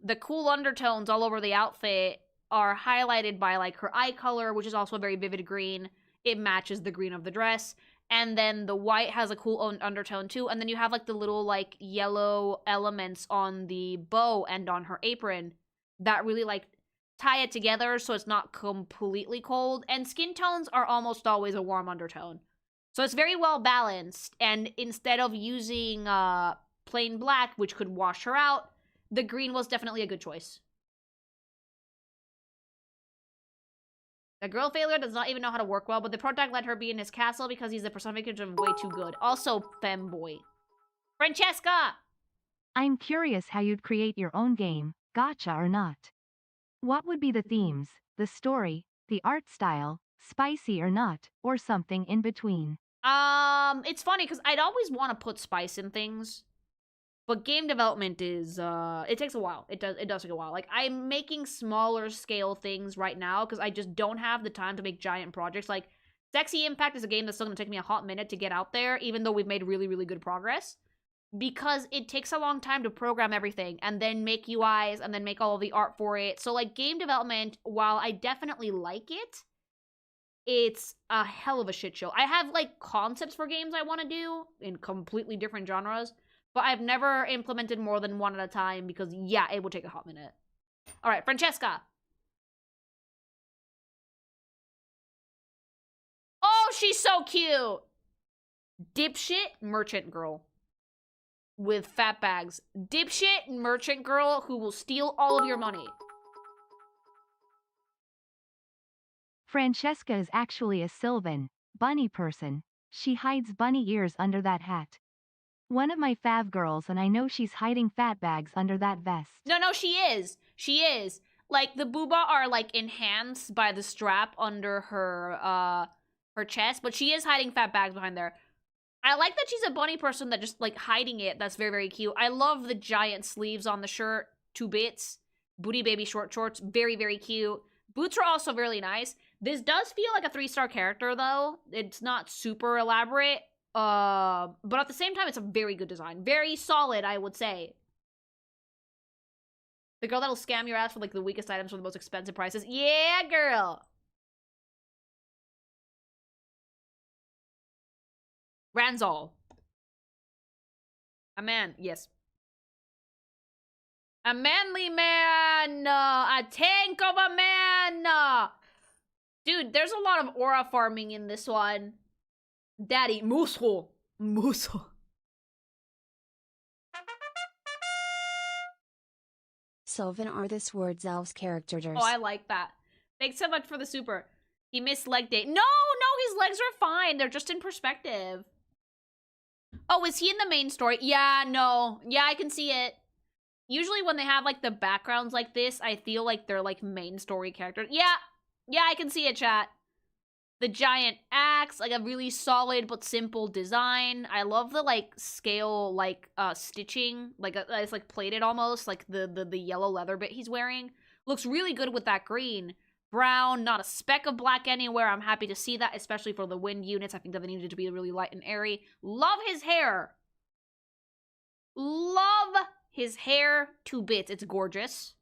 the cool undertones all over the outfit are highlighted by, like, her eye color, which is also a very vivid green. It matches the green of the dress. And then the white has a cool undertone too. And then you have, like, the little, like, yellow elements on the bow and on her apron that really, like, tie it together so it's not completely cold. And skin tones are almost always a warm undertone. So it's very well balanced. And instead of using plain black, which could wash her out, the green was definitely a good choice. The girl failure does not even know how to work well, but the protag let her be in his castle because he's the personification of way too good. Also, femboy. Francesca! I'm curious how you'd create your own game, gacha or not. What would be the themes, the story, the art style, spicy or not, or something in between? It's funny because I'd always want to put spice in things. But game development is, it takes a while. It does take a while. Like, I'm making smaller scale things right now because I just don't have the time to make giant projects. Like, Sexy Impact is a game that's still going to take me a hot minute to get out there, even though we've made really, really good progress. Because it takes a long time to program everything, and then make UIs, and then make all of the art for it. So, like, game development, while I definitely like it, it's a hell of a shit show. I have, like, concepts for games I want to do in completely different genres, but I've never implemented more than one at a time because, yeah, it would take a hot minute. All right, Francesca. Oh, she's so cute. Dipshit merchant girl with fat bags. Dipshit merchant girl who will steal all of your money. Francesca is actually a Sylvan, bunny person. She hides bunny ears under that hat. One of my fav girls, and I know she's hiding fat bags under that vest. No, she is. She is. Like, the booba are, like, enhanced by the strap under her chest, but she is hiding fat bags behind there. I like that she's a bunny person that just, like, hiding it. That's very, very cute. I love the giant sleeves on the shirt. 2 bits. Booty baby short shorts. Very, very cute. Boots are also really nice. This does feel like a 3-star character, though. It's not super elaborate. But at the same time, it's a very good design. Very solid, I would say. The girl that'll scam your ass for, like, the weakest items for the most expensive prices. Yeah, girl! Ranzol. A man, yes. A manly man! A tank of a man! Dude, there's a lot of aura farming in this one. Daddy, muscle. Sylvan are this word's elves characters. Oh, I like that. Thanks so much for the super. He missed leg day. No, his legs are fine. They're just in perspective. Oh, is he in the main story? Yeah, no. Yeah, I can see it. Usually when they have, like, the backgrounds like this, I feel like they're, like, main story characters. Yeah, I can see it, chat. The giant axe, like, a really solid but simple design. I love the, like, scale, like, stitching. Like, it's, like, plated almost. Like, the yellow leather bit he's wearing. Looks really good with that green. Brown, not a speck of black anywhere. I'm happy to see that, especially for the wind units. I think that they needed to be really light and airy. Love his hair. Love his hair to bits. It's gorgeous.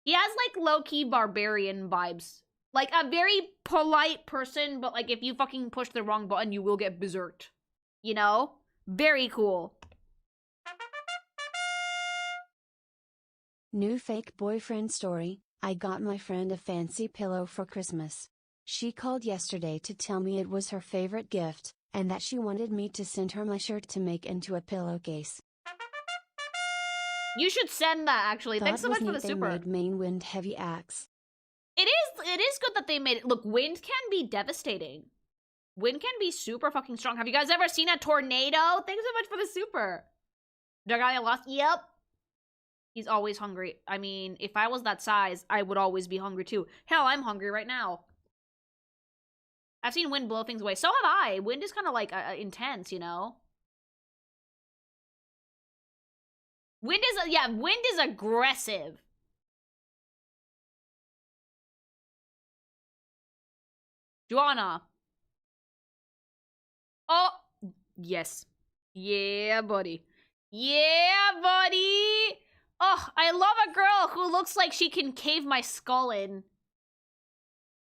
He has, like, low-key barbarian vibes. Like, a very polite person, but, like, if you fucking push the wrong button, you will get berserked. You know? Very cool. New fake boyfriend story. I got my friend a fancy pillow for Christmas. She called yesterday to tell me it was her favorite gift, and that she wanted me to send her my shirt to make into a pillowcase. You should send that, actually. Thanks so much for the super. They made main wind heavy axe. It is good that they made it. Look, wind can be devastating. Wind can be super fucking strong. Have you guys ever seen a tornado? Thanks so much for the super. Dragalia lost? Yep. He's always hungry. I mean, if I was that size, I would always be hungry too. Hell, I'm hungry right now. I've seen wind blow things away. So have I. Wind is kind of like intense, you know? Wind is aggressive. Joanna. Oh, yes. Yeah, buddy. Yeah, buddy. Oh, I love a girl who looks like she can cave my skull in.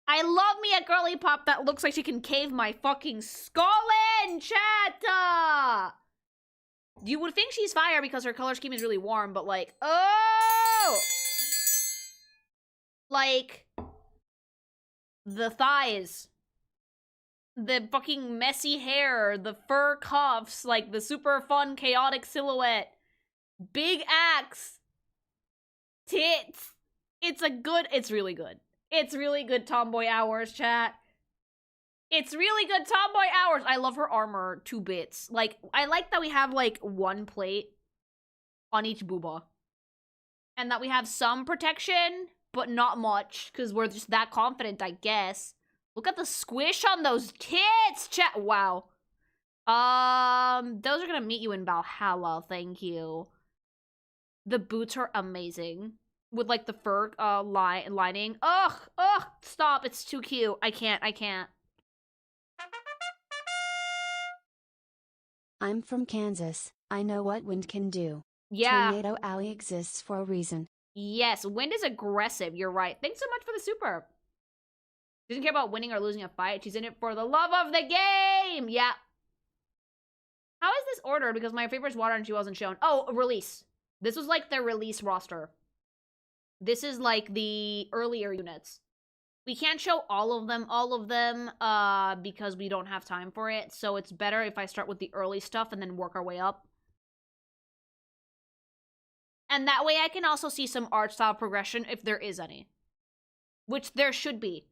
I love me a girly pop that looks like she can cave my fucking skull in, chat! You would think she's fire because her color scheme is really warm, but like, oh! Like, the thighs. The fucking messy hair, the fur cuffs, like the super fun chaotic silhouette. Big axe. Tits. It's really good. It's really good tomboy hours, chat. It's really good tomboy hours. I love her armor 2 bits. Like, I like that we have like 1 plate on each booba. And that we have some protection, but not much, because we're just that confident, I guess. Look at the squish on those tits, chat. Wow. Those are gonna meet you in Valhalla, thank you. The boots are amazing. With, like, the fur, lining. Ugh! Stop, it's too cute. I can't. I'm from Kansas. I know what wind can do. Yeah. Tornado Alley exists for a reason. Yes, wind is aggressive, you're right. Thanks so much for the super. She doesn't care about winning or losing a fight. She's in it for the love of the game! Yeah. How is this ordered? Because my favorite's water and she wasn't shown. Oh, release. This was like their release roster. This is like the earlier units. We can't show all of them, because we don't have time for it. So it's better if I start with the early stuff and then work our way up. And that way I can also see some art style progression if there is any. Which there should be.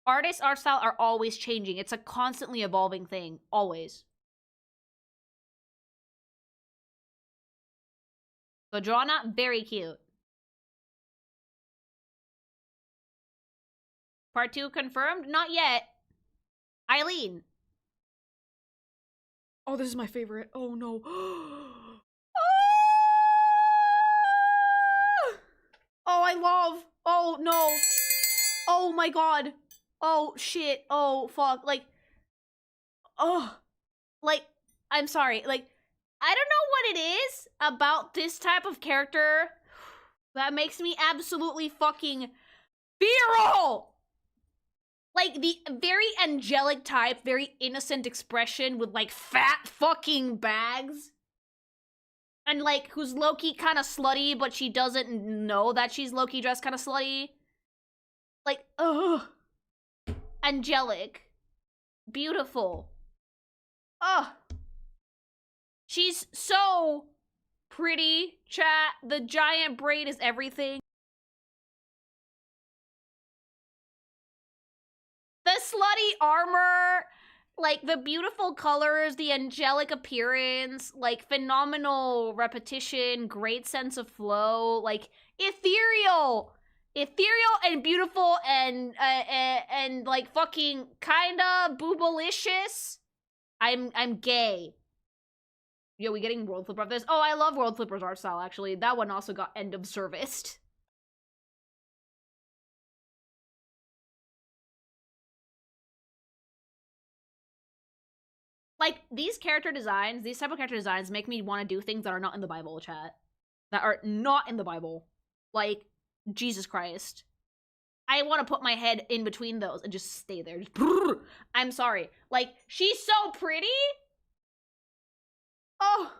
Artists' art style are always changing. It's a constantly evolving thing. Always. So Joanna, very cute. Part 2 confirmed? Not yet. Eileen. Oh, this is my favorite. Oh, no. Oh, I love. Oh, no. Oh, my God. Oh, shit. Oh, fuck. Like, oh. Like, I'm sorry. Like, I don't know what it is about this type of character that makes me absolutely fucking feral. Like, the very angelic type, very innocent expression with, like, fat fucking bags. And, like, who's low-key kind of slutty, but she doesn't know that she's low-key dressed kind of slutty. Like, ugh. Angelic. Beautiful. Ugh. She's so pretty, chat. The giant braid is everything. The slutty armor, like, the beautiful colors, the angelic appearance, like, phenomenal repetition, great sense of flow, like, ethereal! Ethereal and beautiful and like, fucking kinda boobalicious. I'm gay. Yo, we getting World Flipper of this? Oh, I love World Flipper's art style, actually. That one also got end of serviced. Like, these character designs, these type of character designs make me want to do things that are not in the Bible, chat. That are not in the Bible. Like, Jesus Christ. I want to put my head in between those and just stay there. Just, I'm sorry. Like, she's so pretty. Oh.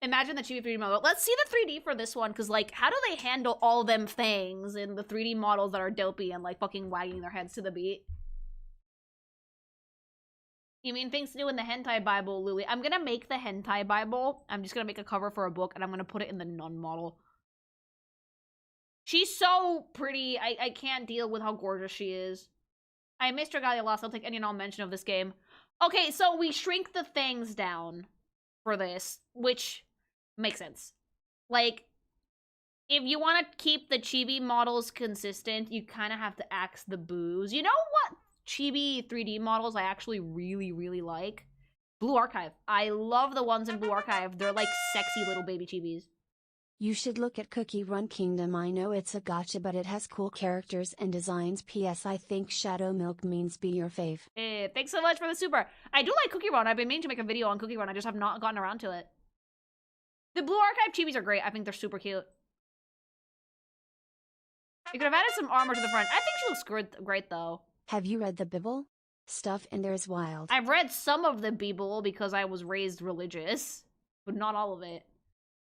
Imagine the Chibi 3D model. Let's see the 3D for this one, because, like, how do they handle all them things in the 3D models that are dopey and, like, fucking wagging their heads to the beat? You mean things to do in the hentai Bible, Lily? I'm gonna make the hentai Bible. I'm just gonna make a cover for a book, and I'm gonna put it in the nun model. She's so pretty. I can't deal with how gorgeous she is. I missed Dragalia lost. I'll take any and all mention of this game. Okay, so we shrink the things down for this, which makes sense. Like, If you want to keep the chibi models consistent, you kind of have to axe the boos. You know what chibi 3D models I actually really, really like? Blue Archive. I love the ones in Blue Archive. They're like sexy little baby chibis. You should look at Cookie Run Kingdom. I know it's a gacha, but it has cool characters and designs. P.S. I think Shadow Milk means be your fave. Thanks so much for the super. I do like Cookie Run. I've been meaning to make a video on Cookie Run. I just have not gotten around to it. The Blue Archive chibis are great. I think they're super cute. You could have added some armor to the front. I think she looks great though. Have you read the Bible? Stuff in there is wild. I've read some of the Bible because I was raised religious, but not all of it.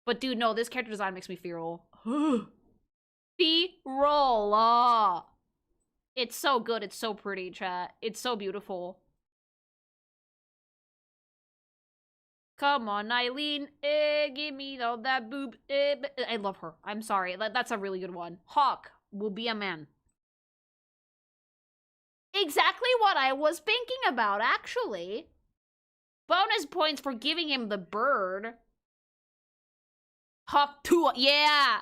But dude, no, this character design makes me feral. Feral. It's so good. It's so pretty, chat. It's so beautiful. Come on, Eileen. Give me all that boob. I love her. I'm sorry. That's a really good one. Hawk will be a man. Exactly what I was thinking about, actually. Bonus points for giving him the bird. Hawk 2, yeah!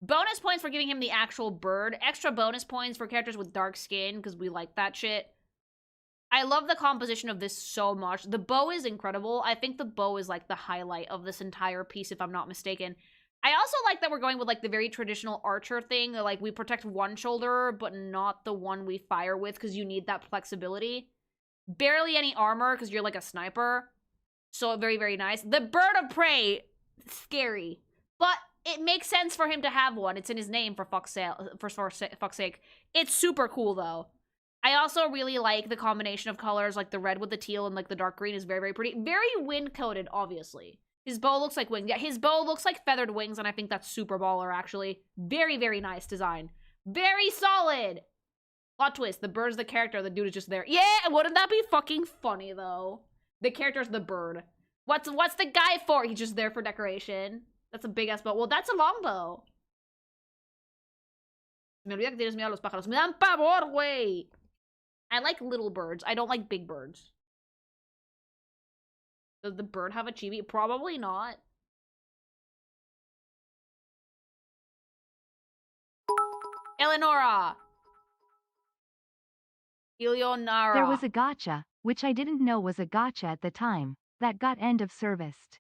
Bonus points for giving him the actual bird. Extra bonus points for characters with dark skin, because we like that shit. I love the composition of this so much. The bow is incredible. I think the bow is like the highlight of this entire piece, if I'm not mistaken. I also like that we're going with like the very traditional archer thing. Like we protect one shoulder, but not the one we fire with, because you need that flexibility. Barely any armor, because you're like a sniper. So very, very nice. The bird of prey, scary. But it makes sense for him to have one. It's in his name, for fuck's sake. It's super cool, though. I also really like the combination of colors, like the red with the teal and like the dark green is very, very pretty. Very wind-coated, obviously. His bow looks like wings. Yeah, his bow looks like feathered wings, and I think that's super baller, actually. Very, very nice design. Very solid! Plot twist, the bird's the character, the dude is just there. Yeah, wouldn't that be fucking funny, though? The character's the bird. What's the guy for? He's just there for decoration. That's a big-ass bow. Well, that's a longbow. Me olvida que tienes miedo a los pájaros. Me dan pavor, güey! I like little birds. I don't like big birds. Does the bird have a chibi? Probably not. Eleonora! Eleonora. There was a gacha, which I didn't know was a gacha at the time, that got end of serviced.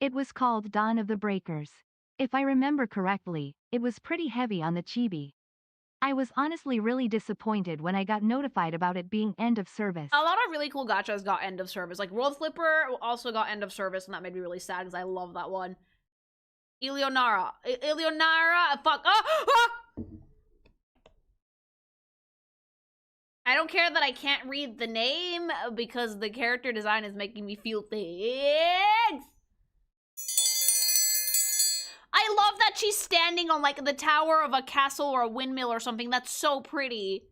It was called Dawn of the Breakers. If I remember correctly, it was pretty heavy on the chibi. I was honestly really disappointed when I got notified about it being end of service. A lot of really cool gachas got end of service. Like World Flipper also got end of service, and that made me really sad because I love that one. Eleonora. Eleonora. Fuck. I don't care that I can't read the name because the character design is making me feel things. I love that she's standing on like the tower of a castle or a windmill or something. That's so pretty.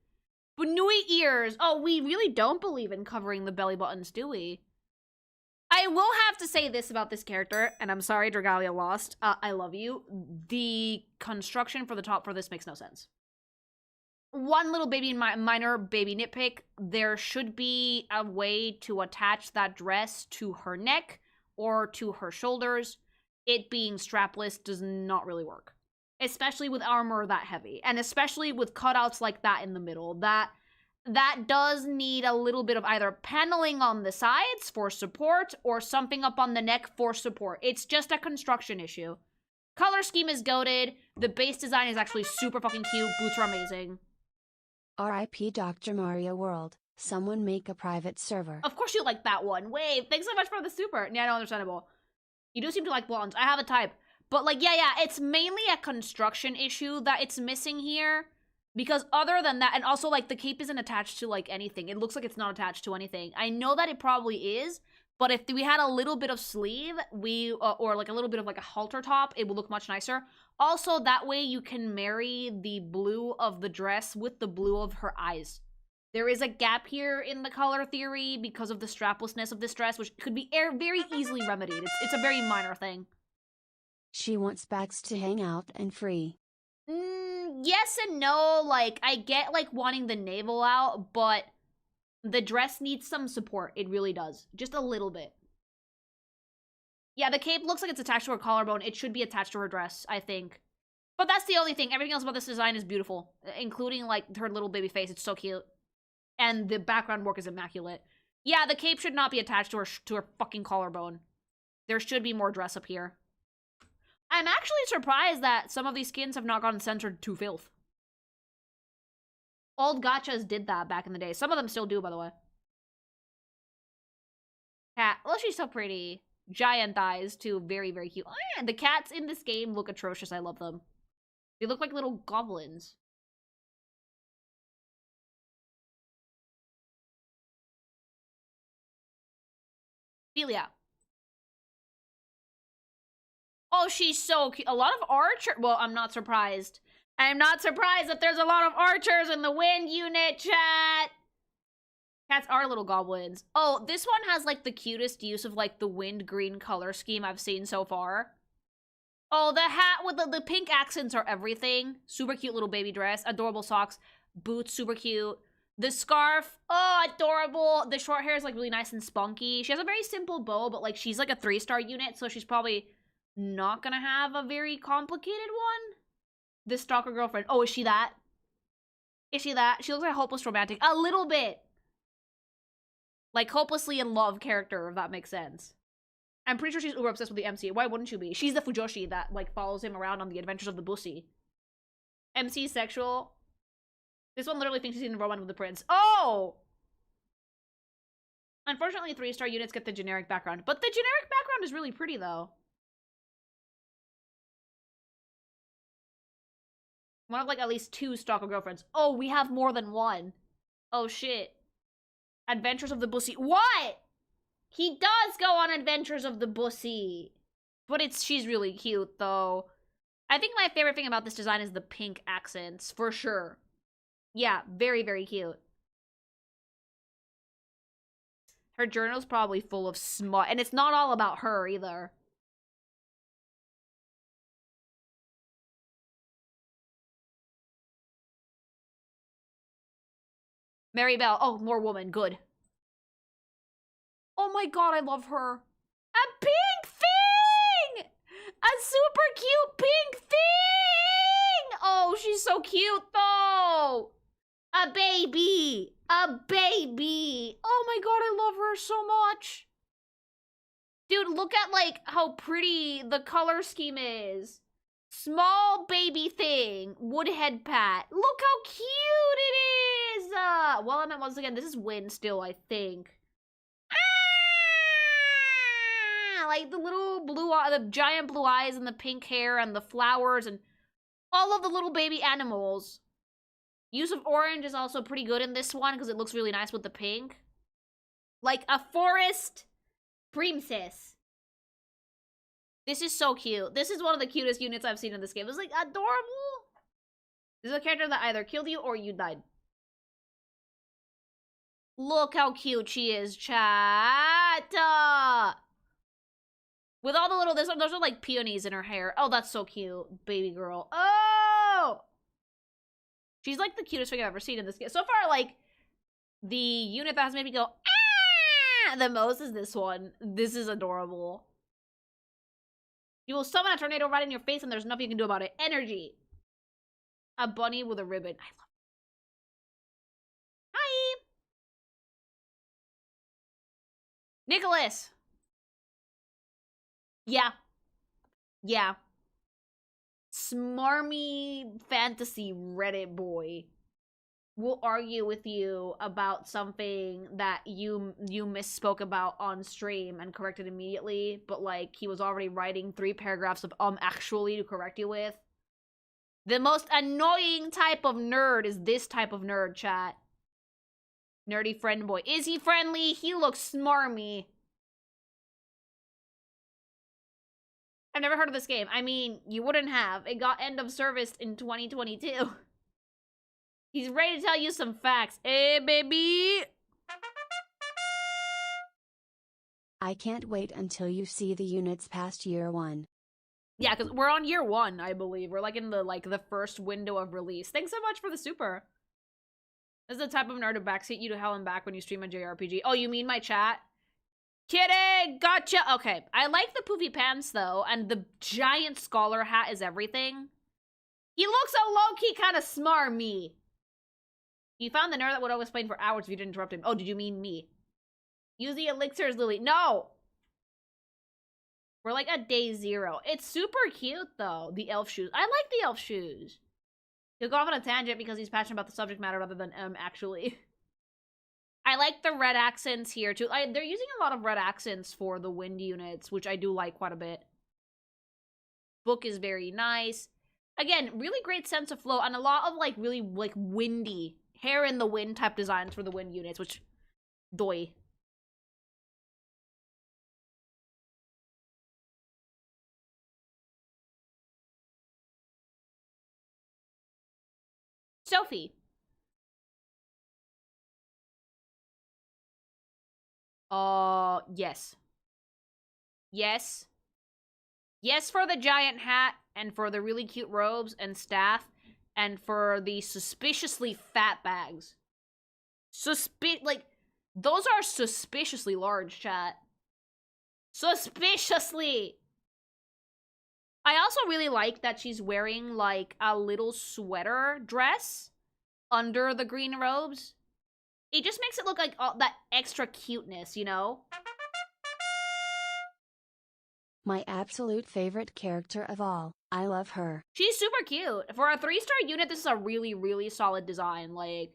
Bunui ears. Oh, we really don't believe in covering the belly buttons, do we? I will have to say this about this character, and I'm sorry Dragalia lost. I love you. The construction for the top for this makes no sense. One little minor baby nitpick. There should be a way to attach that dress to her neck or to her shoulders. It being strapless does not really work. Especially with armor that heavy. And especially with cutouts like that in the middle. That does need a little bit of either paneling on the sides for support or something up on the neck for support. It's just a construction issue. Color scheme is goated. The base design is actually super fucking cute. Boots are amazing. R.I.P. Dr. Mario World. Someone make a private server. Of course you like that one. Wave, thanks so much for the super. Yeah, no, understandable. You do seem to like blondes. I have a type. But, like, yeah, it's mainly a construction issue that it's missing here. Because other than that, and also, like, the cape isn't attached to, like, anything. It looks like it's not attached to anything. I know that it probably is, but if we had a little bit of sleeve, or, like, a little bit of, like, a halter top, it would look much nicer. Also, that way you can marry the blue of the dress with the blue of her eyes. There is a gap here in the color theory because of the straplessness of this dress, which could be very easily remedied. It's a very minor thing. She wants bags to hang out and free. Yes and no. Like, I get, like, wanting the navel out, but the dress needs some support. It really does. Just a little bit. Yeah, the cape looks like it's attached to her collarbone. It should be attached to her dress, I think. But that's the only thing. Everything else about this design is beautiful, including, like, her little baby face. It's so cute. And the background work is immaculate. Yeah, the cape should not be attached to her fucking collarbone. There should be more dress up here. I'm actually surprised that some of these skins have not gotten censored to filth. Old gachas did that back in the day. Some of them still do, by the way. Cat. Oh, she's so pretty. Giant eyes, too. Very, very cute. Oh, yeah. The cats in this game look atrocious. I love them. They look like little goblins. Ophelia. Oh, she's so cute. A lot of archer. Well, I'm not surprised. I'm not surprised that there's a lot of archers in the wind unit, chat. Cats are little goblins. Oh, this one has, like, the cutest use of, like, the wind green color scheme I've seen so far. Oh, the hat with the pink accents are everything. Super cute little baby dress. Adorable socks. Boots, super cute. The scarf, oh, adorable. The short hair is, like, really nice and spunky. She has a very simple bow, but, like, she's, like, a 3-star unit, so she's probably not gonna have a very complicated one. The stalker girlfriend. Oh, is she that? Is she that? She looks like a hopeless romantic. A little bit. Like, hopelessly in love character, if that makes sense. I'm pretty sure she's uber obsessed with the MC. Why wouldn't you be? She's the Fujoshi that, like, follows him around on the adventures of the Bussy. MC sexual. This one literally thinks she's in romance with the prince. Oh! Unfortunately, 3-star units get the generic background. But the generic background is really pretty, though. One of, like, at least 2 stalker girlfriends. Oh, we have more than one. Oh, shit. Adventures of the Bussy. What? He does go on Adventures of the Bussy. But she's really cute, though. I think my favorite thing about this design is the pink accents, for sure. Yeah, very, very cute. Her journal's probably full of smut, and it's not all about her, either. Mary Bell. Oh, more woman. Good. Oh my god, I love her. A pink thing! A super cute pink thing! Oh, she's so cute, though. A baby. A baby. Oh my god, I love her so much. Dude, look at, like, how pretty the color scheme is. Small baby thing. Woodhead pat. Look how cute it is! Well, I meant once again, this is Win still, I think. Ah! Like, the little the giant blue eyes and the pink hair and the flowers and all of the little baby animals. Use of orange is also pretty good in this one because it looks really nice with the pink. Like a forest princess. This is so cute. This is one of the cutest units I've seen in this game. It's like adorable. This is a character that either killed you or you died. Look how cute she is, chat. With all the little, those are like peonies in her hair. Oh, that's so cute. Baby girl. Oh! She's like the cutest thing I've ever seen in this game. So far, like, the unit that has made me go, ah! The most is this one. This is adorable. You will summon a tornado right in your face and there's nothing you can do about it. Energy. A bunny with a ribbon. I love it. Hi! Nicholas! Yeah. Yeah. Smarmy fantasy Reddit boy will argue with you about something that you misspoke about on stream and corrected immediately, but like he was already writing 3 paragraphs of actually to correct you with. The most annoying type of nerd is this type of nerd, chat. Nerdy friend boy. Is he friendly? He looks smarmy. I've never heard of this game. I mean, you wouldn't have. It got end of service in 2022. He's ready to tell you some facts. Hey, baby! I can't wait until you see the units past year 1. Yeah, because we're on year 1, I believe. We're like in the first window of release. Thanks so much for the super. This is the type of nerd to backseat you to hell and back when you stream a JRPG. Oh, you mean my chat? Kidding! Gotcha! Okay, I like the poofy pants, though, and the giant scholar hat is everything. He looks so low-key kind of smarmy. You found the nerd that would always explain for hours if you didn't interrupt him. Oh, did you mean me? Use the elixirs, Lily. No! We're like at day 0. It's super cute, though, the elf shoes. I like the elf shoes. He'll go off on a tangent because he's passionate about the subject matter rather than actually. I like the red accents here, too. They're using a lot of red accents for the wind units, which I do like quite a bit. Book is very nice. Again, really great sense of flow, and a lot of, like, really, like, windy, hair in the wind type designs for the wind units, which, doy. Sophie. Yes. Yes. Yes for the giant hat, and for the really cute robes and staff, and for the suspiciously fat bags. Like, those are suspiciously large, chat. Suspiciously! I also really like that she's wearing, like, a little sweater dress under the green robes. It just makes it look like that extra cuteness, you know? My absolute favorite character of all. I love her. She's super cute. For a 3-star unit, this is a really, really solid design. Like,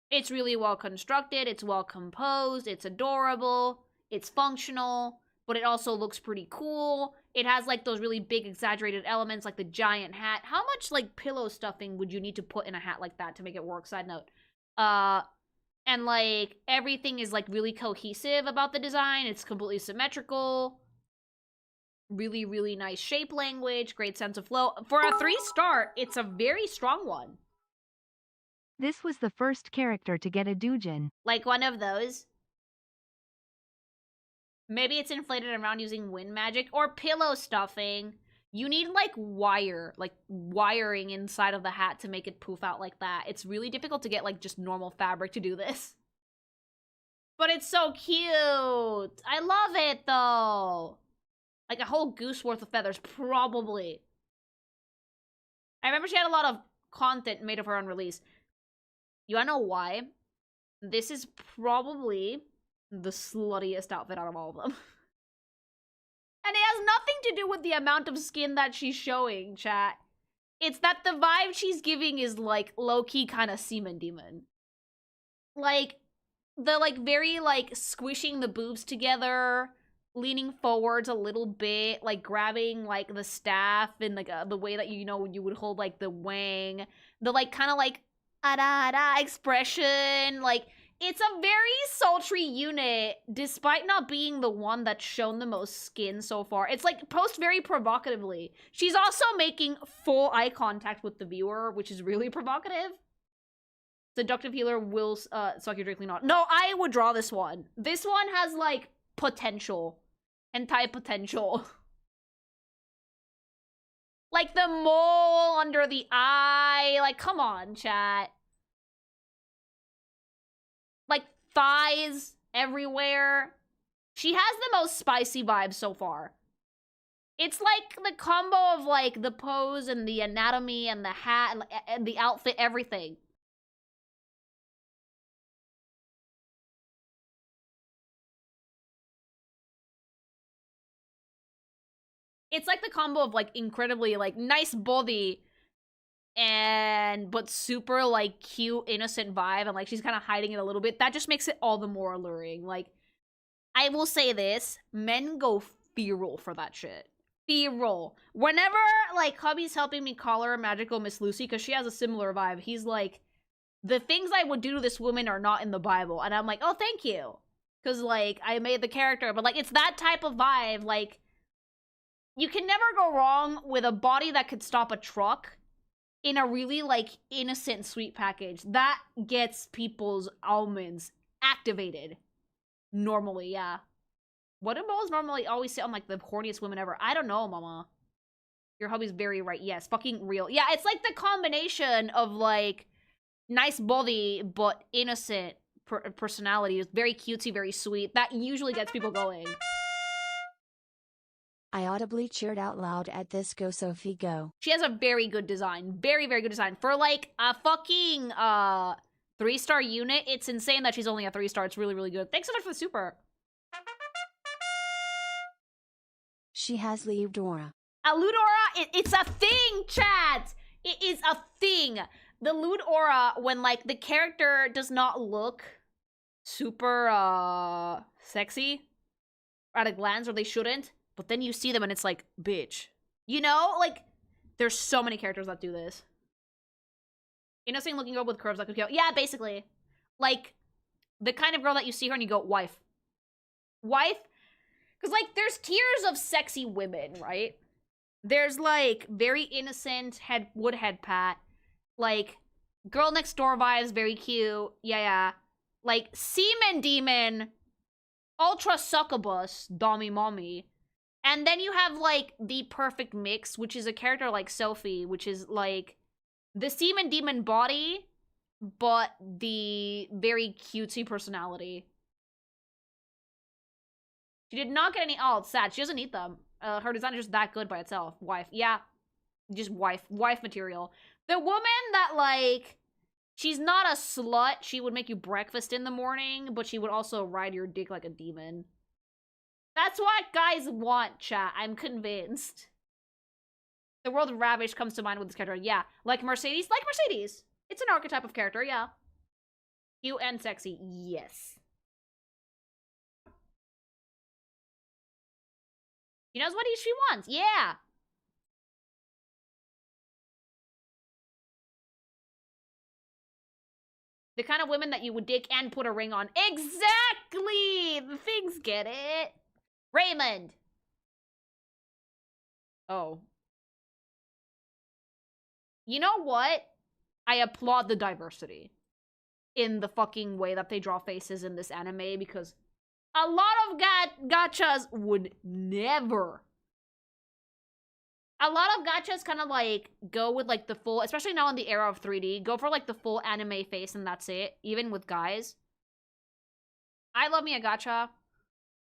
it's really well constructed, it's well composed, it's adorable, it's functional, but it also looks pretty cool. It has, like, those really big exaggerated elements, like the giant hat. How much, like, pillow stuffing would you need to put in a hat like that to make it work? Side note. And, like, everything is, like, really cohesive about the design. It's completely symmetrical. Really, really nice shape language. Great sense of flow. For a 3-star, it's a very strong one. This was the first character to get a Doujin. Like one of those. Maybe it's inflated around using wind magic or pillow stuffing. You need, like, wiring inside of the hat to make it poof out like that. It's really difficult to get, like, just normal fabric to do this. But it's so cute. I love it, though. Like a whole goose worth of feathers, probably. I remember she had a lot of content made of her on release. You wanna know why? This is probably the sluttiest outfit out of all of them. And it has nothing to do with the amount of skin that she's showing, chat. It's that the vibe she's giving is, like, low-key kind of semen demon. Like, the, like, very, like, squishing the boobs together, leaning forwards a little bit, like, grabbing, like, the staff in, like, the way that, you know, you would hold, like, the wang. The, like, kind of, like, ah-da-da expression, like, it's a very sultry unit, despite not being the one that's shown the most skin so far. It's, like, posed very provocatively. She's also making full eye contact with the viewer, which is really provocative. Seductive healer will suck your drink clean on. No, I would draw this one. This one has, like, potential. Hentai potential. Like, the mole under the eye. Like, come on, chat. Like, thighs everywhere. She has the most spicy vibes so far. It's like the combo of, like, the pose and the anatomy and the hat and the outfit, everything. It's like the combo of, like, incredibly, like, nice body but super, like, cute, innocent vibe, and, like, she's kind of hiding it a little bit. That just makes it all the more alluring. Like, I will say this, men go feral for that shit. Feral. Whenever, like, hubby's helping me call her Magical Miss Lucy, because she has a similar vibe, he's like, the things I would do to this woman are not in the Bible. And I'm like, oh, thank you. Because, like, I made the character, but, like, it's that type of vibe, like, you can never go wrong with a body that could stop a truck in a really, like, innocent sweet package. That gets people's almonds activated. Normally, yeah. What do moles normally always say on, like, the horniest women ever? I don't know, mama. Your hubby's very right. Yes, fucking real. Yeah, it's like the combination of, like, nice body, but innocent, personality. It's very cutesy, very sweet. That usually gets people going. I audibly cheered out loud at this. Go Sophie go. She has a very good design. Very, very good design. For like a fucking 3-star unit, it's insane that she's only a 3-star. It's really, really good. Thanks so much for the super. She has Ludora. A Ludora, it's a thing, chat! It is a thing. The Ludora, when like the character does not look super sexy at a glance, or they shouldn't, but then you see them and it's like, bitch. You know? Like, there's so many characters that do this. Innocent looking girl with curves that could kill. Yeah, basically. Like, the kind of girl that you see her and you go, wife. Wife? Because, like, there's tiers of sexy women, right? There's, like, very innocent woodhead pat. Like, girl next door vibes, very cute. Yeah. Like, semen demon, ultra succubus, dommy mommy. And then you have, like, the perfect mix, which is a character like Sophie, which is, like, the semen demon body, but the very cutesy personality. She did not get any... Oh, it's sad. She doesn't need them. Her design is just that good by itself. Wife. Yeah. Just wife. Wife material. The woman that, like... She's not a slut. She would make you breakfast in the morning, but she would also ride your dick like a demon. That's what guys want, chat. I'm convinced. The world of Ravish comes to mind with this character. Yeah. Like Mercedes? Like Mercedes. It's an archetype of character, yeah. Cute and sexy. Yes. She knows what she wants. Yeah. The kind of women that you would dick and put a ring on. Exactly! The things get it. Raymond. Oh. You know what? I applaud the diversity in the fucking way that they draw faces in this anime, because a lot of gachas would never. A lot of gachas kind of like go with like the full, especially now in the era of 3D, go for like the full anime face and that's it, even with guys. I love me a gacha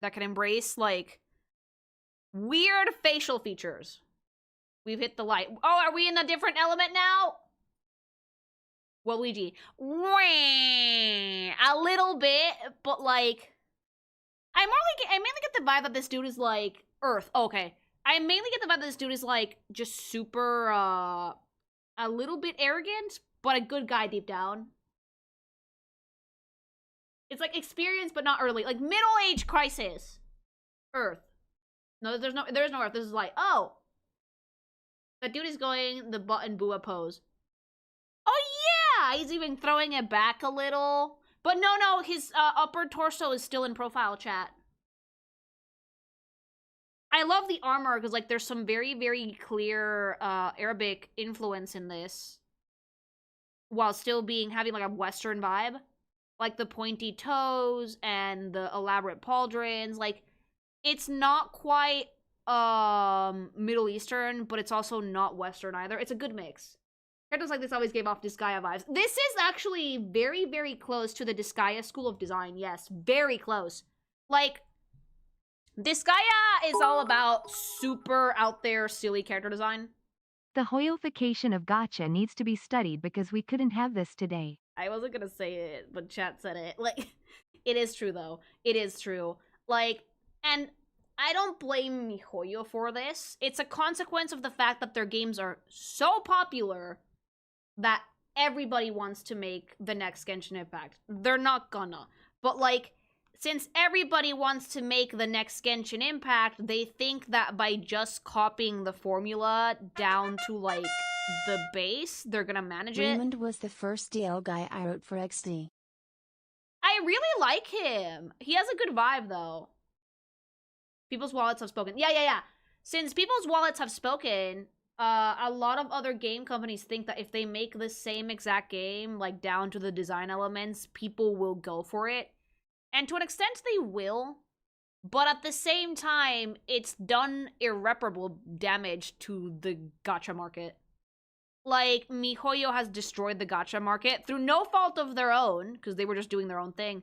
that can embrace like weird facial features. We've hit the light. Oh, are we in a different element now? Waluigi. A little bit, but like... I mainly get the vibe that this dude is like... Earth. Oh, okay. I mainly get the vibe that this dude is like just super, a little bit arrogant, but a good guy deep down. It's like experience, but not early. Like middle-age crisis. Earth. No, there's no Earth. This is like, oh. That dude is going the button Bua pose. Oh yeah! He's even throwing it back a little. But no, his upper torso is still in profile, chat. I love the armor, because like there's some very, very clear Arabic influence in this. While still having like a Western vibe. Like the pointy toes and the elaborate pauldrons. Like, it's not quite Middle Eastern, but it's also not Western either. It's a good mix. Characters like this always gave off Disgaea vibes. This is actually very, very close to the Disgaea school of design. Yes, very close. Like, Disgaea is all about super out there, silly character design. The hoyoification of gacha needs to be studied because we couldn't have this today. I wasn't gonna say it, but chat said it. Like, it is true though. It is true. Like, and I don't blame MiHoYo for this. It's a consequence of the fact that their games are so popular that everybody wants to make the next Genshin Impact. They're not gonna. But like, since everybody wants to make the next Genshin Impact, they think that by just copying the formula down to like the base, they're gonna manage it. Raymond was the first DL guy I wrote for XD. I really like him. He has a good vibe though. People's Wallets have spoken. Yeah. Since People's Wallets have spoken, a lot of other game companies think that if they make the same exact game, like down to the design elements, people will go for it. And to an extent they will, but at the same time, it's done irreparable damage to the gacha market. like, MiHoYo has destroyed the gacha market through no fault of their own, because they were just doing their own thing.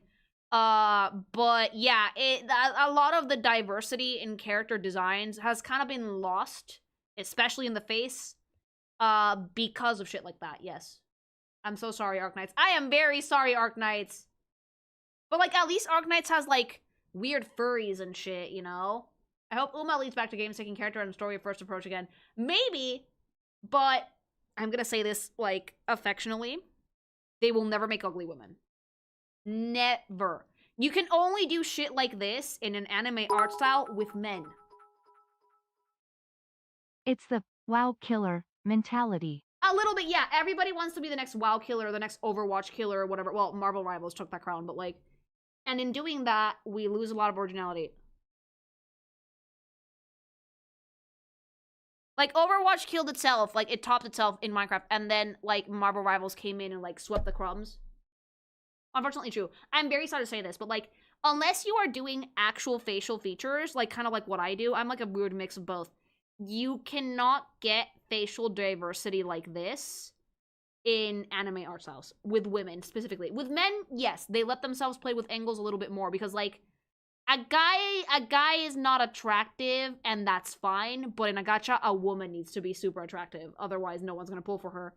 But yeah, a lot of the diversity in character designs has kind of been lost, especially in the face, because of shit like that, yes. I'm so sorry, Arknights. I am very sorry, Arknights. But, like, at least Arknights has, like, weird furries and shit, you know? I hope Uma leads back to games taking character and story first approach again. Maybe, but I'm gonna say this, like, affectionately. They will never make ugly women. Never. You can only do shit like this in an anime art style with men. It's the wow killer mentality. A little bit, yeah. Everybody wants to be the next WoW killer, the next Overwatch killer, or whatever. Well, Marvel Rivals took that crown, but, like... And in doing that, we lose a lot of originality. Like, Overwatch killed itself. Like, it topped itself in Minecraft. And then, like, Marvel Rivals came in and, like, swept the crumbs. Unfortunately true. I'm very sorry to say this, but, like, unless you are doing actual facial features, like, kind of like what I do, I'm, like, a weird mix of both. You cannot get facial diversity like this in anime art styles. With women, specifically. With men, yes, they let themselves play with angles a little bit more, because, like, a guy is not attractive, and that's fine, but in a gacha, a woman needs to be super attractive. Otherwise, no one's gonna pull for her.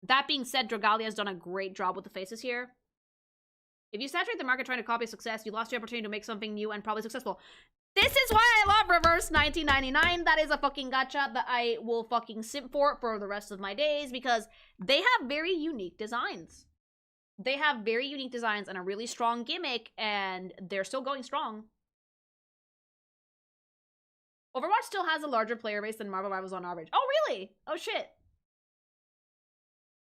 That being said, Dragalia has done a great job with the faces here. If you saturate the market trying to copy success, you lost the opportunity to make something new and probably successful. This is why I love Reverse 1999. That is a fucking gacha that I will fucking simp for the rest of my days, because they have very unique designs. They have very unique designs and a really strong gimmick, and they're still going strong. Overwatch still has a larger player base than Marvel Rivals on average. Oh, really? Oh, shit.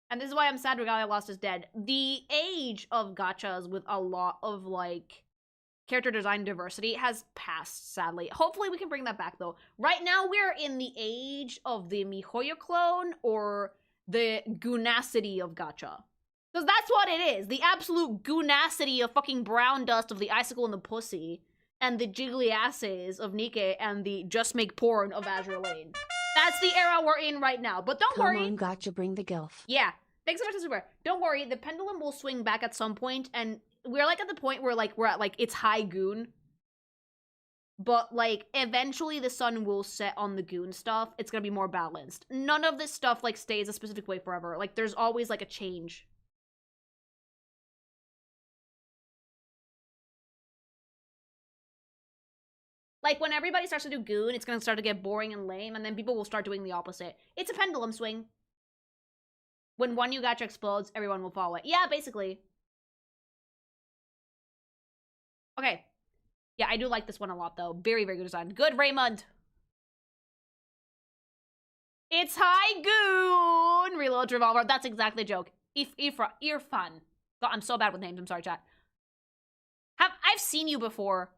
And this is why I'm sad Dragalia lost his dead. The age of gachas with a lot of, like, character design diversity has passed, sadly. Hopefully we can bring that back, though. Right now, we're in the age of the MiHoYo clone, or the goonacity of gacha. Because that's what it is. The absolute goonacity of fucking brown dust of the icicle and the pussy, and the jiggly asses of Nikke, and the just make porn of Azure Lane. That's the era we're in right now. But don't worry. Come on, gotcha, bring the gilf. Yeah. Thanks so much, Super. Don't worry, the pendulum will swing back at some point, and we're, like, at the point where, like, we're at, like, it's high goon. But, like, eventually the sun will set on the goon stuff. It's gonna be more balanced. None of this stuff, like, stays a specific way forever. Like, there's always, like, a change. Like, when everybody starts to do goon, it's gonna start to get boring and lame, and then people will start doing the opposite. It's a pendulum swing. When one new gacha explodes, everyone will follow it. Yeah, basically. Okay. Yeah, I do like this one a lot, though. Very, very good design. Good, Raymond! It's high goon! Reload revolver. That's exactly the joke. Irfan. God, I'm so bad with names. I'm sorry, chat. I've seen you before.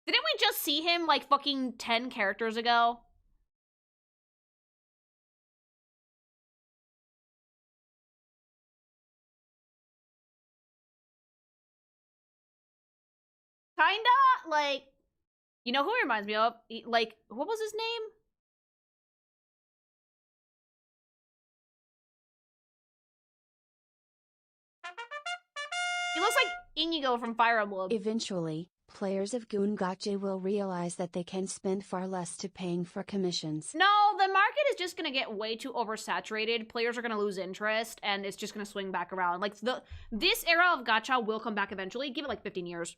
Didn't we just see him, like, fucking 10 characters ago? Kinda, like... You know who he reminds me of? Like, what was his name? He looks like Inigo from Fire Emblem. Eventually, players of Goon Gacha will realize that they can spend far less to paying for commissions. No, the market is just gonna get way too oversaturated. Players are gonna lose interest, and it's just gonna swing back around. Like, this era of gacha will come back eventually. Give it, like, 15 years.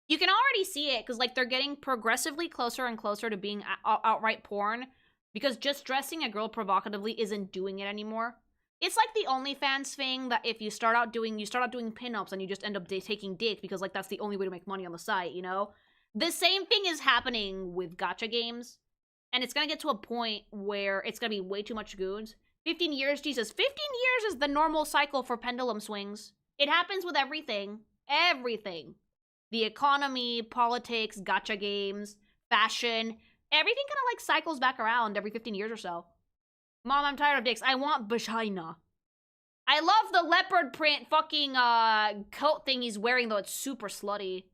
You can already see it, because, like, they're getting progressively closer and closer to being outright porn, because just dressing a girl provocatively isn't doing it anymore. It's like the OnlyFans thing that if you start out doing pinups and you just end up taking dick, because, like, that's the only way to make money on the site, you know? The same thing is happening with gacha games, and it's gonna get to a point where it's gonna be way too much goons. 15 years, Jesus. 15 years is the normal cycle for pendulum swings. It happens with everything. Everything. The economy, politics, gacha games, fashion, everything kind of, like, cycles back around every 15 years or so. Mom, I'm tired of dicks. I want vagina. I love the leopard print fucking coat thing he's wearing, though. It's super slutty.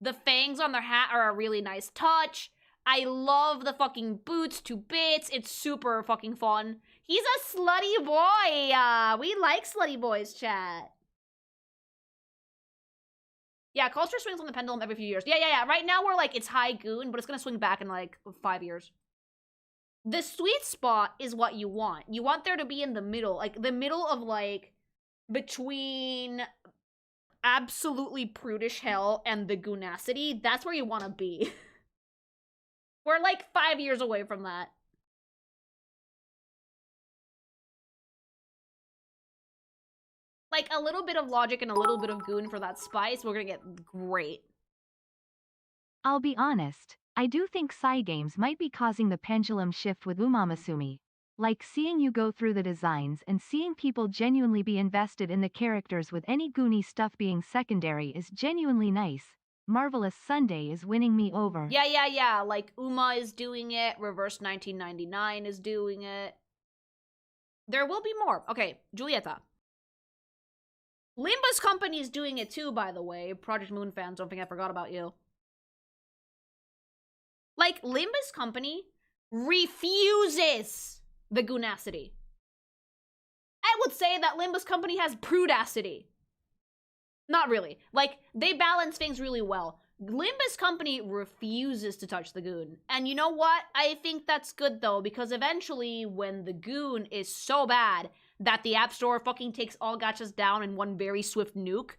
The fangs on their hat are a really nice touch. I love the fucking boots to bits. It's super fucking fun. He's a slutty boy. We like slutty boys, chat. Yeah, culture swings on the pendulum every few years. Yeah. Right now we're like, it's high goon, but it's gonna swing back in like 5 years. The sweet spot is what you want. You want there to be in the middle. Like, the middle of like, between absolutely prudish hell and the goonacity. That's where you want to be. We're like 5 years away from that. Like, a little bit of logic and a little bit of goon for that spice, we're gonna get great. I'll be honest, I do think Cygames might be causing the pendulum shift with Umamasumi. Like, seeing you go through the designs and seeing people genuinely be invested in the characters with any goony stuff being secondary is genuinely nice. Marvelous Sunday is winning me over. Yeah. Like, Uma is doing it. Reverse 1999 is doing it. There will be more. Okay, Julieta. Limba's company is doing it too, by the way. Project Moon fans, don't think I forgot about you. Like, Limba's company refuses the goonacity. I would say that Limba's company has prudacity. Not really. Like, they balance things really well. Limba's company refuses to touch the goon. And you know what? I think that's good, though, because eventually, when the goon is so bad that the App Store fucking takes all gachas down in one very swift nuke,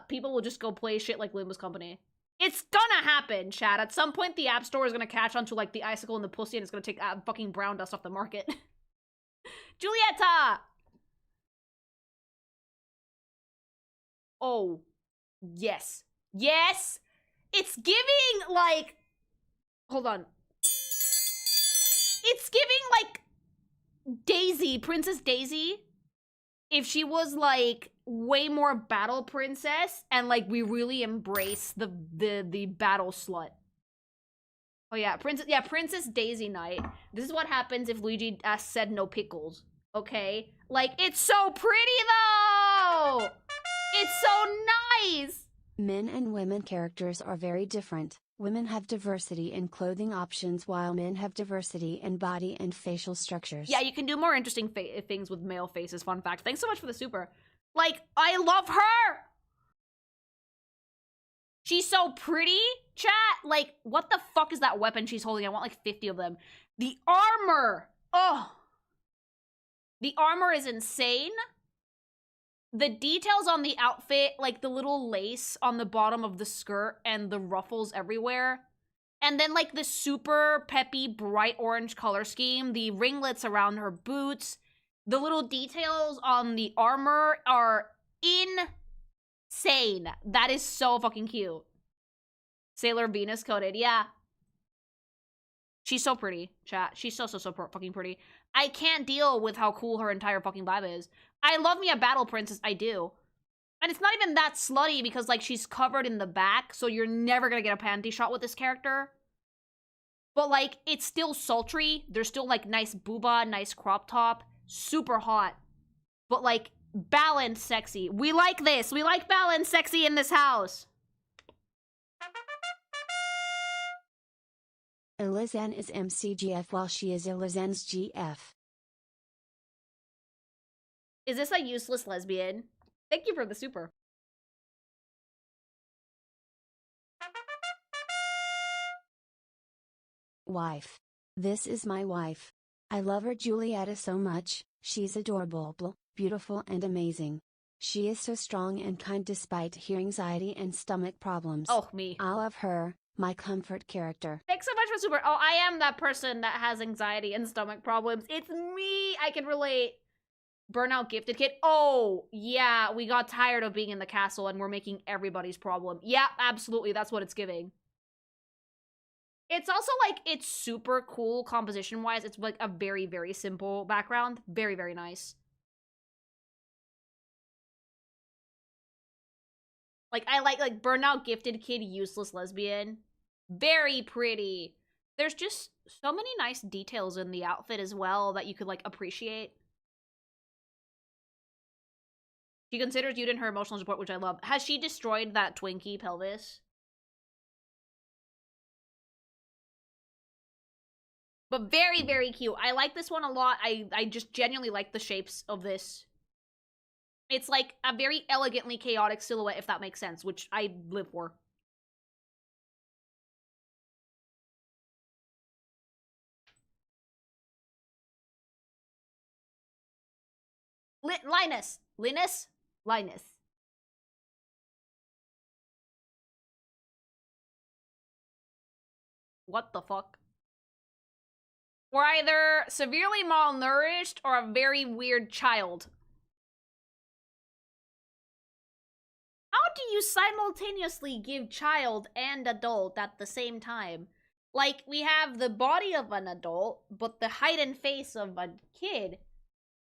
people will just go play shit like Limba's company. It's gonna happen, chat. At some point, the App Store is gonna catch on to, like, the icicle and the pussy, and it's gonna take fucking brown dust off the market. Julieta! Oh. Yes. Yes! It's giving, like... Hold on. It's giving, like, Daisy, Princess Daisy. If she was, like, way more battle princess, and, like, we really embrace the battle slut. Oh, yeah, Princess Daisy Knight. This is what happens if Luigi said no pickles, okay? Like, it's so pretty, though! It's so nice! Men and women characters are very different. Women have diversity in clothing options while men have diversity in body and facial structures. Yeah, you can do more interesting things with male faces, fun fact. Thanks so much for the super. Like, I love her! She's so pretty, chat. Like, what the fuck is that weapon she's holding? I want like 50 of them. The armor! Oh! The armor is insane. The details on the outfit, like the little lace on the bottom of the skirt and the ruffles everywhere. And then like the super peppy bright orange color scheme, the ringlets around her boots, the little details on the armor are insane. That is so fucking cute. Sailor Venus coded, yeah. She's so pretty, chat. She's so fucking pretty. I can't deal with how cool her entire fucking vibe is. I love me a battle princess, I do. And it's not even that slutty because, like, she's covered in the back, so you're never gonna get a panty shot with this character. But, like, it's still sultry. There's still, like, nice booba, nice crop top. Super hot. But, like, balanced sexy. We like this. We like balanced sexy in this house. Ilizan is MCGF while she is Ilizan's GF. Is this a useless lesbian? Thank you for the super. Wife. This is my wife. I love her Julieta so much. She's adorable, beautiful and amazing. She is so strong and kind despite her anxiety and stomach problems. Oh, me. I love her, my comfort character. Thanks so much for super. Oh, I am that person that has anxiety and stomach problems. It's me. I can relate. Burnout gifted kid. Oh, yeah. We got tired of being in the castle and we're making everybody's problem. Yeah, absolutely. That's what it's giving. It's also, like, it's super cool composition-wise. It's, like, a very, very simple background. Very, very nice. Like, I like, burnout gifted kid, useless lesbian. Very pretty. There's just so many nice details in the outfit as well that you could, like, appreciate. She considers Yuden her emotional support, which I love. Has she destroyed that Twinkie pelvis? But very, very cute. I like this one a lot. I just genuinely like the shapes of this. It's like a very elegantly chaotic silhouette, if that makes sense, which I live for. Linus. Linus? Linus. What the fuck? We're either severely malnourished or a very weird child. How do you simultaneously give child and adult at the same time? Like, we have the body of an adult, but the height and face of a kid.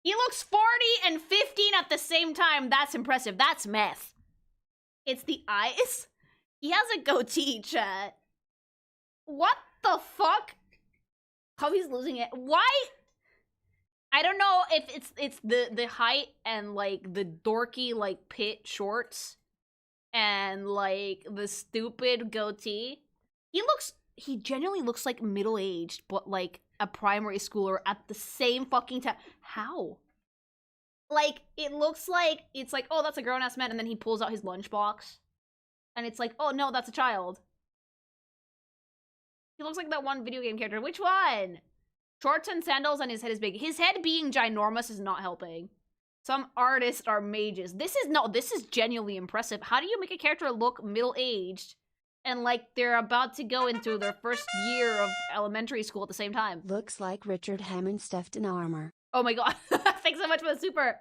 He looks 40 and 15 at the same time. That's impressive. That's meth. It's the eyes. He has a goatee, chat. What the fuck? Cubby's losing it. Why? I don't know if it's the height and like the dorky like pit shorts and like the stupid goatee. He genuinely looks like middle-aged, but like a primary schooler at the same fucking time. How? Like, it looks like, it's like, oh, that's a grown-ass man, and then he pulls out his lunchbox. And it's like, oh no, that's a child. He looks like that one video game character. Which one? Shorts and sandals and his head is big. His head being ginormous is not helping. Some artists are mages. This is genuinely impressive. How do you make a character look middle-aged and like they're about to go into their first year of elementary school at the same time? Looks like Richard Hammond stuffed in armor. Oh my god. Thanks so much for the super.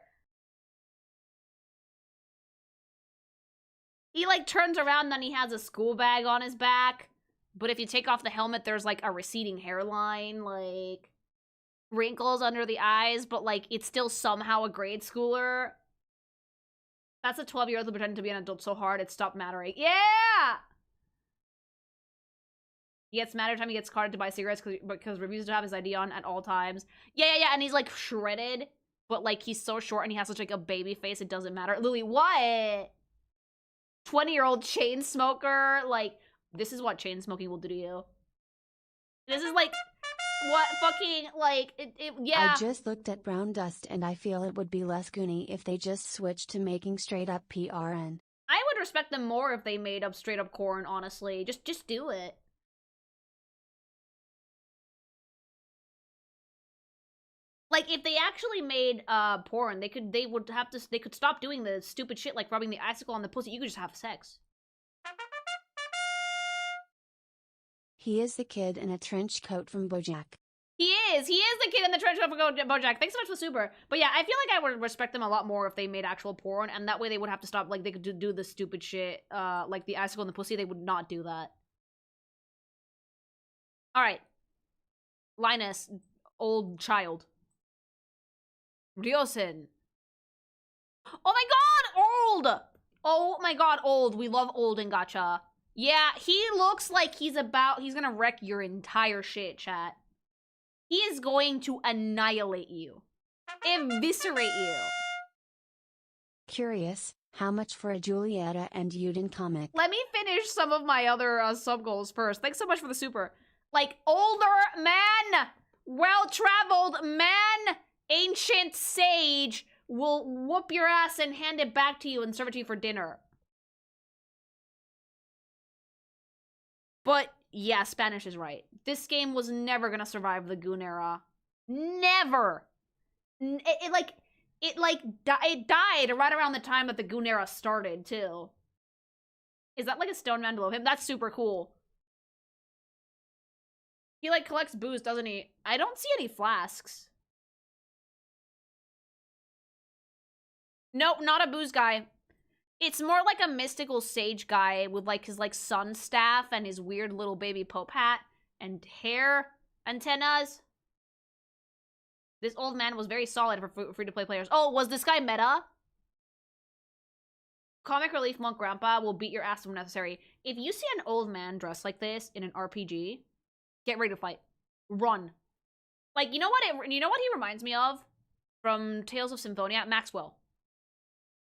He like turns around and he has a school bag on his back. But if you take off the helmet, there's like a receding hairline, like wrinkles under the eyes, but like it's still somehow a grade schooler. That's a 12-year-old who pretended to be an adult so hard it stopped mattering. Yeah! He gets mad every time he gets carded to buy cigarettes because refuses to have his ID on at all times. Yeah, and he's like shredded, but like he's so short and he has such like a baby face, it doesn't matter. Lily, what? 20-year-old chain smoker, like, this is what chain smoking will do to you. This is like, what fucking, like, yeah. I just looked at Brown Dust and I feel it would be less goony if they just switched to making straight up PRN. I would respect them more if they made up straight up corn, honestly. Just do it. Like, if they actually made porn, they could stop doing the stupid shit like rubbing the icicle on the pussy. You could just have sex. He is the kid in a trench coat from BoJack. He is the kid in the trench coat from BoJack. Thanks so much for the super. But yeah, I feel like I would respect them a lot more if they made actual porn, and that way they would have to stop, like, they could do the stupid shit, like the icicle on the pussy. They would not do that. Alright. Linus, old child. Ryosen. Oh my god, old! Oh my god, old. We love old in gacha. Yeah, he looks like he's gonna wreck your entire shit, chat. He is going to annihilate you. Eviscerate you. Curious, how much for a Julieta and Yuden comic? Let me finish some of my other sub-goals first. Thanks so much for the super. Like, older man, well-traveled man, ancient sage will whoop your ass and hand it back to you and serve it to you for dinner. But yeah, Spanish is right. This game was never gonna survive the Goon era. Never. It died right around the time that the Goon era started too. Is that like a stone man below him? That's super cool. He like collects booze, doesn't he? I don't see any flasks. Nope, not a booze guy. It's more like a mystical sage guy with like his like sun staff and his weird little baby pope hat and hair antennas. This old man was very solid for free-to-play players. Oh, was this guy meta? Comic relief monk grandpa will beat your ass when necessary. If you see an old man dressed like this in an RPG, get ready to fight. Run. Like, you know what he reminds me of? From Tales of Symphonia? Maxwell.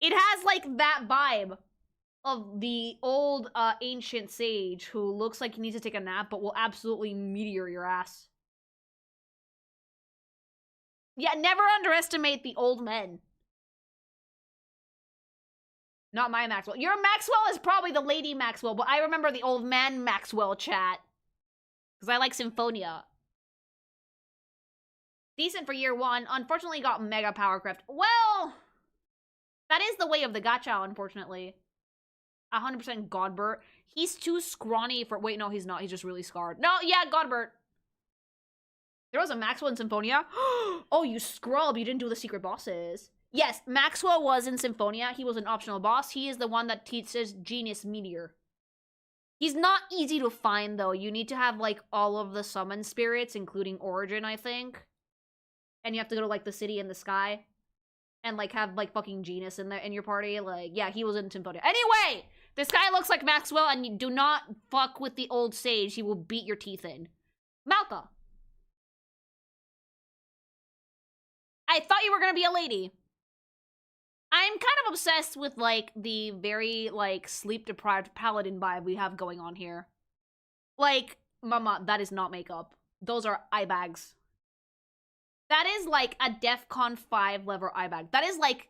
It has, like, that vibe of the old, ancient sage who looks like he needs to take a nap, but will absolutely meteor your ass. Yeah, never underestimate the old men. Not my Maxwell. Your Maxwell is probably the lady Maxwell, but I remember the old man Maxwell chat. Because I like Symphonia. Decent for year one. Unfortunately got Mega Power Crept. Well, that is the way of the gacha, unfortunately. 100% Godbert. He's too scrawny for... Wait, no, he's not. He's just really scarred. No, yeah, Godbert. There was a Maxwell in Symphonia. Oh, you scrub. You didn't do the secret bosses. Yes, Maxwell was in Symphonia. He was an optional boss. He is the one that teaches Genius Meteor. He's not easy to find, though. You need to have, like, all of the summon spirits, including Origin, I think. And you have to go to, like, the city in the sky. And, like, have, like, fucking Genius in there in your party. Like, yeah, he was in Symphonia. Anyway! This guy looks like Maxwell, and you do not fuck with the old sage. He will beat your teeth in. Malka. I thought you were gonna be a lady. I'm kind of obsessed with, like, the very, like, sleep-deprived paladin vibe we have going on here. Like, mama, that is not makeup. Those are eye bags. That is, like, a DEFCON 5 level eye bag. That is, like,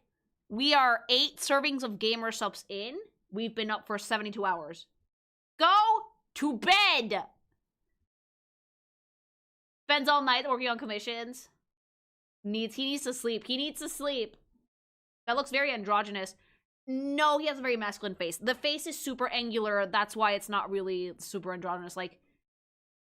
we are 8 servings of gamer subs in. We've been up for 72 hours. Go to bed! Spends all night working on commissions. He needs to sleep. He needs to sleep. That looks very androgynous. No, he has a very masculine face. The face is super angular. That's why it's not really super androgynous. Like,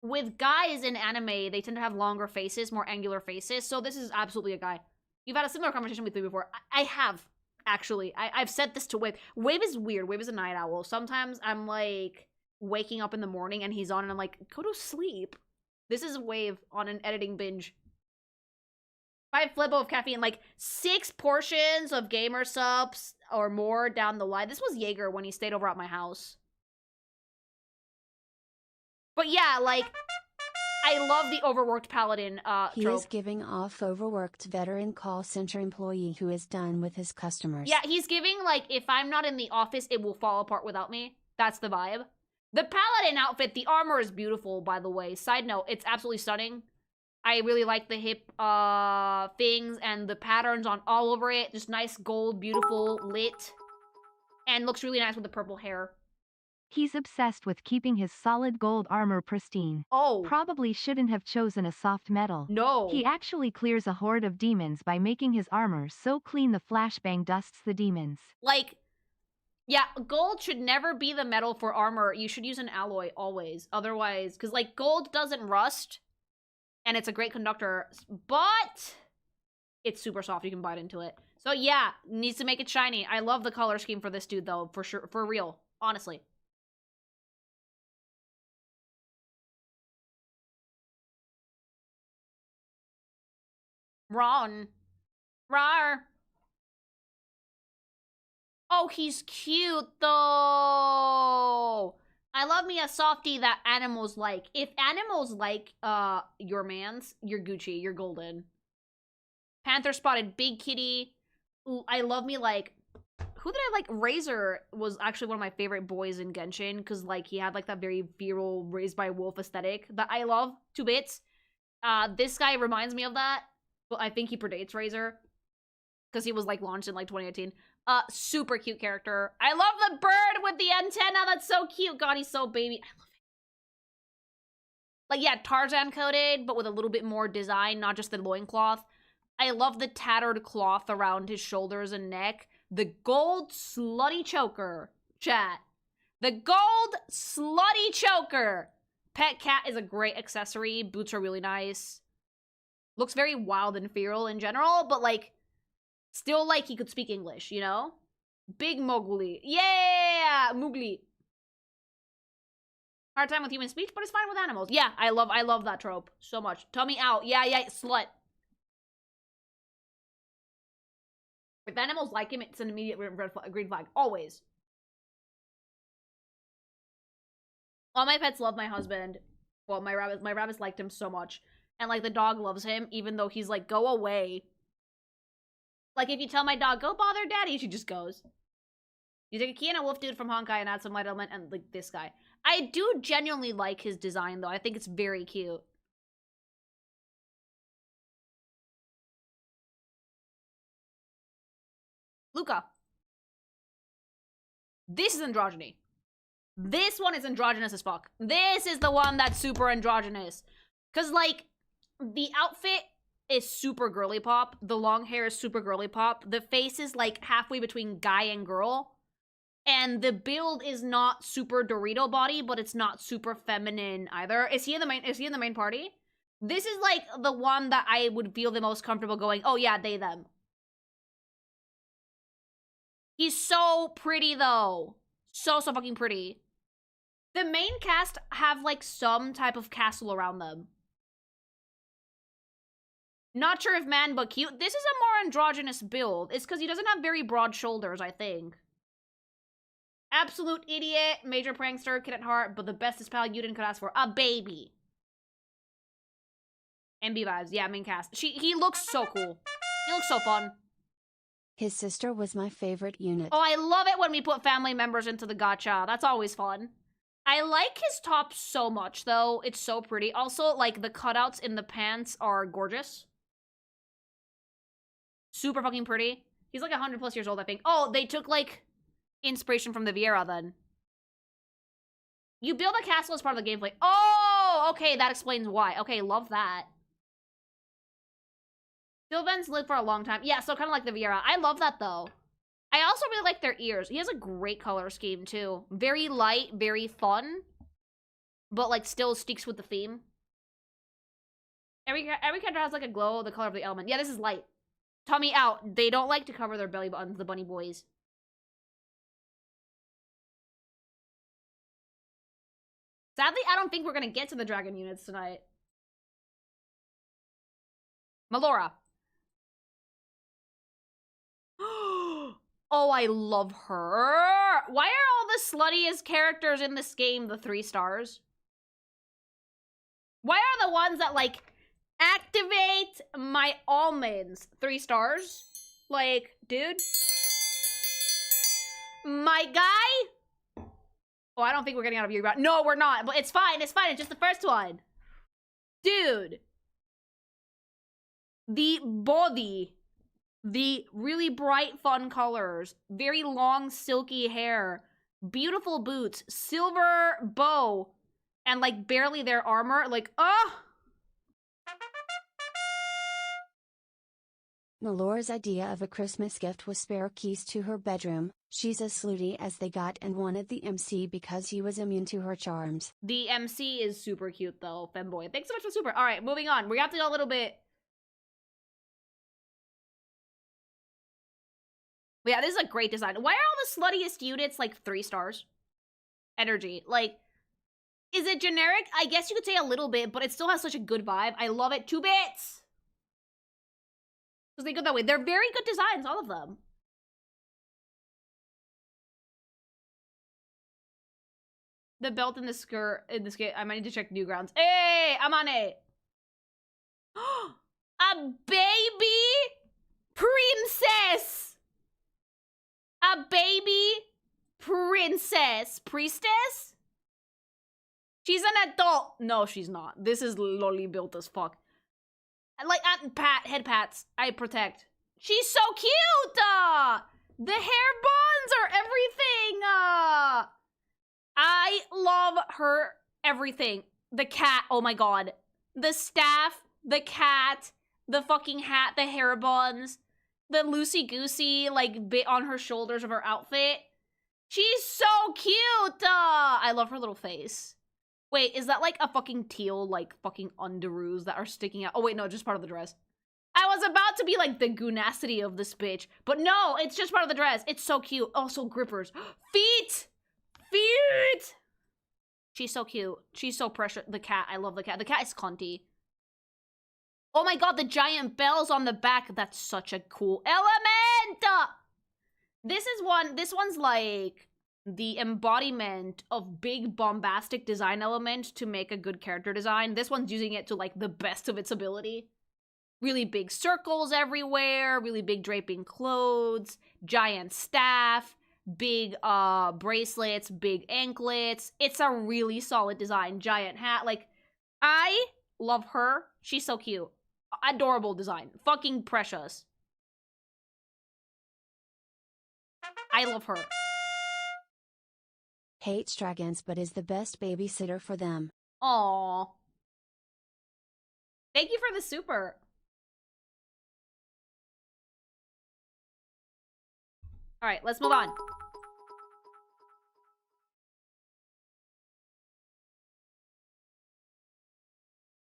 with guys in anime, they tend to have longer faces, more angular faces. So this is absolutely a guy. You've had a similar conversation with me before. I have, actually. I've said this to Wave. Wave is weird. Wave is a night owl. Sometimes I'm, like, waking up in the morning and he's on and I'm like, go to sleep. This is Wave on an editing binge. 5 flippo of caffeine, like 6 portions of gamer subs or more down the line. This was Jaeger when he stayed over at my house. But yeah, like, I love the overworked paladin He trope. is giving off overworked veteran call center employee who is done with his customers. Yeah, he's giving, like, if I'm not in the office, it will fall apart without me. That's the vibe. The paladin outfit, the armor is beautiful, by the way. Side note, it's absolutely stunning. I really like the hip things and the patterns on all over it. Just nice gold, beautiful, lit. And looks really nice with the purple hair. He's obsessed with keeping his solid gold armor pristine. Oh. Probably shouldn't have chosen a soft metal. No. He actually clears a horde of demons by making his armor so clean the flashbang dusts the demons. Like, yeah, gold should never be the metal for armor. You should use an alloy always. Otherwise, because, like, gold doesn't rust. And it's a great conductor, but it's super soft. You can bite into it. So yeah, needs to make it shiny. I love the color scheme for this dude, though, for sure, for real, honestly. Ron. Rar. Oh, he's cute, though. I love me a softie that animals like. If animals like your mans, you're Gucci, you're golden. Panther spotted big kitty. Ooh, I love me like, who did I like? Razor was actually one of my favorite boys in Genshin because like he had like that very virile raised by a wolf aesthetic that I love 2 bits. This guy reminds me of that, but I think he predates Razor because he was like launched in like 2018. Super cute character. I love the bird with the antenna. That's so cute. God, he's so baby. I love it. Like, yeah, Tarzan coded, but with a little bit more design, not just the loincloth. I love the tattered cloth around his shoulders and neck. The gold slutty choker, chat. The gold slutty choker. Pet cat is a great accessory. Boots are really nice. Looks very wild and feral in general, but like, still like he could speak English, you know? Big Mowgli. Yeah! Mowgli. Hard time with human speech, but it's fine with animals. Yeah, I love that trope so much. Tummy out. Yeah, slut. If animals like him, it's an immediate green flag. Always. All my pets love my husband. Well, my rabbits liked him so much. And, like, the dog loves him, even though he's like, go away. Like, if you tell my dog, go bother daddy, she just goes. You take a key and a wolf dude from Honkai and add some light element and, like, this guy. I do genuinely like his design, though. I think it's very cute. Luca. This is androgyny. This one is androgynous as fuck. This is the one that's super androgynous. Because, like, the outfit is super girly pop. The long hair is super girly pop. The face is, like, halfway between guy and girl. And the build is not super Dorito body, but it's not super feminine either. Is he in the main party? This is, like, the one that I would feel the most comfortable going, oh yeah, they, them. He's so pretty, though. So fucking pretty. The main cast have, like, some type of castle around them. Not sure if man, but cute. This is a more androgynous build. It's because he doesn't have very broad shoulders, I think. Absolute idiot, major prankster, kid at heart, but the bestest pal you didn't could ask for. A baby. MB vibes, yeah, main cast. He looks so cool. He looks so fun. His sister was my favorite unit. Oh, I love it when we put family members into the gacha. That's always fun. I like his top so much, though. It's so pretty. Also, like, the cutouts in the pants are gorgeous. Super fucking pretty. He's like 100+ years old, I think. Oh, they took, like, inspiration from the Vieira, then. You build a castle as part of the gameplay. Oh, okay, that explains why. Okay, love that. Sylvans lived for a long time. Yeah, so kind of like the Vieira. I love that, though. I also really like their ears. He has a great color scheme, too. Very light, very fun. But, like, still sticks with the theme. Every character has, like, a glow, the color of the element. Yeah, this is light. Tummy out. They don't like to cover their belly buttons, the bunny boys. Sadly, I don't think we're gonna get to the dragon units tonight. Melora. Oh, I love her. Why are all the sluttiest characters in this game the 3 stars? Why are the ones that, like, activate my almonds 3 stars? Like, dude. My guy? Oh, I don't think we're getting out of your ground. No, we're not. But it's fine. It's fine. It's just the first one. Dude. The body. The really bright, fun colors. Very long, silky hair. Beautiful boots. Silver bow. And, like, barely their armor. Like, oh! Melora's idea of a Christmas gift was spare keys to her bedroom. She's as slutty as they got and wanted the MC because he was immune to her charms. The MC is super cute, though, femboy. Thanks so much for super. All right, moving on. We have to go a little bit. But yeah, this is a great design. Why are all the sluttiest units like 3 stars? Energy. Like, is it generic? I guess you could say a little bit, but it still has such a good vibe. I love it. 2 bits! Because they go that way. They're very good designs, all of them. The belt in the skirt in this game. I might need to check Newgrounds. Hey, I'm on it. A baby princess. A baby princess. Priestess? She's an adult. No, she's not. This is lolly built as fuck. Like, head pats. I protect. She's so cute! The hair buns are everything! I love her everything. The cat, oh my god. The staff, the cat, the fucking hat, the hair buns, the loosey-goosey, like, bit on her shoulders of her outfit. She's so cute! I love her little face. Wait, is that like a fucking teal, like, fucking underoos that are sticking out? Oh wait, no, just part of the dress. I was about to be like the goonacity of this bitch, but no, it's just part of the dress. It's so cute. Also, grippers. Feet! Feet! She's so cute. She's so precious. The cat, I love the cat. The cat is cunty. Oh my god, the giant bells on the back. That's such a cool element! This one's like the embodiment of big bombastic design element to make a good character design. This one's using it to like the best of its ability. really big circles everywhere, really big draping clothes, giant staff, big bracelets, big anklets. It's a really solid design. Giant hat. Like, I love her. She's so cute. Adorable design. Fucking precious. I love her. Hates dragons but is the best babysitter for them. Aww. Thank you for the super. Alright, let's move on.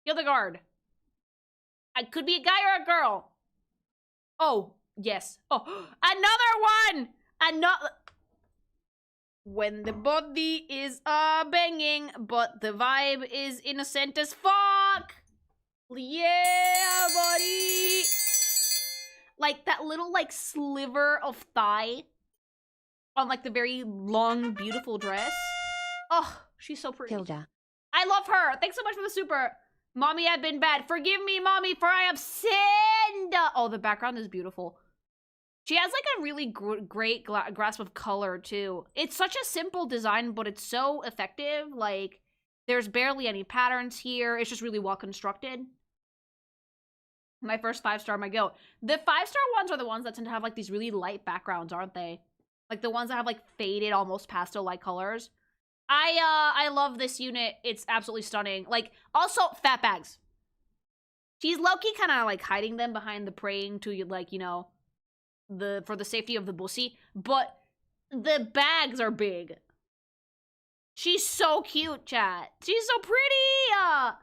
You're the guard. I could be a guy or a girl. Oh, yes. Oh, another one! Another... When the body is banging, but the vibe is innocent as fuck. Yeah, buddy. Like that little like sliver of thigh on like the very long, beautiful dress. Oh, she's so pretty. Hilda. I love her. Thanks so much for the super. Mommy, I've been bad. Forgive me, mommy, for I have sinned. Oh, the background is beautiful. She has like a really great grasp of color too. It's such a simple design, but it's so effective. Like, there's barely any patterns here. It's just really well constructed. My first 5-star, my goat. The 5-star ones are the ones that tend to have like these really light backgrounds, aren't they? Like the ones that have like faded, almost pastel-like colors. I love this unit. It's absolutely stunning. Like, also, fat bags. She's low-key kind of like hiding them behind the praying to, like, you know, for the safety of the bussy, but the bags are big. She's so cute, chat. She's so pretty.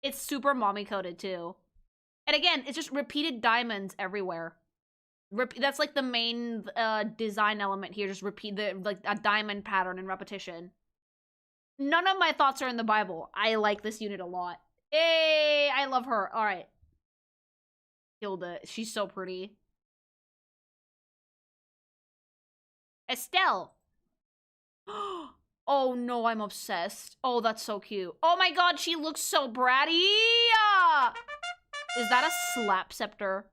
It's super mommy coded too. And again, it's just repeated diamonds everywhere. That's like the main design element here. Just repeat like a diamond pattern and repetition. None of my thoughts are in the Bible. I like this unit a lot. Hey, I love her. All right. Hilda, she's so pretty. Estelle. Oh no, I'm obsessed. Oh, that's so cute. Oh my god, she looks so bratty. Is that a slap scepter?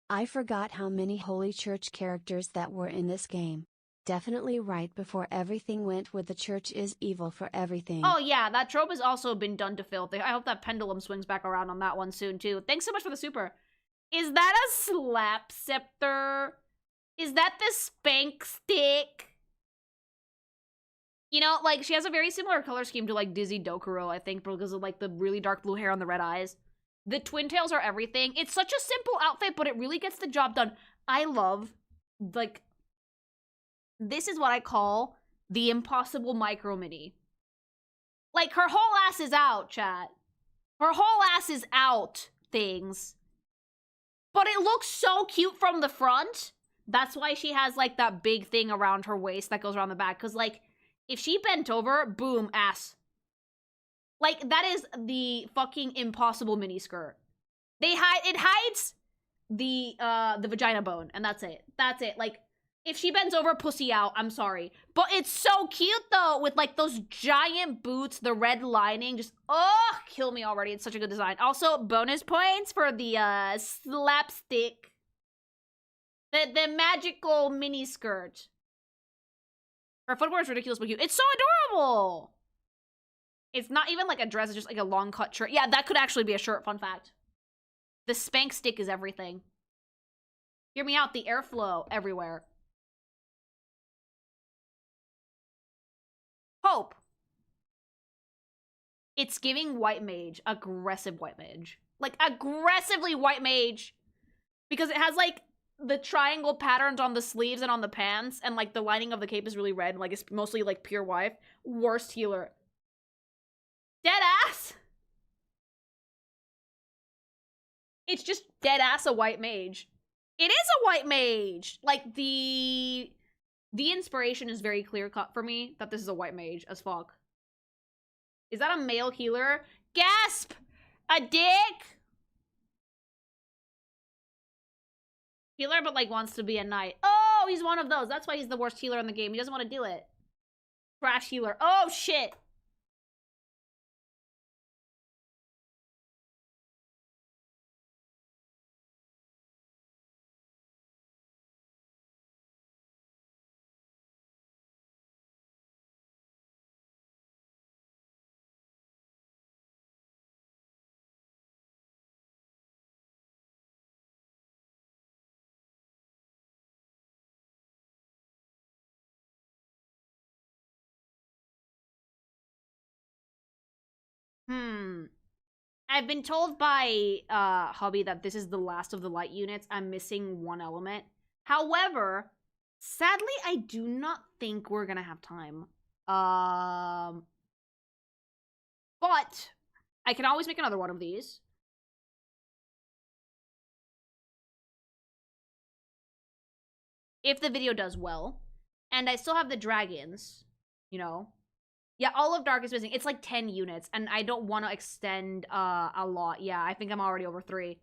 I forgot how many Holy Church characters that were in this game. Definitely right before everything went with the church is evil for everything. Oh yeah, that trope has also been done to filth. I hope that pendulum swings back around on that one soon too. Thanks so much for the super. Is that a slap scepter? Is that the spank stick? You know, like, she has a very similar color scheme to, like, Dizzy Dokuro, I think, because of, like, the really dark blue hair and the red eyes. The twin tails are everything. It's such a simple outfit, but it really gets the job done. I love, like, this is what I call the impossible micro mini. Like, her whole ass is out, chat. Her whole ass is out, things. But it looks so cute from the front. That's why she has, like, that big thing around her waist that goes around the back. Because, like, if she bent over, boom, ass. Like, that is the fucking impossible miniskirt. It hides the vagina bone, and that's it. That's it. Like, if she bends over, pussy out, I'm sorry. But it's so cute, though, with, like, those giant boots, the red lining, just, oh, kill me already. It's such a good design. Also, bonus points for the, slapstick. The magical mini skirt. Her footwear is ridiculous but cute. It's so adorable! It's not even like a dress, it's just like a long cut shirt. Yeah, that could actually be a shirt, fun fact. The spank stick is everything. Hear me out, the airflow everywhere. Hope. It's giving white mage. Aggressive white mage. Like, aggressively white mage. Because it has, like, the triangle patterns on the sleeves and on the pants, and, like, the lining of the cape is really red. Like, it's mostly, like, pure wife. Worst healer. Dead ass! It's just dead ass a white mage. It is a white mage! Like, the inspiration is very clear-cut for me that this is a white mage as fuck. Is that a male healer? Gasp! A dick! Healer, but, like, wants to be a knight. Oh, he's one of those. That's why he's the worst healer in the game. He doesn't want to do it. Trash healer. Oh, shit! I've been told by Hubby that this is the last of the light units. I'm missing one element. However, sadly, I do not think we're gonna have time. But I can always make another one of these. If the video does well. And I still have the dragons, you know. Yeah, all of Dark is missing. It's like 10 units, and I don't want to extend a lot. Yeah, I think I'm already over 3.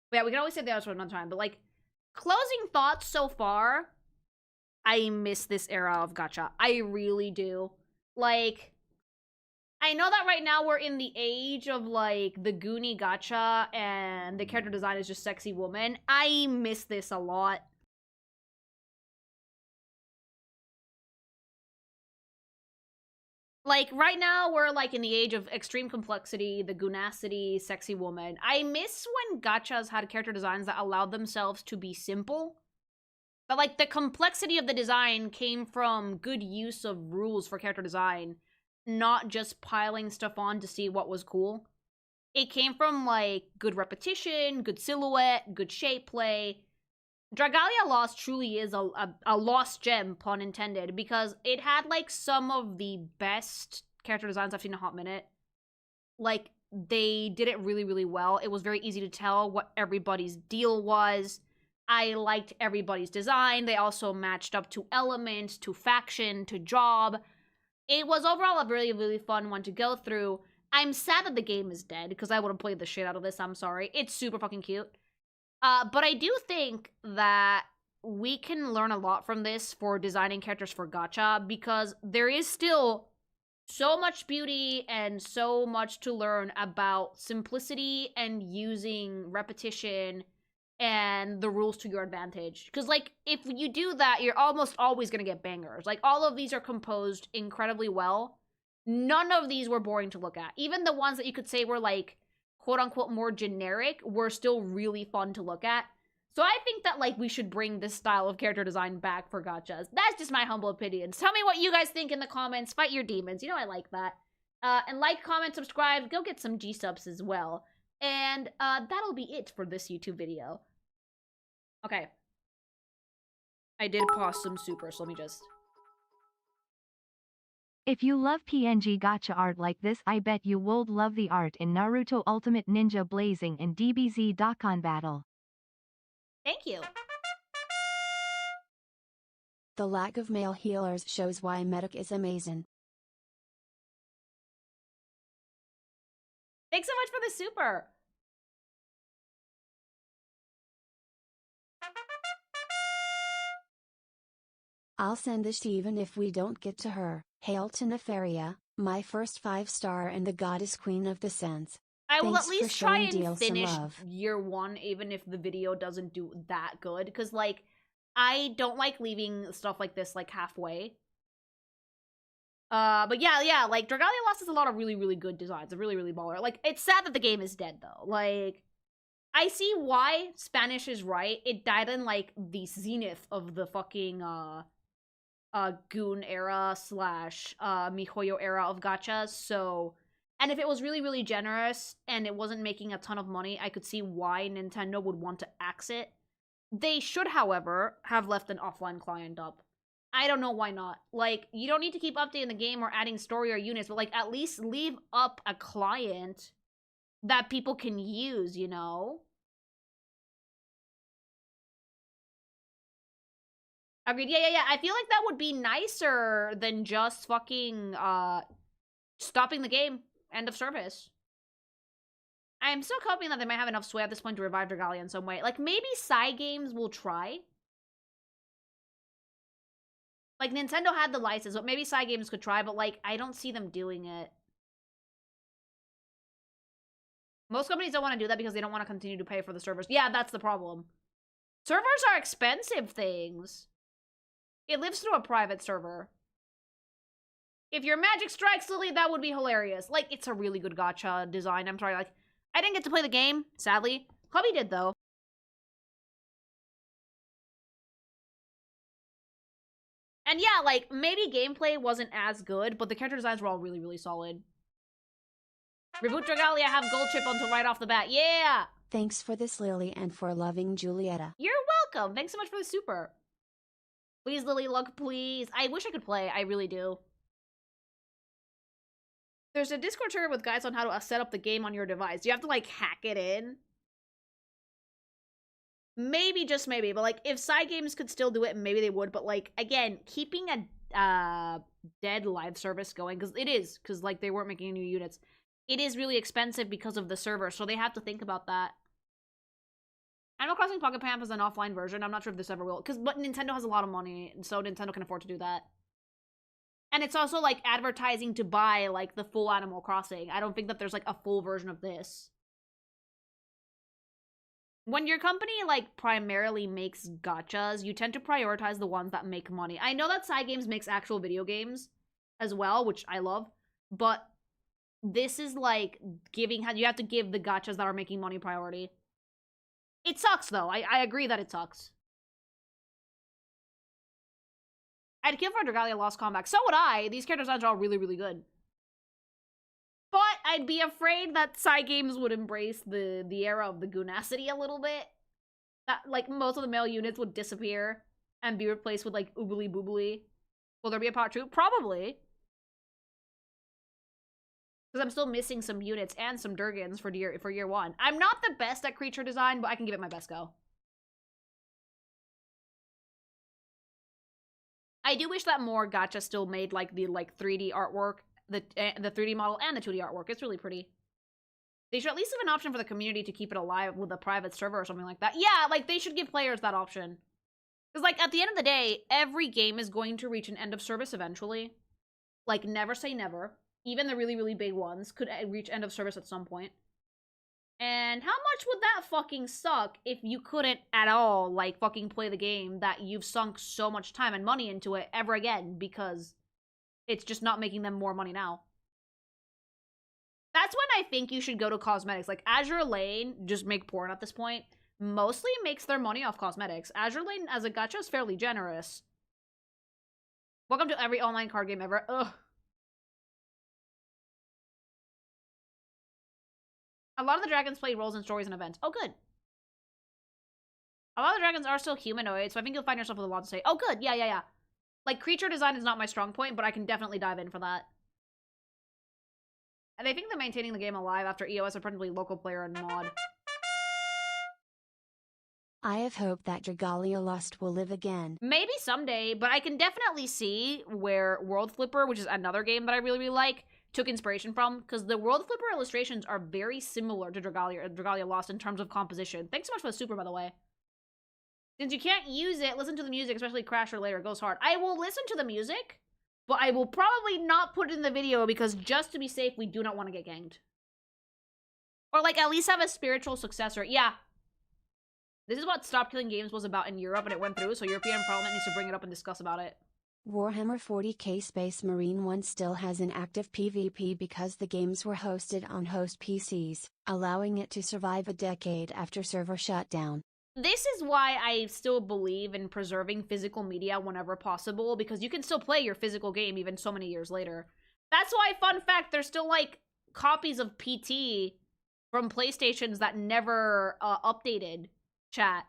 But yeah, we can always say the others for another time. But like, closing thoughts so far, I miss this era of gacha. I really do. Like, I know that right now we're in the age of like the Goonie gacha and the character design is just sexy woman. I miss this a lot. Like, right now, we're, like, in the age of extreme complexity, the goonacity, sexy woman. I miss when gachas had character designs that allowed themselves to be simple. But, like, the complexity of the design came from good use of rules for character design, not just piling stuff on to see what was cool. It came from, like, good repetition, good silhouette, good shape play. Dragalia Lost truly is a lost gem, pun intended, because it had, like, some of the best character designs I've seen in a hot minute. Like, they did it really, really well. It was very easy to tell what everybody's deal was. I liked everybody's design. They also matched up to element, to faction, to job. It was overall a really, really fun one to go through. I'm sad that the game is dead, because I would have played the shit out of this, I'm sorry. It's super fucking cute. But I do think that we can learn a lot from this for designing characters for gacha, because there is still so much beauty and so much to learn about simplicity and using repetition and the rules to your advantage. Because, like, if you do that, you're almost always gonna get bangers. Like, all of these are composed incredibly well. None of these were boring to look at. Even the ones that you could say were, like, quote-unquote more generic were still really fun to look at. So I think that, like, we should bring this style of character design back for gachas. That's just my humble opinions. Tell me what you guys think in the comments. Fight your demons. You know I like that. And like, comment, subscribe. Go get some gsupps as well. And that'll be it for this YouTube video. Okay. I did pause some super, so let me just... If you love PNG gacha art like this, I bet you would love the art in Naruto Ultimate Ninja Blazing and DBZ Dokkan Battle. Thank you. The lack of male healers shows why Medic is amazing. Thanks so much for the super. I'll send this even if we don't get to her. Hail to Nefaria, my first 5-star and the goddess queen of the sense. I will Thanks at least for try showing and Deal some finish love. year 1, even if the video doesn't do that good. Because, like, I don't like leaving stuff like this, like, halfway. But yeah, like, Dragalia Lost has a lot of really, really good designs. A really, really baller. Like, it's sad that the game is dead, though. Like, I see why Spanish is right. It died in, like, the zenith of the fucking, Goon era slash MiHoYo era of gachas, so... And if it was really, really generous and it wasn't making a ton of money, I could see why Nintendo would want to axe it. They should, however, have left an offline client up. I don't know why not. Like, you don't need to keep updating the game or adding story or units, but, like, at least leave up a client that people can use, you know? Agreed. Yeah. I feel like that would be nicer than just fucking, stopping the game. End of service. I am still hoping that they might have enough sway at this point to revive Dragalia in some way. Like, maybe Cygames will try. Like, Nintendo had the license, but maybe Cygames could try, but, like, I don't see them doing it. Most companies don't want to do that because they don't want to continue to pay for the servers. Yeah, that's the problem. Servers are expensive things. It lives through a private server. If your magic strikes, Lily, that would be hilarious. Like, it's a really good gacha design. I'm sorry, like, I didn't get to play the game, sadly. Hubby did, though. And yeah, like, maybe gameplay wasn't as good, but the character designs were all really, really solid. Reboot Dragalia, have gold chip until right off the bat. Yeah! Thanks for this, Lily, and for loving Julieta. You're welcome. Thanks so much for the super. Please, Lily, look, please. I wish I could play. I really do. There's a Discord server with guides on how to set up the game on your device. You have to, like, hack it in. Maybe, just maybe. But, like, if side games could still do it, maybe they would. But, like, again, keeping a dead live service going, because it is, because, like, they weren't making new units. It is really expensive because of the server, so they have to think about that. Animal Crossing Pocket Camp is an offline version. I'm not sure if this ever will. But Nintendo has a lot of money, so Nintendo can afford to do that. And it's also, like, advertising to buy, like, the full Animal Crossing. I don't think that there's, like, a full version of this. When your company, like, primarily makes gachas, you tend to prioritize the ones that make money. I know that Side Games makes actual video games as well, which I love. But this is, like, you have to give the gachas that are making money priority. It sucks, though. I agree that it sucks. I'd kill for Dragalia Lost Comeback. So would I. These character designs are all really, really good. But I'd be afraid that side games would embrace the era of the Goonacity a little bit. That, like, most of the male units would disappear and be replaced with, like, Oobly Boobly. Will there be a part 2? Probably. Because I'm still missing some units and some Durgans for year 1. I'm not the best at creature design, but I can give it my best go. I do wish that more gacha still made, like, the, like, 3D artwork, the 3D model and the 2D artwork. It's really pretty. They should at least have an option for the community to keep it alive with a private server or something like that. Yeah, like, they should give players that option. Because, like, at the end of the day, every game is going to reach an end of service eventually. Like, never say never. Even the really, really big ones could reach end of service at some point. And how much would that fucking suck if you couldn't at all, like, fucking play the game that you've sunk so much time and money into it ever again because it's just not making them more money now. That's when I think you should go to cosmetics. Like, Azure Lane, just make porn at this point, mostly makes their money off cosmetics. Azure Lane as a gacha is fairly generous. Welcome to every online card game ever. Ugh. A lot of the dragons play roles in stories and events. Oh, good. A lot of the dragons are still humanoid, so I think you'll find yourself with a lot to say. Oh, good. Yeah. Like, creature design is not my strong point, but I can definitely dive in for that. And I think they're maintaining the game alive after EOS are principally local player and mod. I have hope that Dragalia Lost will live again. Maybe someday, but I can definitely see where World Flipper, which is another game that I really, really like, took inspiration from, because the World Flipper illustrations are very similar to Dragalia Lost in terms of composition. Thanks so much for the super, by the way. Since you can't use it, listen to the music, especially Crash or later. It goes hard. I will listen to the music, but I will probably not put it in the video because just to be safe, we do not want to get ganged. Or, like, at least have a spiritual successor. Yeah. This is what Stop Killing Games was about in Europe, and it went through, so European Parliament needs to bring it up and discuss about it. Warhammer 40k Space Marine 1 still has an active PvP because the games were hosted on host PCs, allowing it to survive a decade after server shutdown. This is why I still believe in preserving physical media whenever possible, because you can still play your physical game even so many years later. That's why, fun fact, there's still, like, copies of PT from PlayStations that never updated, chat,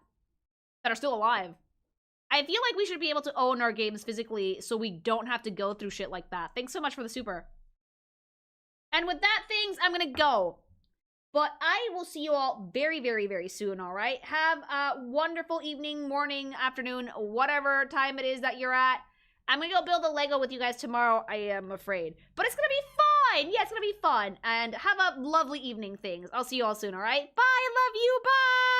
that are still alive. I feel like we should be able to own our games physically so we don't have to go through shit like that. Thanks so much for the super. And with that, things, I'm gonna go. But I will see you all very, very, very soon, alright? Have a wonderful evening, morning, afternoon, whatever time it is that you're at. I'm gonna go build a Lego with you guys tomorrow, I am afraid. But it's gonna be fun! Yeah, it's gonna be fun. And have a lovely evening, things. I'll see you all soon, alright? Bye, love you, bye!